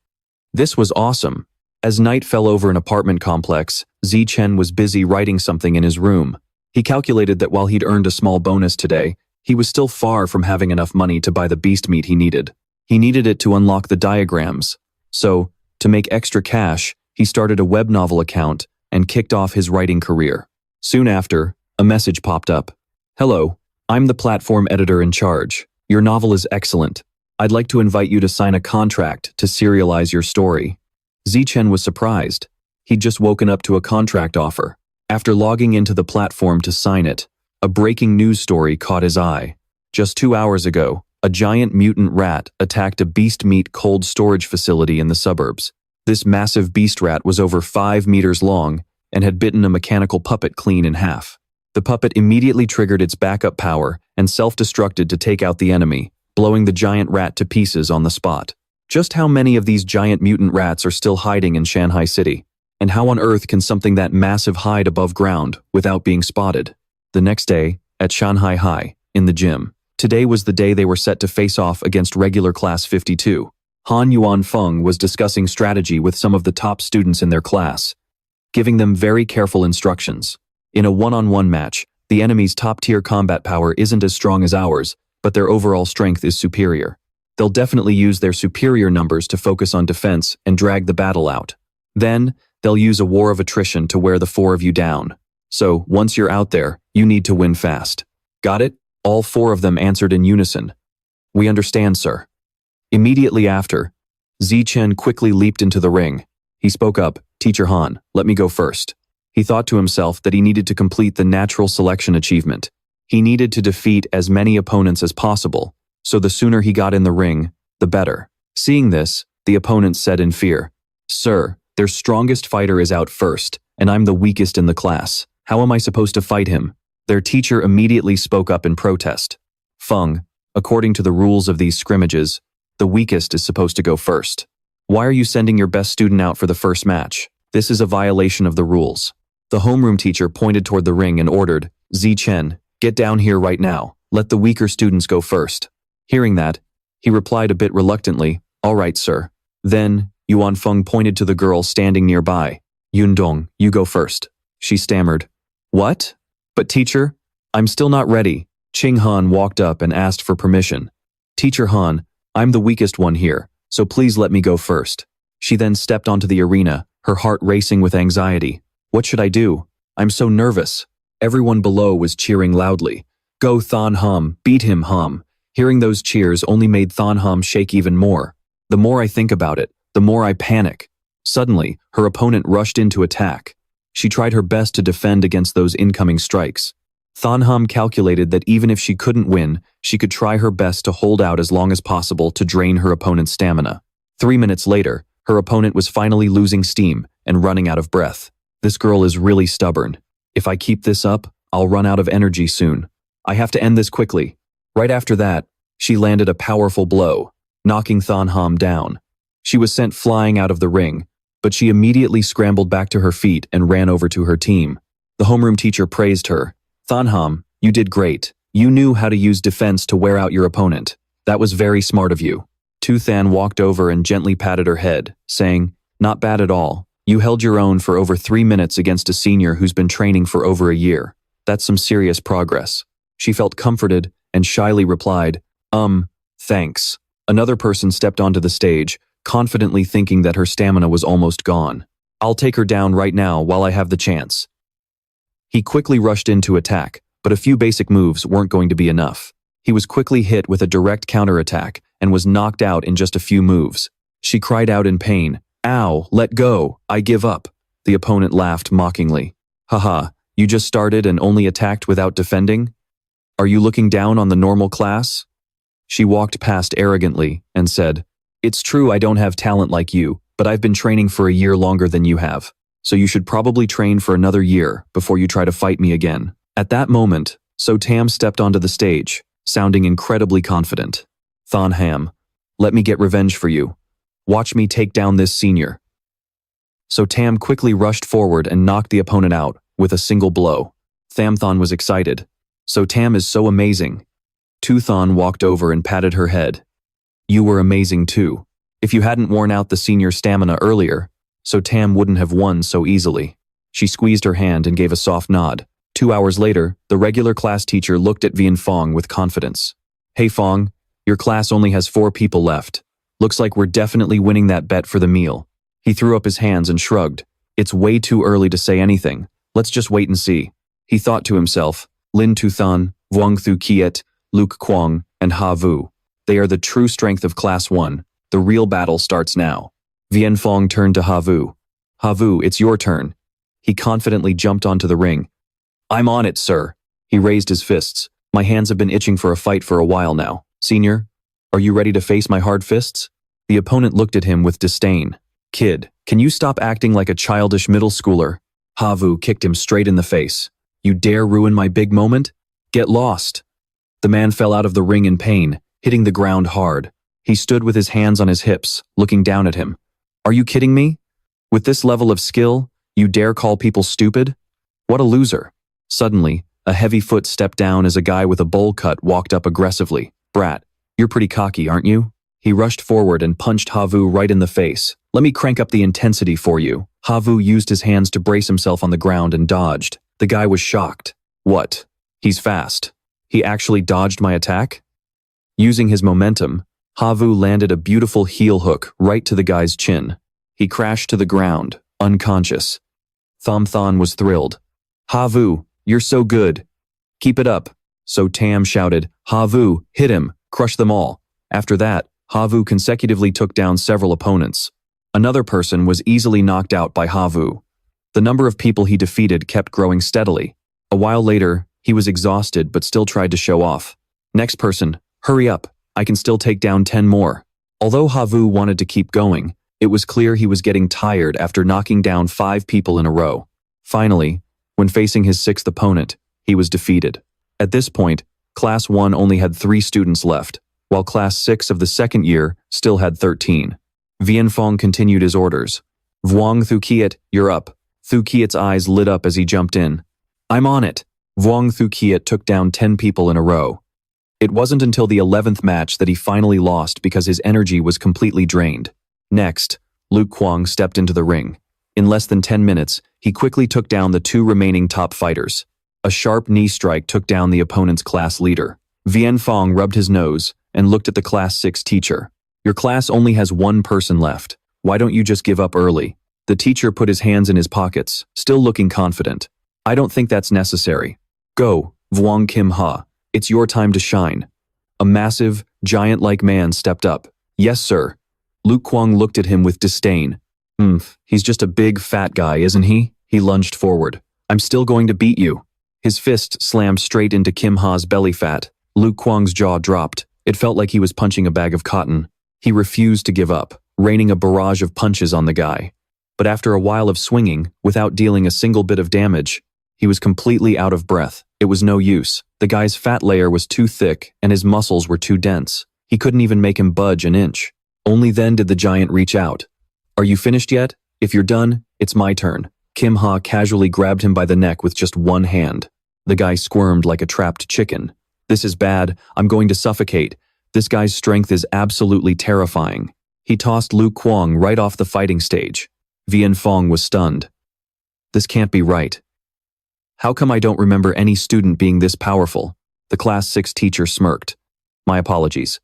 This was awesome. As night fell over an apartment complex, Zichen was busy writing something in his room. He calculated that while he'd earned a small bonus today, he was still far from having enough money to buy the beast meat he needed. He needed it to unlock the diagrams. So, to make extra cash, he started a web novel account and kicked off his writing career. Soon after, a message popped up. "Hello, I'm the platform editor in charge. Your novel is excellent. I'd like to invite you to sign a contract to serialize your story." Zichen was surprised. He'd just woken up to a contract offer. After logging into the platform to sign it, a breaking news story caught his eye. Just 2 hours ago, A giant mutant rat attacked a beast meat cold storage facility in the suburbs. This massive beast rat was over 5 meters long and had bitten a mechanical puppet clean in half. The puppet immediately triggered its backup power and self-destructed to take out the enemy, blowing the giant rat to pieces on the spot. Just how many of these giant mutant rats are still hiding in Shanghai City? And how on earth can something that massive hide above ground without being spotted? The next day, at Shanghai High, in the gym. Today was the day they were set to face off against regular class 52. Han Yuanfeng was discussing strategy with some of the top students in their class, giving them very careful instructions. In a one-on-one match, the enemy's top-tier combat power isn't as strong as ours, but their overall strength is superior. They'll definitely use their superior numbers to focus on defense and drag the battle out. Then, they'll use a war of attrition to wear the 4 of you down. So, once you're out there, you need to win fast. Got it? All 4 of them answered in unison. We understand, sir. Immediately after, Zichen quickly leaped into the ring. He spoke up, Teacher Han, let me go first. He thought to himself that he needed to complete the natural selection achievement. He needed to defeat as many opponents as possible, so the sooner he got in the ring, the better. Seeing this, the opponent said in fear, Sir, their strongest fighter is out first, and I'm the weakest in the class. How am I supposed to fight him? Their teacher immediately spoke up in protest. Feng, according to the rules of these scrimmages, the weakest is supposed to go first. Why are you sending your best student out for the first match? This is a violation of the rules. The homeroom teacher pointed toward the ring and ordered, Zichen, get down here right now. Let the weaker students go first. Hearing that, he replied a bit reluctantly, all right, sir. Then, Yuanfeng pointed to the girl standing nearby. Yundong, you go first. She stammered. What? But teacher, I'm still not ready. Qing Han walked up and asked for permission. Teacher Han, I'm the weakest one here, so please let me go first. She then stepped onto the arena, her heart racing with anxiety. What should I do? I'm so nervous. Everyone below was cheering loudly. Go Thon Hum, beat him Hum. Hearing those cheers only made Thon Hum shake even more. The more I think about it, the more I panic. Suddenly, her opponent rushed in to attack. She tried her best to defend against those incoming strikes. Thon Hum calculated that even if she couldn't win, she could try her best to hold out as long as possible to drain her opponent's stamina. 3 minutes later, her opponent was finally losing steam and running out of breath. This girl is really stubborn. If I keep this up, I'll run out of energy soon. I have to end this quickly. Right after that, she landed a powerful blow, knocking Thon Hum down. She was sent flying out of the ring, but she immediately scrambled back to her feet and ran over to her team. The homeroom teacher praised her. Thon Hum, you did great. You knew how to use defense to wear out your opponent. That was very smart of you. Tu Than walked over and gently patted her head, saying, Not bad at all. You held your own for over 3 minutes against a senior who's been training for over a year. That's some serious progress. She felt comforted and shyly replied, Thanks. Another person stepped onto the stage, confidently thinking that her stamina was almost gone. I'll take her down right now while I have the chance. He quickly rushed in to attack, but a few basic moves weren't going to be enough. He was quickly hit with a direct counterattack and was knocked out in just a few moves. She cried out in pain, Ow, let go, I give up. The opponent laughed mockingly. Haha, you just started and only attacked without defending? Are you looking down on the normal class? She walked past arrogantly and said, It's true I don't have talent like you, but I've been training for a year longer than you have. So you should probably train for another year before you try to fight me again. At that moment, So Tam stepped onto the stage, sounding incredibly confident. Thon Ham, let me get revenge for you. Watch me take down this senior. So Tam quickly rushed forward and knocked the opponent out with a single blow. Thamthon was excited. So Tam is so amazing. Tuthon walked over and patted her head. You were amazing too. If you hadn't worn out the senior stamina earlier, So Tam wouldn't have won so easily. She squeezed her hand and gave a soft nod. 2 hours later, the regular class teacher looked at Vian Fong with confidence. Hey Fong, your class only has 4 people left. Looks like we're definitely winning that bet for the meal. He threw up his hands and shrugged. It's way too early to say anything. Let's just wait and see. He thought to himself, Lin Tuthan, Vuong Thu Kiet, Luke Kwong, and Ha Vu. They are the true strength of Class 1. The real battle starts now. Vian Fong turned to Ha Vu. Ha Vu, it's your turn. He confidently jumped onto the ring. I'm on it, sir. He raised his fists. My hands have been itching for a fight for a while now. Senior, are you ready to face my hard fists? The opponent looked at him with disdain. Kid, can you stop acting like a childish middle schooler? Havu kicked him straight in the face. You dare ruin my big moment? Get lost. The man fell out of the ring in pain, hitting the ground hard. He stood with his hands on his hips, looking down at him. Are you kidding me? With this level of skill, you dare call people stupid? What a loser. Suddenly, a heavy foot stepped down as a guy with a bowl cut walked up aggressively. Brat, you're pretty cocky, aren't you? He rushed forward and punched Havu right in the face. Let me crank up the intensity for you. Havu used his hands to brace himself on the ground and dodged. The guy was shocked. What? He's fast. He actually dodged my attack? Using his momentum, Havu landed a beautiful heel hook right to the guy's chin. He crashed to the ground, unconscious. Thomthon was thrilled. Havu, you're so good. Keep it up. So Tam shouted, Havu, hit him, crush them all. After that, Havu consecutively took down several opponents. Another person was easily knocked out by Havu. The number of people he defeated kept growing steadily. A while later, he was exhausted but still tried to show off. Next person, hurry up, I can still take down 10 more. Although Havu wanted to keep going, it was clear he was getting tired after knocking down 5 people in a row. Finally, when facing his 6th opponent, he was defeated. At this point, Class 1 only had 3 students left, while Class 6 of the second year still had 13. Vienfong continued his orders. Vuong Thu Kiet, you're up. Thu Kiet's eyes lit up as he jumped in. I'm on it. Vuong Thu Kiet took down 10 people in a row. It wasn't until the 11th match that he finally lost because his energy was completely drained. Next, Luke Kwong stepped into the ring. In less than 10 minutes, he quickly took down the 2 remaining top fighters. A sharp knee strike took down the opponent's class leader. Vienfong rubbed his nose and looked at the Class 6 teacher. Your class only has 1 person left. Why don't you just give up early? The teacher put his hands in his pockets, still looking confident. I don't think that's necessary. Go, Vuong Kim Ha. It's your time to shine. A massive, giant-like man stepped up. Yes, sir. Luke Kwong looked at him with disdain. He's just a big, fat guy, isn't he? He lunged forward. I'm still going to beat you. His fist slammed straight into Kim Ha's belly fat. Luke Kwong's jaw dropped. It felt like he was punching a bag of cotton. He refused to give up, raining a barrage of punches on the guy. But after a while of swinging, without dealing a single bit of damage, he was completely out of breath. It was no use. The guy's fat layer was too thick and his muscles were too dense. He couldn't even make him budge an inch. Only then did the giant reach out. Are you finished yet? If you're done, it's my turn. Kim Ha casually grabbed him by the neck with just one hand. The guy squirmed like a trapped chicken. This is bad. I'm going to suffocate. This guy's strength is absolutely terrifying. He tossed Luke Kwong right off the fighting stage. Vienfong was stunned. This can't be right. How come I don't remember any student being this powerful? The Class 6 teacher smirked. My apologies.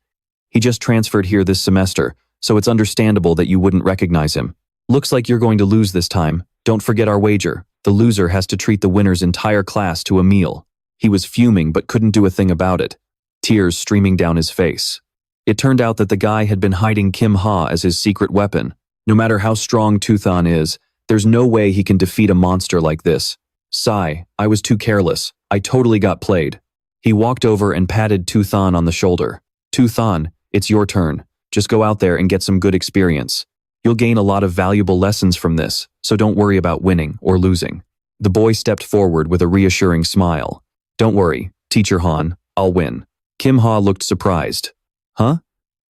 He just transferred here this semester, so it's understandable that you wouldn't recognize him. Looks like you're going to lose this time. Don't forget our wager. The loser has to treat the winner's entire class to a meal. He was fuming but couldn't do a thing about it. Tears streaming down his face. It turned out that the guy had been hiding Kim Ha as his secret weapon. No matter how strong Tuthon is, there's no way he can defeat a monster like this. Sigh, I was too careless. I totally got played. He walked over and patted Tuthon on the shoulder. Tuthon, it's your turn. Just go out there and get some good experience. You'll gain a lot of valuable lessons from this, so don't worry about winning or losing. The boy stepped forward with a reassuring smile. Don't worry, Teacher Han, I'll win. Kim Ha looked surprised. Huh?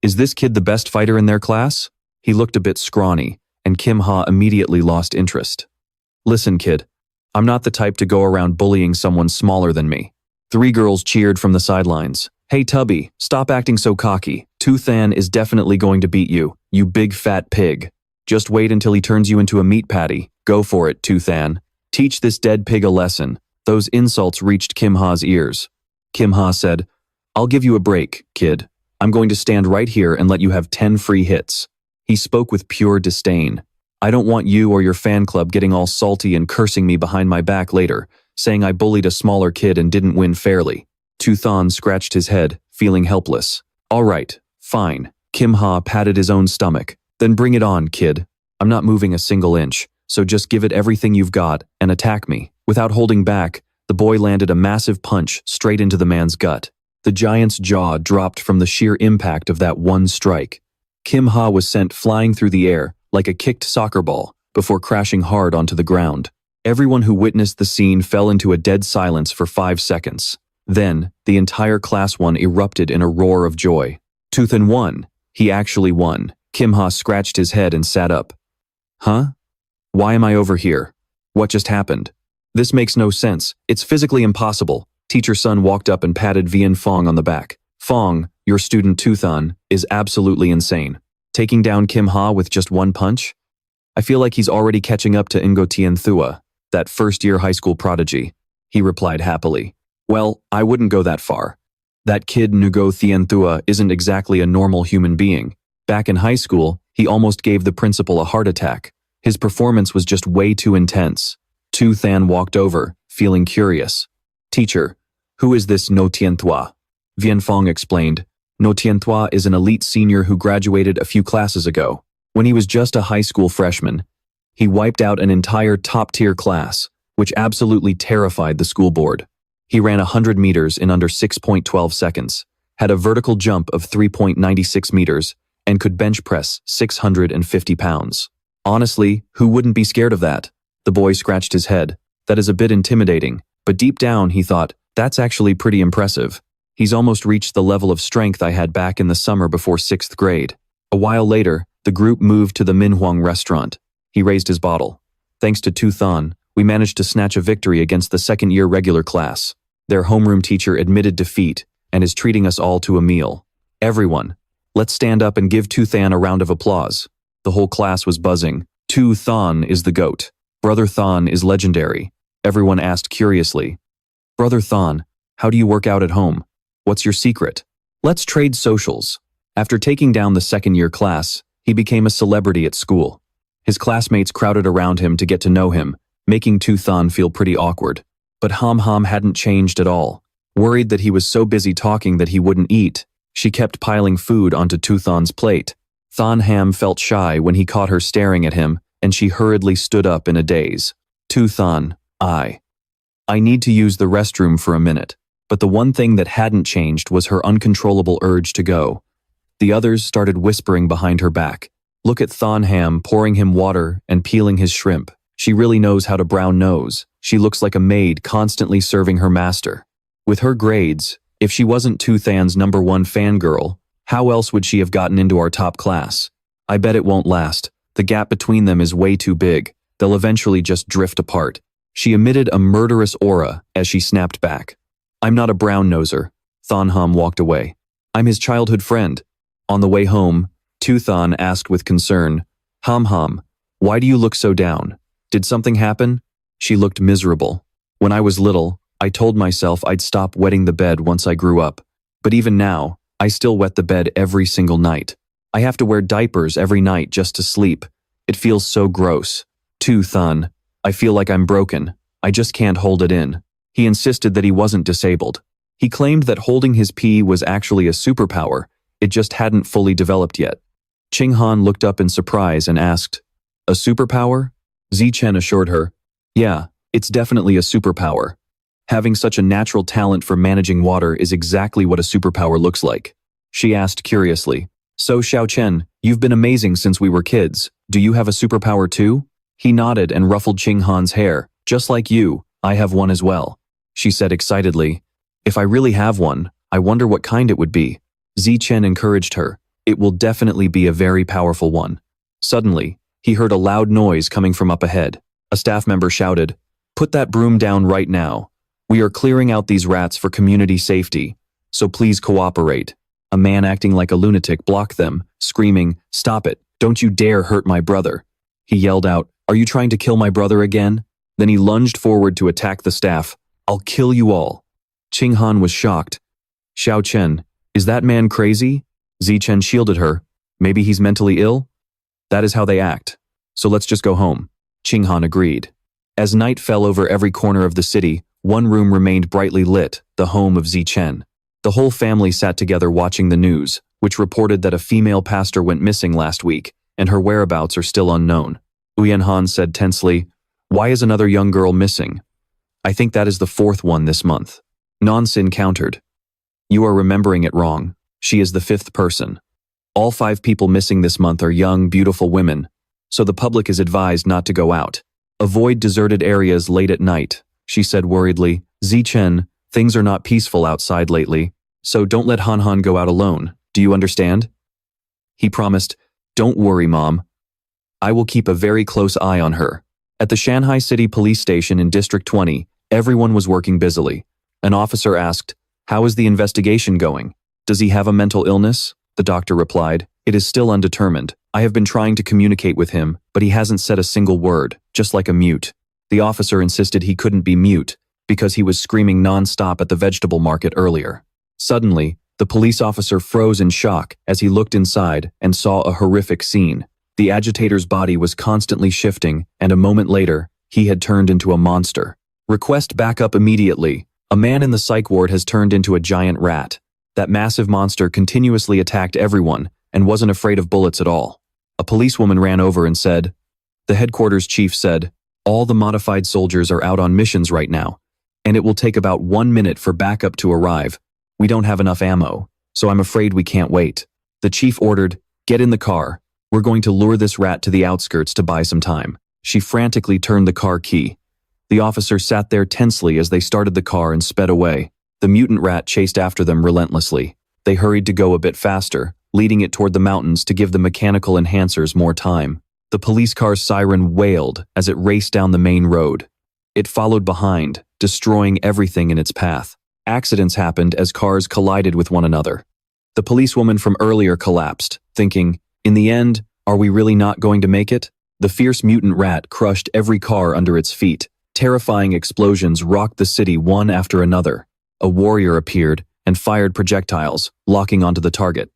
Is this kid the best fighter in their class? He looked a bit scrawny, and Kim Ha immediately lost interest. Listen, kid. I'm not the type to go around bullying someone smaller than me. 3 girls cheered from the sidelines. Hey Tubby, stop acting so cocky. Tuthan is definitely going to beat you, you big fat pig. Just wait until he turns you into a meat patty. Go for it, Tuthan. Teach this dead pig a lesson. Those insults reached Kim Ha's ears. Kim Ha said, I'll give you a break, kid. I'm going to stand right here and let you have 10 free hits. He spoke with pure disdain. I don't want you or your fan club getting all salty and cursing me behind my back later, saying I bullied a smaller kid and didn't win fairly. Tuthon scratched his head, feeling helpless. All right, fine. Kim Ha patted his own stomach. Then bring it on, kid. I'm not moving a single inch, so just give it everything you've got and attack me. Without holding back, the boy landed a massive punch straight into the man's gut. The giant's jaw dropped from the sheer impact of that one strike. Kim Ha was sent flying through the air like a kicked soccer ball before crashing hard onto the ground. Everyone who witnessed the scene fell into a dead silence for 5 seconds. Then, the entire Class 1 erupted in a roar of joy. Toothan won. He actually won. Kim Ha scratched his head and sat up. Huh? Why am I over here? What just happened? This makes no sense. It's physically impossible. Teacher Sun walked up and patted Vian Fong on the back. Fong, your student Toothan, is absolutely insane. Taking down Kim Ha with just one punch? I feel like he's already catching up to Ngo Tien Thua, that first-year high school prodigy. He replied happily. Well, I wouldn't go that far. That kid Ngo Tien Thua isn't exactly a normal human being. Back in high school, he almost gave the principal a heart attack. His performance was just way too intense. Toothan walked over, feeling curious. Teacher, who is this Ngo Tien Thua? Vian Fong explained. Ngo Tien Thua is an elite senior who graduated a few classes ago. When he was just a high school freshman, he wiped out an entire top-tier class, which absolutely terrified the school board. He ran 100 meters in under 6.12 seconds, had a vertical jump of 3.96 meters, and could bench press 650 pounds. Honestly, who wouldn't be scared of that? The boy scratched his head. That is a bit intimidating, but deep down he thought, that's actually pretty impressive. He's almost reached the level of strength I had back in the summer before 6th grade. A while later, the group moved to the Minhuang restaurant. He raised his bottle. Thanks to Toothan, we managed to snatch a victory against the second-year regular class. Their homeroom teacher admitted defeat and is treating us all to a meal. Everyone, let's stand up and give Toothan a round of applause. The whole class was buzzing. Toothan is the GOAT. Brother Than is legendary. Everyone asked curiously. Brother Than, how do you work out at home? What's your secret? Let's trade socials. After taking down the second-year class, he became a celebrity at school. His classmates crowded around him to get to know him, making Toothan feel pretty awkward. But Ham Ham hadn't changed at all. Worried that he was so busy talking that he wouldn't eat, she kept piling food onto Toothan's plate. Than Ham felt shy when he caught her staring at him, and she hurriedly stood up in a daze. Toothan, I need to use the restroom for a minute. But the one thing that hadn't changed was her uncontrollable urge to go. The others started whispering behind her back. Look at Than Ham pouring him water and peeling his shrimp. She really knows how to brown nose. She looks like a maid constantly serving her master. With her grades, if she wasn't Toothan's #1 fangirl, how else would she have gotten into our top class? I bet it won't last. The gap between them is way too big. They'll eventually just drift apart. She emitted a murderous aura as she snapped back. I'm not a brown noser. Than Ham walked away. I'm his childhood friend. On the way home, Toothan asked with concern, Ham Ham, why do you look so down? Did something happen? She looked miserable. When I was little, I told myself I'd stop wetting the bed once I grew up. But even now, I still wet the bed every single night. I have to wear diapers every night just to sleep. It feels so gross. Toothan, I feel like I'm broken. I just can't hold it in. He insisted that he wasn't disabled. He claimed that holding his pee was actually a superpower. It just hadn't fully developed yet. Ching Han looked up in surprise and asked, a superpower? Zichen assured her, yeah, it's definitely a superpower. Having such a natural talent for managing water is exactly what a superpower looks like. She asked curiously, so Xiaochen, you've been amazing since we were kids. Do you have a superpower too? He nodded and ruffled Ching Han's hair. Just like you, I have one as well. She said excitedly, if I really have one, I wonder what kind it would be. Zichen encouraged her. It will definitely be a very powerful one. Suddenly, he heard a loud noise coming from up ahead. A staff member shouted, put that broom down right now. We are clearing out these rats for community safety, so please cooperate. A man acting like a lunatic blocked them, screaming, stop it, don't you dare hurt my brother. He yelled out, are you trying to kill my brother again? Then he lunged forward to attack the staff. I'll kill you all. Ching Han was shocked. Xiao Chen, is that man crazy? Zichen shielded her. Maybe he's mentally ill? That is how they act. So let's just go home. Ching Han agreed. As night fell over every corner of the city, one room remained brightly lit, the home of Zichen. The whole family sat together watching the news, which reported that a female pastor went missing last week, and her whereabouts are still unknown. Uyen Han said tensely, why is another young girl missing? I think that is the 4th one this month. Nansin countered. You are remembering it wrong. She is the fifth person. All 5 people missing this month are young, beautiful women, so the public is advised not to go out. Avoid deserted areas late at night, she said worriedly. Zichen, things are not peaceful outside lately, so don't let Han go out alone. Do you understand? He promised, Don't worry, Mom. I will keep a very close eye on her. At the Shanghai City Police Station in District 20, everyone was working busily. An officer asked, How is the investigation going? Does he have a mental illness? The doctor replied, It is still undetermined. I have been trying to communicate with him, but he hasn't said a single word, just like a mute. The officer insisted he couldn't be mute, because he was screaming non-stop at the vegetable market earlier. Suddenly, the police officer froze in shock as he looked inside and saw a horrific scene. The agitator's body was constantly shifting, and a moment later, he had turned into a monster. Request backup immediately. A man in the psych ward has turned into a giant rat. That massive monster continuously attacked everyone and wasn't afraid of bullets at all. A policewoman ran over and said, The headquarters chief said, All the modified soldiers are out on missions right now, and it will take about 1 minute for backup to arrive. We don't have enough ammo, so I'm afraid we can't wait. The chief ordered, Get in the car. We're going to lure this rat to the outskirts to buy some time. She frantically turned the car key. The officer sat there tensely as they started the car and sped away. The mutant rat chased after them relentlessly. They hurried to go a bit faster, leading it toward the mountains to give the mechanical enhancers more time. The police car's siren wailed as it raced down the main road. It followed behind, destroying everything in its path. Accidents happened as cars collided with one another. The policewoman from earlier collapsed, thinking, In the end, are we really not going to make it? The fierce mutant rat crushed every car under its feet. Terrifying explosions rocked the city one after another. A warrior appeared and fired projectiles, locking onto the target.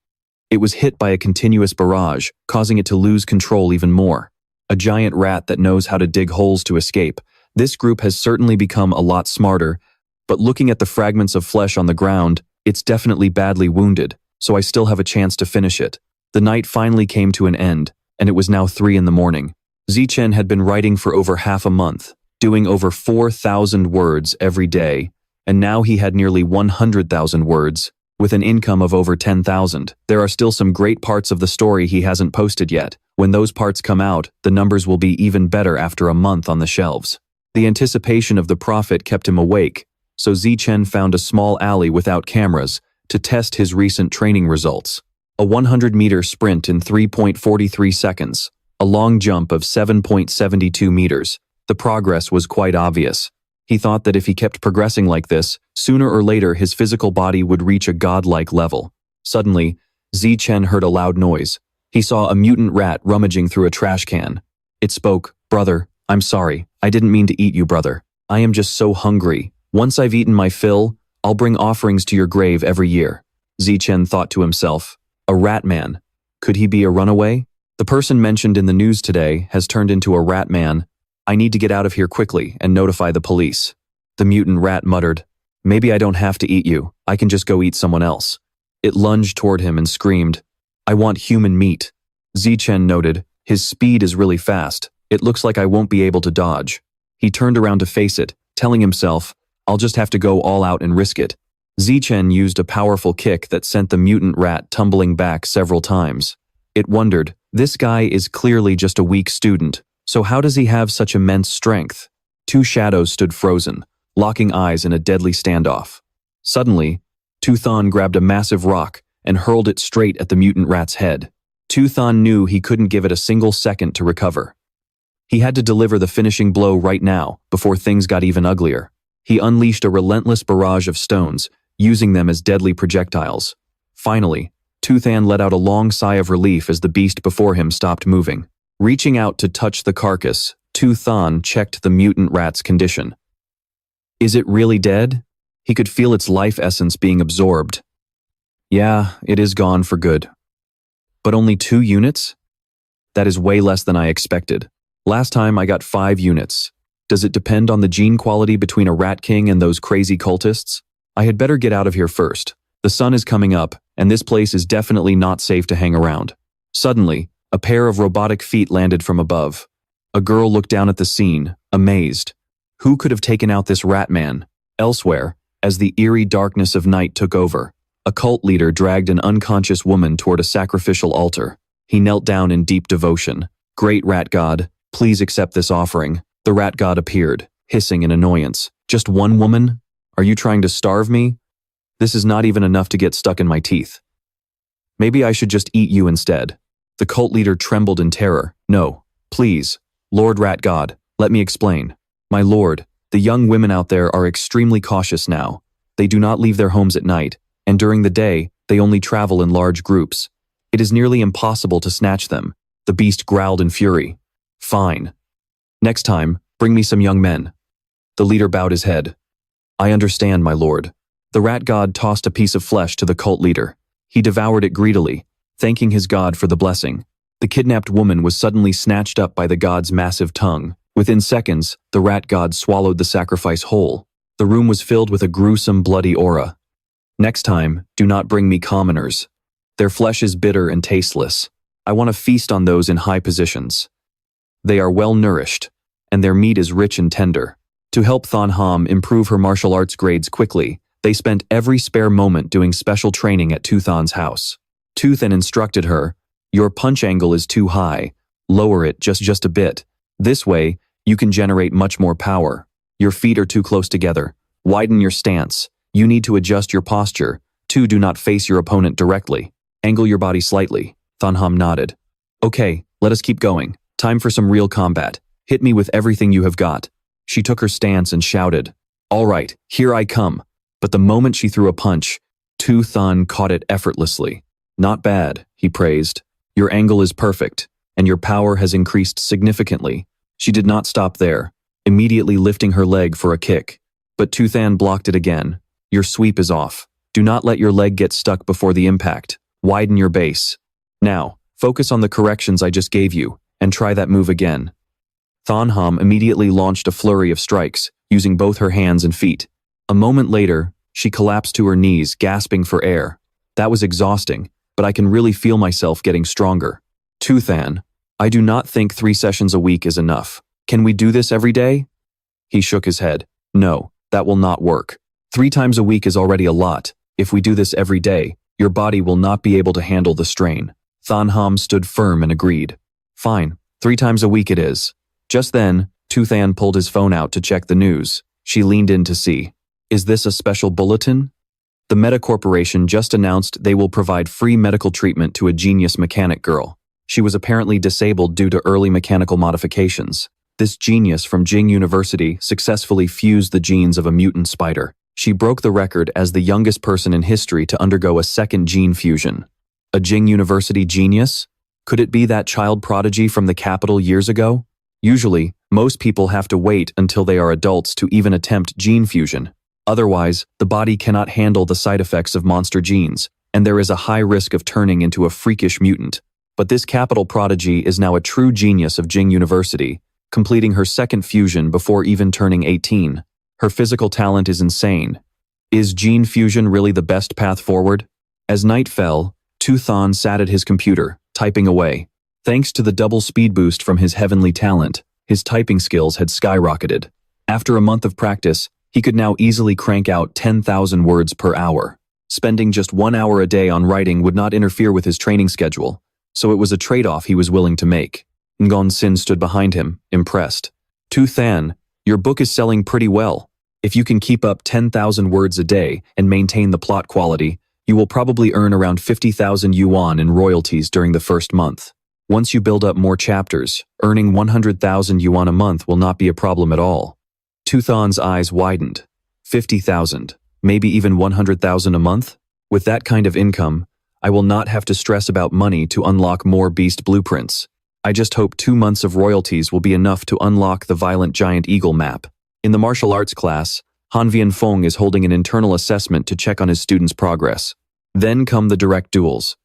It was hit by a continuous barrage, causing it to lose control even more. A giant rat that knows how to dig holes to escape. This group has certainly become a lot smarter, but looking at the fragments of flesh on the ground, it's definitely badly wounded, so I still have a chance to finish it. The night finally came to an end, and it was now 3 in the morning. Zichen had been writing for over half a month, doing over 4,000 words every day, and now he had nearly 100,000 words, with an income of over 10,000. There are still some great parts of the story he hasn't posted yet. When those parts come out, the numbers will be even better after a month on the shelves. The anticipation of the profit kept him awake, so Zichen found a small alley without cameras to test his recent training results. A 100-meter sprint in 3.43 seconds, a long jump of 7.72 meters. The progress was quite obvious. He thought that if he kept progressing like this, sooner or later his physical body would reach a godlike level. Suddenly, Zichen heard a loud noise. He saw a mutant rat rummaging through a trash can. It spoke, Brother, I'm sorry. I didn't mean to eat you, brother. I am just so hungry. Once I've eaten my fill, I'll bring offerings to your grave every year. Zichen thought to himself, a rat man. Could he be a runaway? The person mentioned in the news today has turned into a rat man. I need to get out of here quickly and notify the police. The mutant rat muttered, Maybe I don't have to eat you. I can just go eat someone else. It lunged toward him and screamed, I want human meat. Zichen noted, His speed is really fast. It looks like I won't be able to dodge. He turned around to face it, telling himself, I'll just have to go all out and risk it. Zichen used a powerful kick that sent the mutant rat tumbling back several times. It wondered, this guy is clearly just a weak student, so how does he have such immense strength? 2 shadows stood frozen, locking eyes in a deadly standoff. Suddenly, Tuthan grabbed a massive rock and hurled it straight at the mutant rat's head. Tuthan knew he couldn't give it a single second to recover. He had to deliver the finishing blow right now, before things got even uglier. He unleashed a relentless barrage of stones, using them as deadly projectiles. Finally, Tuthan let out a long sigh of relief as the beast before him stopped moving. Reaching out to touch the carcass, Tuthan checked the mutant rat's condition. Is it really dead? He could feel its life essence being absorbed. Yeah, it is gone for good. But only 2 units? That is way less than I expected. Last time I got 5 units. Does it depend on the gene quality between a rat king and those crazy cultists? I had better get out of here first. The sun is coming up, and this place is definitely not safe to hang around. Suddenly, a pair of robotic feet landed from above. A girl looked down at the scene, amazed. Who could have taken out this rat man? Elsewhere, as the eerie darkness of night took over, A cult leader dragged an unconscious woman toward a sacrificial altar. He knelt down in deep devotion. Great rat god, please accept this offering. The rat god appeared, hissing in annoyance. Just one woman? Are you trying to starve me? This is not even enough to get stuck in my teeth. Maybe I should just eat you instead. The cult leader trembled in terror. No, please, Lord Rat God, let me explain. My lord, the young women out there are extremely cautious now. They do not leave their homes at night, and during the day, they only travel in large groups. It is nearly impossible to snatch them. The beast growled in fury. Fine. Next time, bring me some young men. The leader bowed his head. I understand, my lord. The rat god tossed a piece of flesh to the cult leader. He devoured it greedily, thanking his god for the blessing. The kidnapped woman was suddenly snatched up by the god's massive tongue. Within seconds, the rat god swallowed the sacrifice whole. The room was filled with a gruesome, bloody aura. Next time, do not bring me commoners. Their flesh is bitter and tasteless. I want to feast on those in high positions. They are well nourished, and their meat is rich and tender. To help Thon Ham improve her martial arts grades quickly, they spent every spare moment doing special training at Tuthan's house. Tuthan instructed her, your punch angle is too high, lower it just a bit. This way, you can generate much more power. Your feet are too close together. Widen your stance. You need to adjust your posture. 2. Do not face your opponent directly. Angle your body slightly. Thon Ham nodded. Okay, let us keep going. Time for some real combat. Hit me with everything you have got. She took her stance and shouted, all right, here I come. But the moment she threw a punch, Tuthan caught it effortlessly. Not bad, he praised. Your angle is perfect, and your power has increased significantly. She did not stop there, immediately lifting her leg for a kick. But Tuthan blocked it again. Your sweep is off. Do not let your leg get stuck before the impact. Widen your base. Now, focus on the corrections I just gave you, and try that move again. Thon Ham immediately launched a flurry of strikes, using both her hands and feet. A moment later, she collapsed to her knees, gasping for air. That was exhausting, but I can really feel myself getting stronger. Tuthan, I do not think 3 sessions a week is enough. Can we do this every day? He shook his head. No, that will not work. 3 times a week is already a lot. If we do this every day, your body will not be able to handle the strain. Thon Ham stood firm and agreed. Fine, 3 times a week it is. Just then, Tuthan pulled his phone out to check the news. She leaned in to see. Is this a special bulletin? The Meta Corporation just announced they will provide free medical treatment to a genius mechanic girl. She was apparently disabled due to early mechanical modifications. This genius from Jing University successfully fused the genes of a mutant spider. She broke the record as the youngest person in history to undergo a second gene fusion. A Jing University genius? Could it be that child prodigy from the capital years ago? Usually, most people have to wait until they are adults to even attempt gene fusion. Otherwise, the body cannot handle the side effects of monster genes, and there is a high risk of turning into a freakish mutant. But this capital prodigy is now a true genius of Jing University, completing her second fusion before even turning 18. Her physical talent is insane. Is gene fusion really the best path forward? As night fell, Tuthan sat at his computer, typing away. Thanks to the double speed boost from his heavenly talent, his typing skills had skyrocketed. After a month of practice, he could now easily crank out 10,000 words per hour. Spending just 1 hour a day on writing would not interfere with his training schedule, so it was a trade-off he was willing to make. Ngon Sin stood behind him, impressed. Tuthan, your book is selling pretty well. If you can keep up 10,000 words a day and maintain the plot quality, you will probably earn around 50,000 yuan in royalties during the first month. Once you build up more chapters, earning 100,000 yuan a month will not be a problem at all. Tuthan's eyes widened. 50,000, maybe even 100,000 a month? With that kind of income, I will not have to stress about money to unlock more beast blueprints. I just hope 2 months of royalties will be enough to unlock the Violent Giant Eagle map. In the martial arts class, Han Vianfeng is holding an internal assessment to check on his students' progress. Then come the direct duels.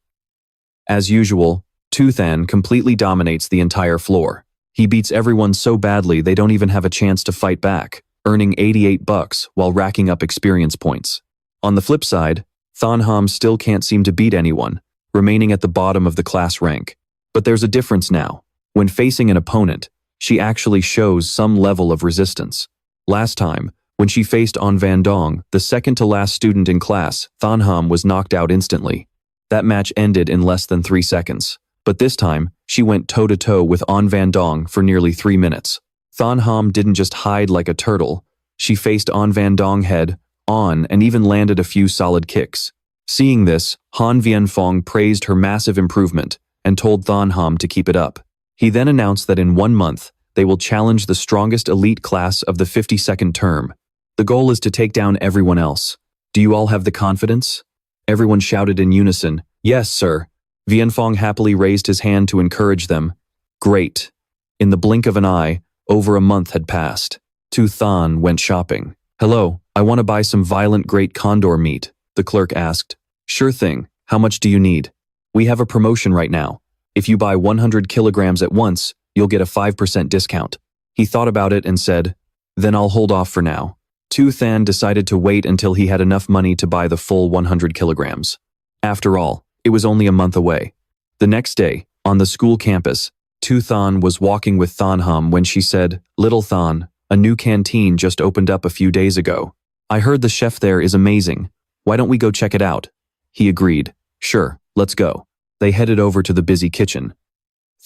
As usual, Tuthan completely dominates the entire floor. He beats everyone so badly they don't even have a chance to fight back, earning 88 bucks while racking up experience points. On the flip side, Thon Ham still can't seem to beat anyone, remaining at the bottom of the class rank. But there's a difference now. When facing an opponent, she actually shows some level of resistance. Last time, When she faced An Van Dong, the second-to-last student in class, Than Ham was knocked out instantly. That match ended in less than 3 seconds. But this time, she went toe-to-toe with An Van Dong for nearly 3 minutes. Than Ham didn't just hide like a turtle. She faced An Van Dong head on and even landed a few solid kicks. Seeing this, Han Vianfong praised her massive improvement and told Than Ham to keep it up. He then announced that in 1 month, they will challenge the strongest elite class of the 52nd term. The goal is to take down everyone else. Do you all have the confidence? Everyone shouted in unison, "Yes, sir." Vianfong happily raised his hand to encourage them. Great. In the blink of an eye, over a month had passed. Tu Than went shopping. "Hello, I want to buy some violent great condor meat," the clerk asked. "Sure thing. How much do you need?" "We have a promotion right now. If you buy 100 kilograms at once, you'll get a 5% discount." He thought about it and said, "Then I'll hold off for now." Tu Than decided to wait until he had enough money to buy the full 100 kilograms. After all, it was only a month away. The next day, on the school campus, Tu Than was walking with Than Ham when she said, "Little Than, a new canteen just opened up a few days ago. I heard the chef there is amazing. Why don't we go check it out?" He agreed. "Sure, let's go." They headed over to the busy kitchen.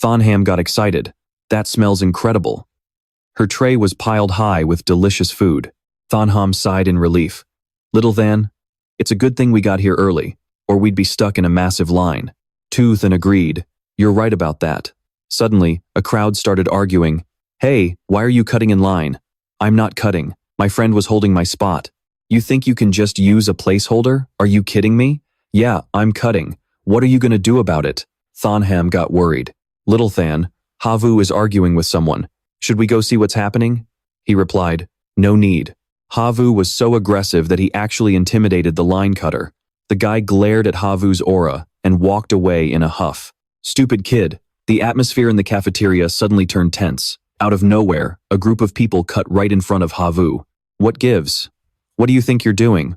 Than Ham got excited. "That smells incredible." Her tray was piled high with delicious food. Than Ham sighed in relief. "Little Than, it's a good thing we got here early, or we'd be stuck in a massive line." Tu Than agreed. "You're right about that." Suddenly, a crowd started arguing. "Hey, why are you cutting in line?" "I'm not cutting. My friend was holding my spot." "You think you can just use a placeholder? Are you kidding me?" "Yeah, I'm cutting. What are you going to do about it?" Than Ham got worried. "Little Than, Havu is arguing with someone. Should we go see what's happening?" He replied, "No need." Havu was so aggressive that he actually intimidated the line cutter. The guy glared at Havu's aura and walked away in a huff. "Stupid kid." The atmosphere in the cafeteria suddenly turned tense. Out of nowhere, a group of people cut right in front of Havu. "What gives? What do you think you're doing?"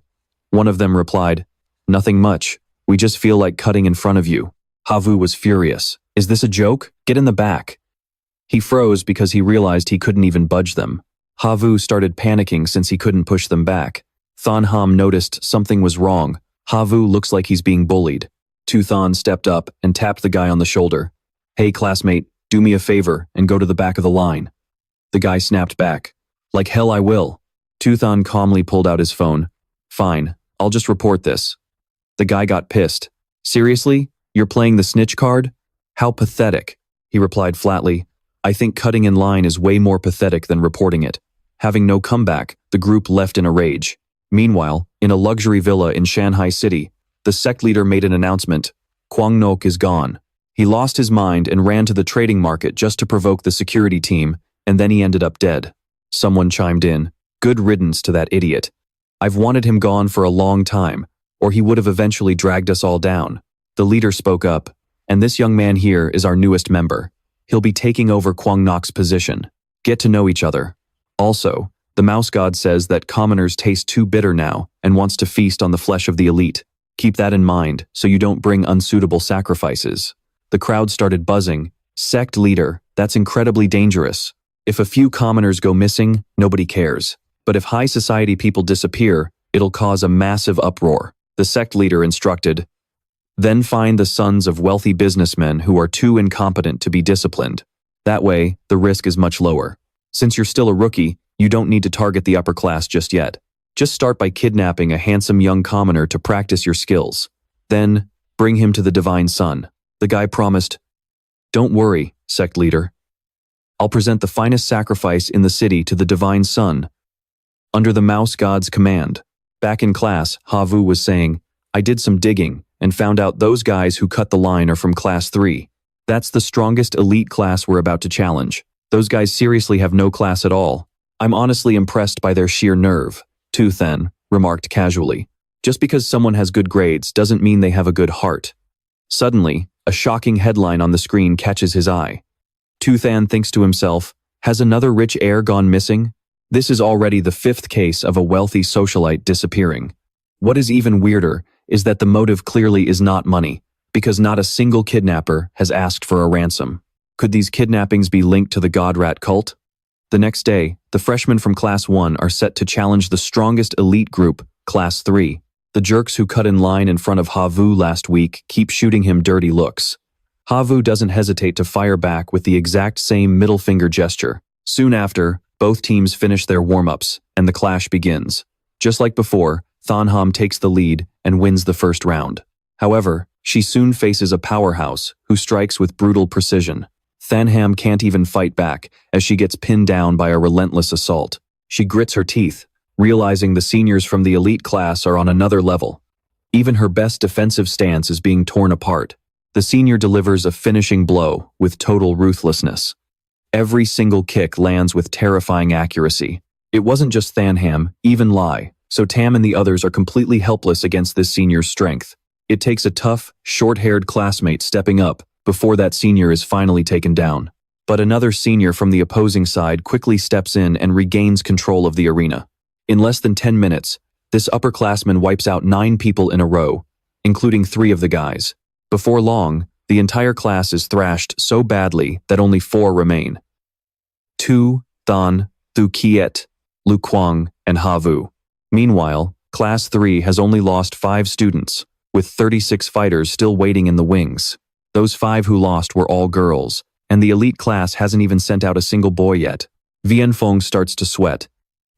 One of them replied, "Nothing much. We just feel like cutting in front of you." Havu was furious. "Is this a joke? Get in the back." He froze because he realized he couldn't even budge them. Havu started panicking since he couldn't push them back. Than Ham noticed something was wrong. Havu looks like he's being bullied. Tu Than stepped up and tapped the guy on the shoulder. "Hey classmate, do me a favor and go to the back of the line." The guy snapped back. "Like hell I will." Tu Than calmly pulled out his phone. "Fine, I'll just report this." The guy got pissed. "Seriously? You're playing the snitch card?" "How pathetic." He replied flatly, "I think cutting in line is way more pathetic than reporting it." Having no comeback, the group left in a rage. Meanwhile, in a luxury villa in Shanghai City, the sect leader made an announcement. Kwang Nok is gone. He lost his mind and ran to the trading market just to provoke the security team, and then he ended up dead. Someone chimed in, "Good riddance to that idiot. I've wanted him gone for a long time, or he would have eventually dragged us all down." The leader spoke up, "And this young man here is our newest member. He'll be taking over Kwang Nok's position. Get to know each other." Also, the mouse god says that commoners taste too bitter now and wants to feast on the flesh of the elite. Keep that in mind so you don't bring unsuitable sacrifices. The crowd started buzzing. "Sect leader, that's incredibly dangerous. If a few commoners go missing, nobody cares. But if high society people disappear, it'll cause a massive uproar." The sect leader instructed, "Then find the sons of wealthy businessmen who are too incompetent to be disciplined. That way, the risk is much lower. Since you're still a rookie, you don't need to target the upper class just yet. Just start by kidnapping a handsome young commoner to practice your skills. Then, bring him to the Divine Sun." The guy promised, "Don't worry, sect leader. I'll present the finest sacrifice in the city to the Divine Sun, under the mouse god's command." Back in class, Havu was saying, "I did some digging and found out those guys who cut the line are from Class 3. That's the strongest elite class we're about to challenge. Those guys seriously have no class at all. I'm honestly impressed by their sheer nerve," Tu Than remarked casually. "Just because someone has good grades doesn't mean they have a good heart." Suddenly, a shocking headline on the screen catches his eye. Tu Than thinks to himself, "Has another rich heir gone missing? This is already the 5th case of a wealthy socialite disappearing." What is even weirder is that the motive clearly is not money, because not a single kidnapper has asked for a ransom. Could these kidnappings be linked to the God Rat cult? The next day, the freshmen from Class 1 are set to challenge the strongest elite group, Class 3. The jerks who cut in line in front of Havu last week keep shooting him dirty looks. Havu doesn't hesitate to fire back with the exact same middle finger gesture. Soon after, both teams finish their warm-ups, and the clash begins. Just like before, Thanham takes the lead and wins the first round. However, she soon faces a powerhouse who strikes with brutal precision. Thanham can't even fight back as she gets pinned down by a relentless assault. She grits her teeth, realizing the seniors from the elite class are on another level. Even her best defensive stance is being torn apart. The senior delivers a finishing blow with total ruthlessness. Every single kick lands with terrifying accuracy. It wasn't just Thanham, even Lai, so Tam and the others are completely helpless against this senior's strength. It takes a tough, short-haired classmate stepping up before that senior is finally taken down. But another senior from the opposing side quickly steps in and regains control of the arena. In less than 10 minutes, this upperclassman wipes out 9 people in a row, including 3 of the guys. Before long, the entire class is thrashed so badly that only 4 remain. Tu, Than, Thu Kiet, Lu Quang, and Havu. Meanwhile, Class 3 has only lost 5 students, with 36 fighters still waiting in the wings. Those 5 who lost were all girls, and the elite class hasn't even sent out a single boy yet. Vian Fong starts to sweat.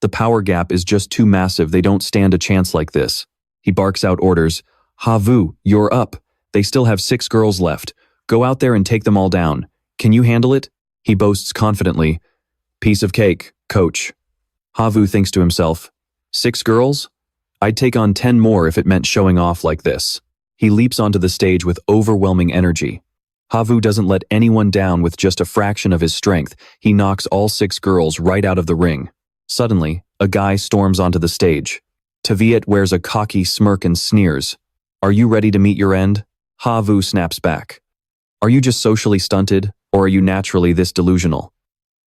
The power gap is just too massive, they don't stand a chance like this. He barks out orders. Havu, you're up. They still have 6 girls left. Go out there and take them all down. Can you handle it? He boasts confidently. Piece of cake, coach. Havu thinks to himself, 6 girls? I'd take on 10 more if it meant showing off like this. He leaps onto the stage with overwhelming energy. Havu doesn't let anyone down with just a fraction of his strength. He knocks all 6 girls right out of the ring. Suddenly, a guy storms onto the stage. Taviet wears a cocky smirk and sneers. Are you ready to meet your end? Havu snaps back. Are you just socially stunted, or are you naturally this delusional?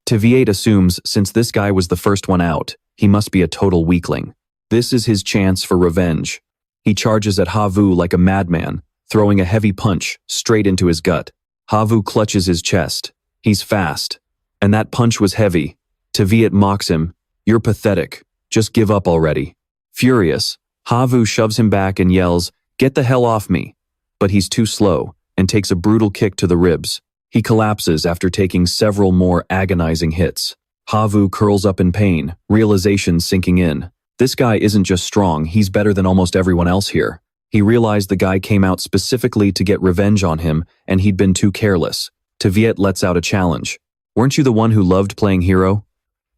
Taviet assumes since this guy was the first one out, he must be a total weakling. This is his chance for revenge. He charges at Havu like a madman, throwing a heavy punch straight into his gut. Havu clutches his chest. He's fast. And that punch was heavy. Taviet mocks him. You're pathetic. Just give up already. Furious, Havu shoves him back and yells, Get the hell off me. But he's too slow and takes a brutal kick to the ribs. He collapses after taking several more agonizing hits. Havu curls up in pain, realization sinking in. This guy isn't just strong, he's better than almost everyone else here. He realized the guy came out specifically to get revenge on him, and he'd been too careless. Taviet lets out a challenge. Weren't you the one who loved playing hero?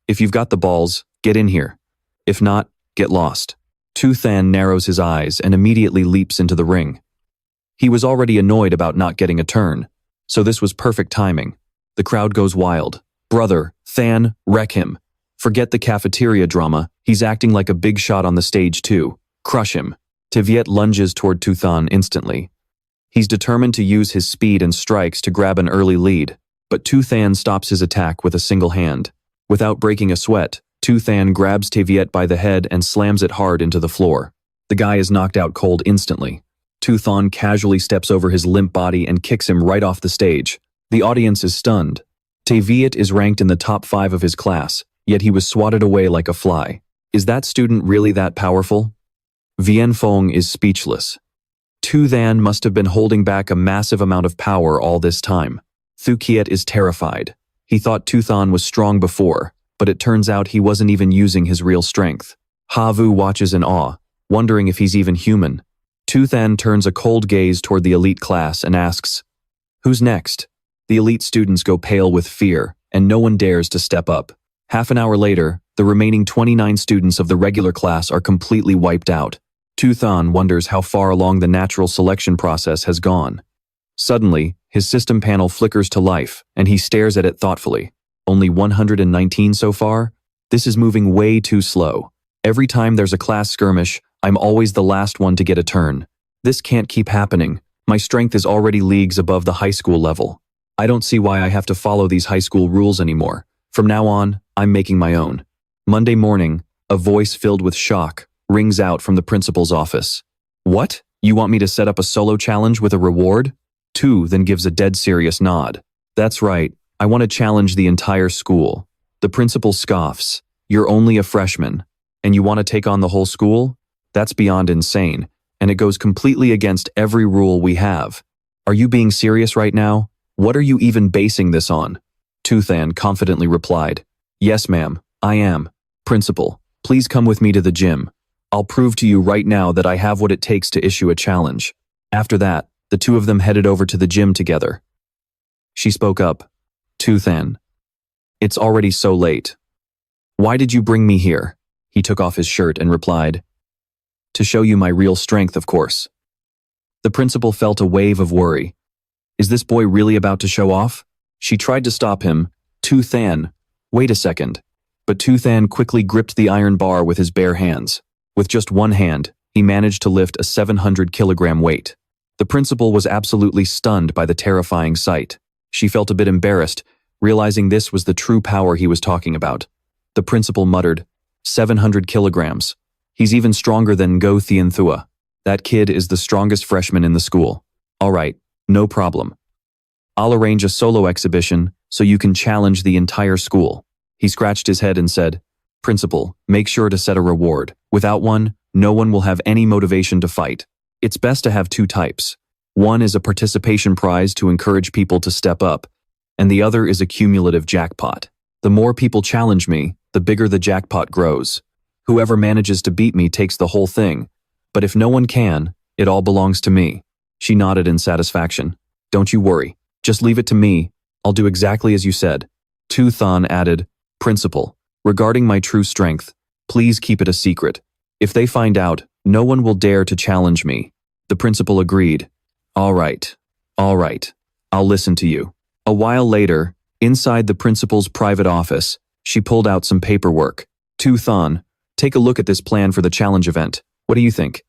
If you've got the balls, get in here. If not, get lost. Tu Than narrows his eyes and immediately leaps into the ring. He was already annoyed about not getting a turn, so this was perfect timing. The crowd goes wild. Brother, Than, wreck him. Forget the cafeteria drama, he's acting like a big shot on the stage too. Crush him. Taviet lunges toward Tu Than instantly. He's determined to use his speed and strikes to grab an early lead, but Tu Than stops his attack with a single hand. Without breaking a sweat, Tu Than grabs Taviet by the head and slams it hard into the floor. The guy is knocked out cold instantly. Tu Than casually steps over his limp body and kicks him right off the stage. The audience is stunned. Taviet is ranked in the top 5 of his class, yet he was swatted away like a fly. Is that student really that powerful? Vian Fong is speechless. Tu Than must have been holding back a massive amount of power all this time. Thu Kiet is terrified. He thought Tu Than was strong before, but it turns out he wasn't even using his real strength. Havu watches in awe, wondering if he's even human. Tu Than turns a cold gaze toward the elite class and asks, Who's next? The elite students go pale with fear, and no one dares to step up. Half an hour later, the remaining 29 students of the regular class are completely wiped out. Tu Than wonders how far along the natural selection process has gone. Suddenly, his system panel flickers to life, and he stares at it thoughtfully. Only 119 so far? This is moving way too slow. Every time there's a class skirmish, I'm always the last one to get a turn. This can't keep happening. My strength is already leagues above the high school level. I don't see why I have to follow these high school rules anymore. From now on, I'm making my own. Monday morning, a voice filled with shock rings out from the principal's office. What? You want me to set up a solo challenge with a reward? Tu then gives a dead serious nod. That's right, I want to challenge the entire school. The principal scoffs. You're only a freshman, and you want to take on the whole school? That's beyond insane, and it goes completely against every rule we have. Are you being serious right now? What are you even basing this on? Toothan confidently replied. Yes, ma'am, I am. Principal, please come with me to the gym. I'll prove to you right now that I have what it takes to issue a challenge. After that, the two of them headed over to the gym together. She spoke up. Toothan. It's already so late. Why did you bring me here? He took off his shirt and replied. To show you my real strength, of course. The principal felt a wave of worry. Is this boy really about to show off? She tried to stop him. Toothan, wait a second. But Toothan quickly gripped the iron bar with his bare hands. With just one hand, he managed to lift a 700-kilogram weight. The principal was absolutely stunned by the terrifying sight. She felt a bit embarrassed, realizing this was the true power he was talking about. The principal muttered, 700 kilograms. He's even stronger than Go Thien Thua. That kid is the strongest freshman in the school. All right, no problem. I'll arrange a solo exhibition so you can challenge the entire school. He scratched his head and said, Principal, make sure to set a reward. Without one, no one will have any motivation to fight. It's best to have two types. One is a participation prize to encourage people to step up, and the other is a cumulative jackpot. The more people challenge me, the bigger the jackpot grows. Whoever manages to beat me takes the whole thing, but if no one can, it all belongs to me. She nodded in satisfaction. Don't you worry, just leave it to me. I'll do exactly as you said. Toothan added, Principal, regarding my true strength, please keep it a secret. If they find out, no one will dare to challenge me. The principal agreed. All right, I'll listen to you. A while later, inside the principal's private office, she pulled out some paperwork. Toothan, take a look at this plan for the challenge event. What do you think?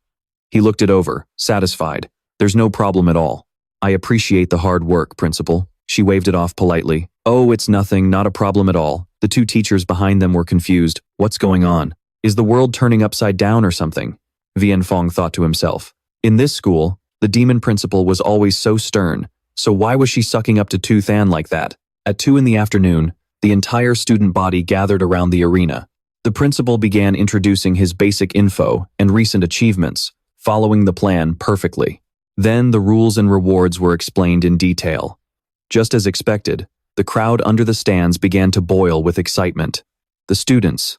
He looked it over, satisfied. There's no problem at all. I appreciate the hard work, Principal. She waved it off politely. Oh, it's nothing, not a problem at all. The two teachers behind them were confused. What's going on? Is the world turning upside down or something? Vian Fong thought to himself. In this school, the demon principal was always so stern, so why was she sucking up to Toothan like that? At 2 in the afternoon, the entire student body gathered around the arena. The principal began introducing his basic info and recent achievements, following the plan perfectly. Then the rules and rewards were explained in detail. Just as expected, the crowd under the stands began to boil with excitement. The students,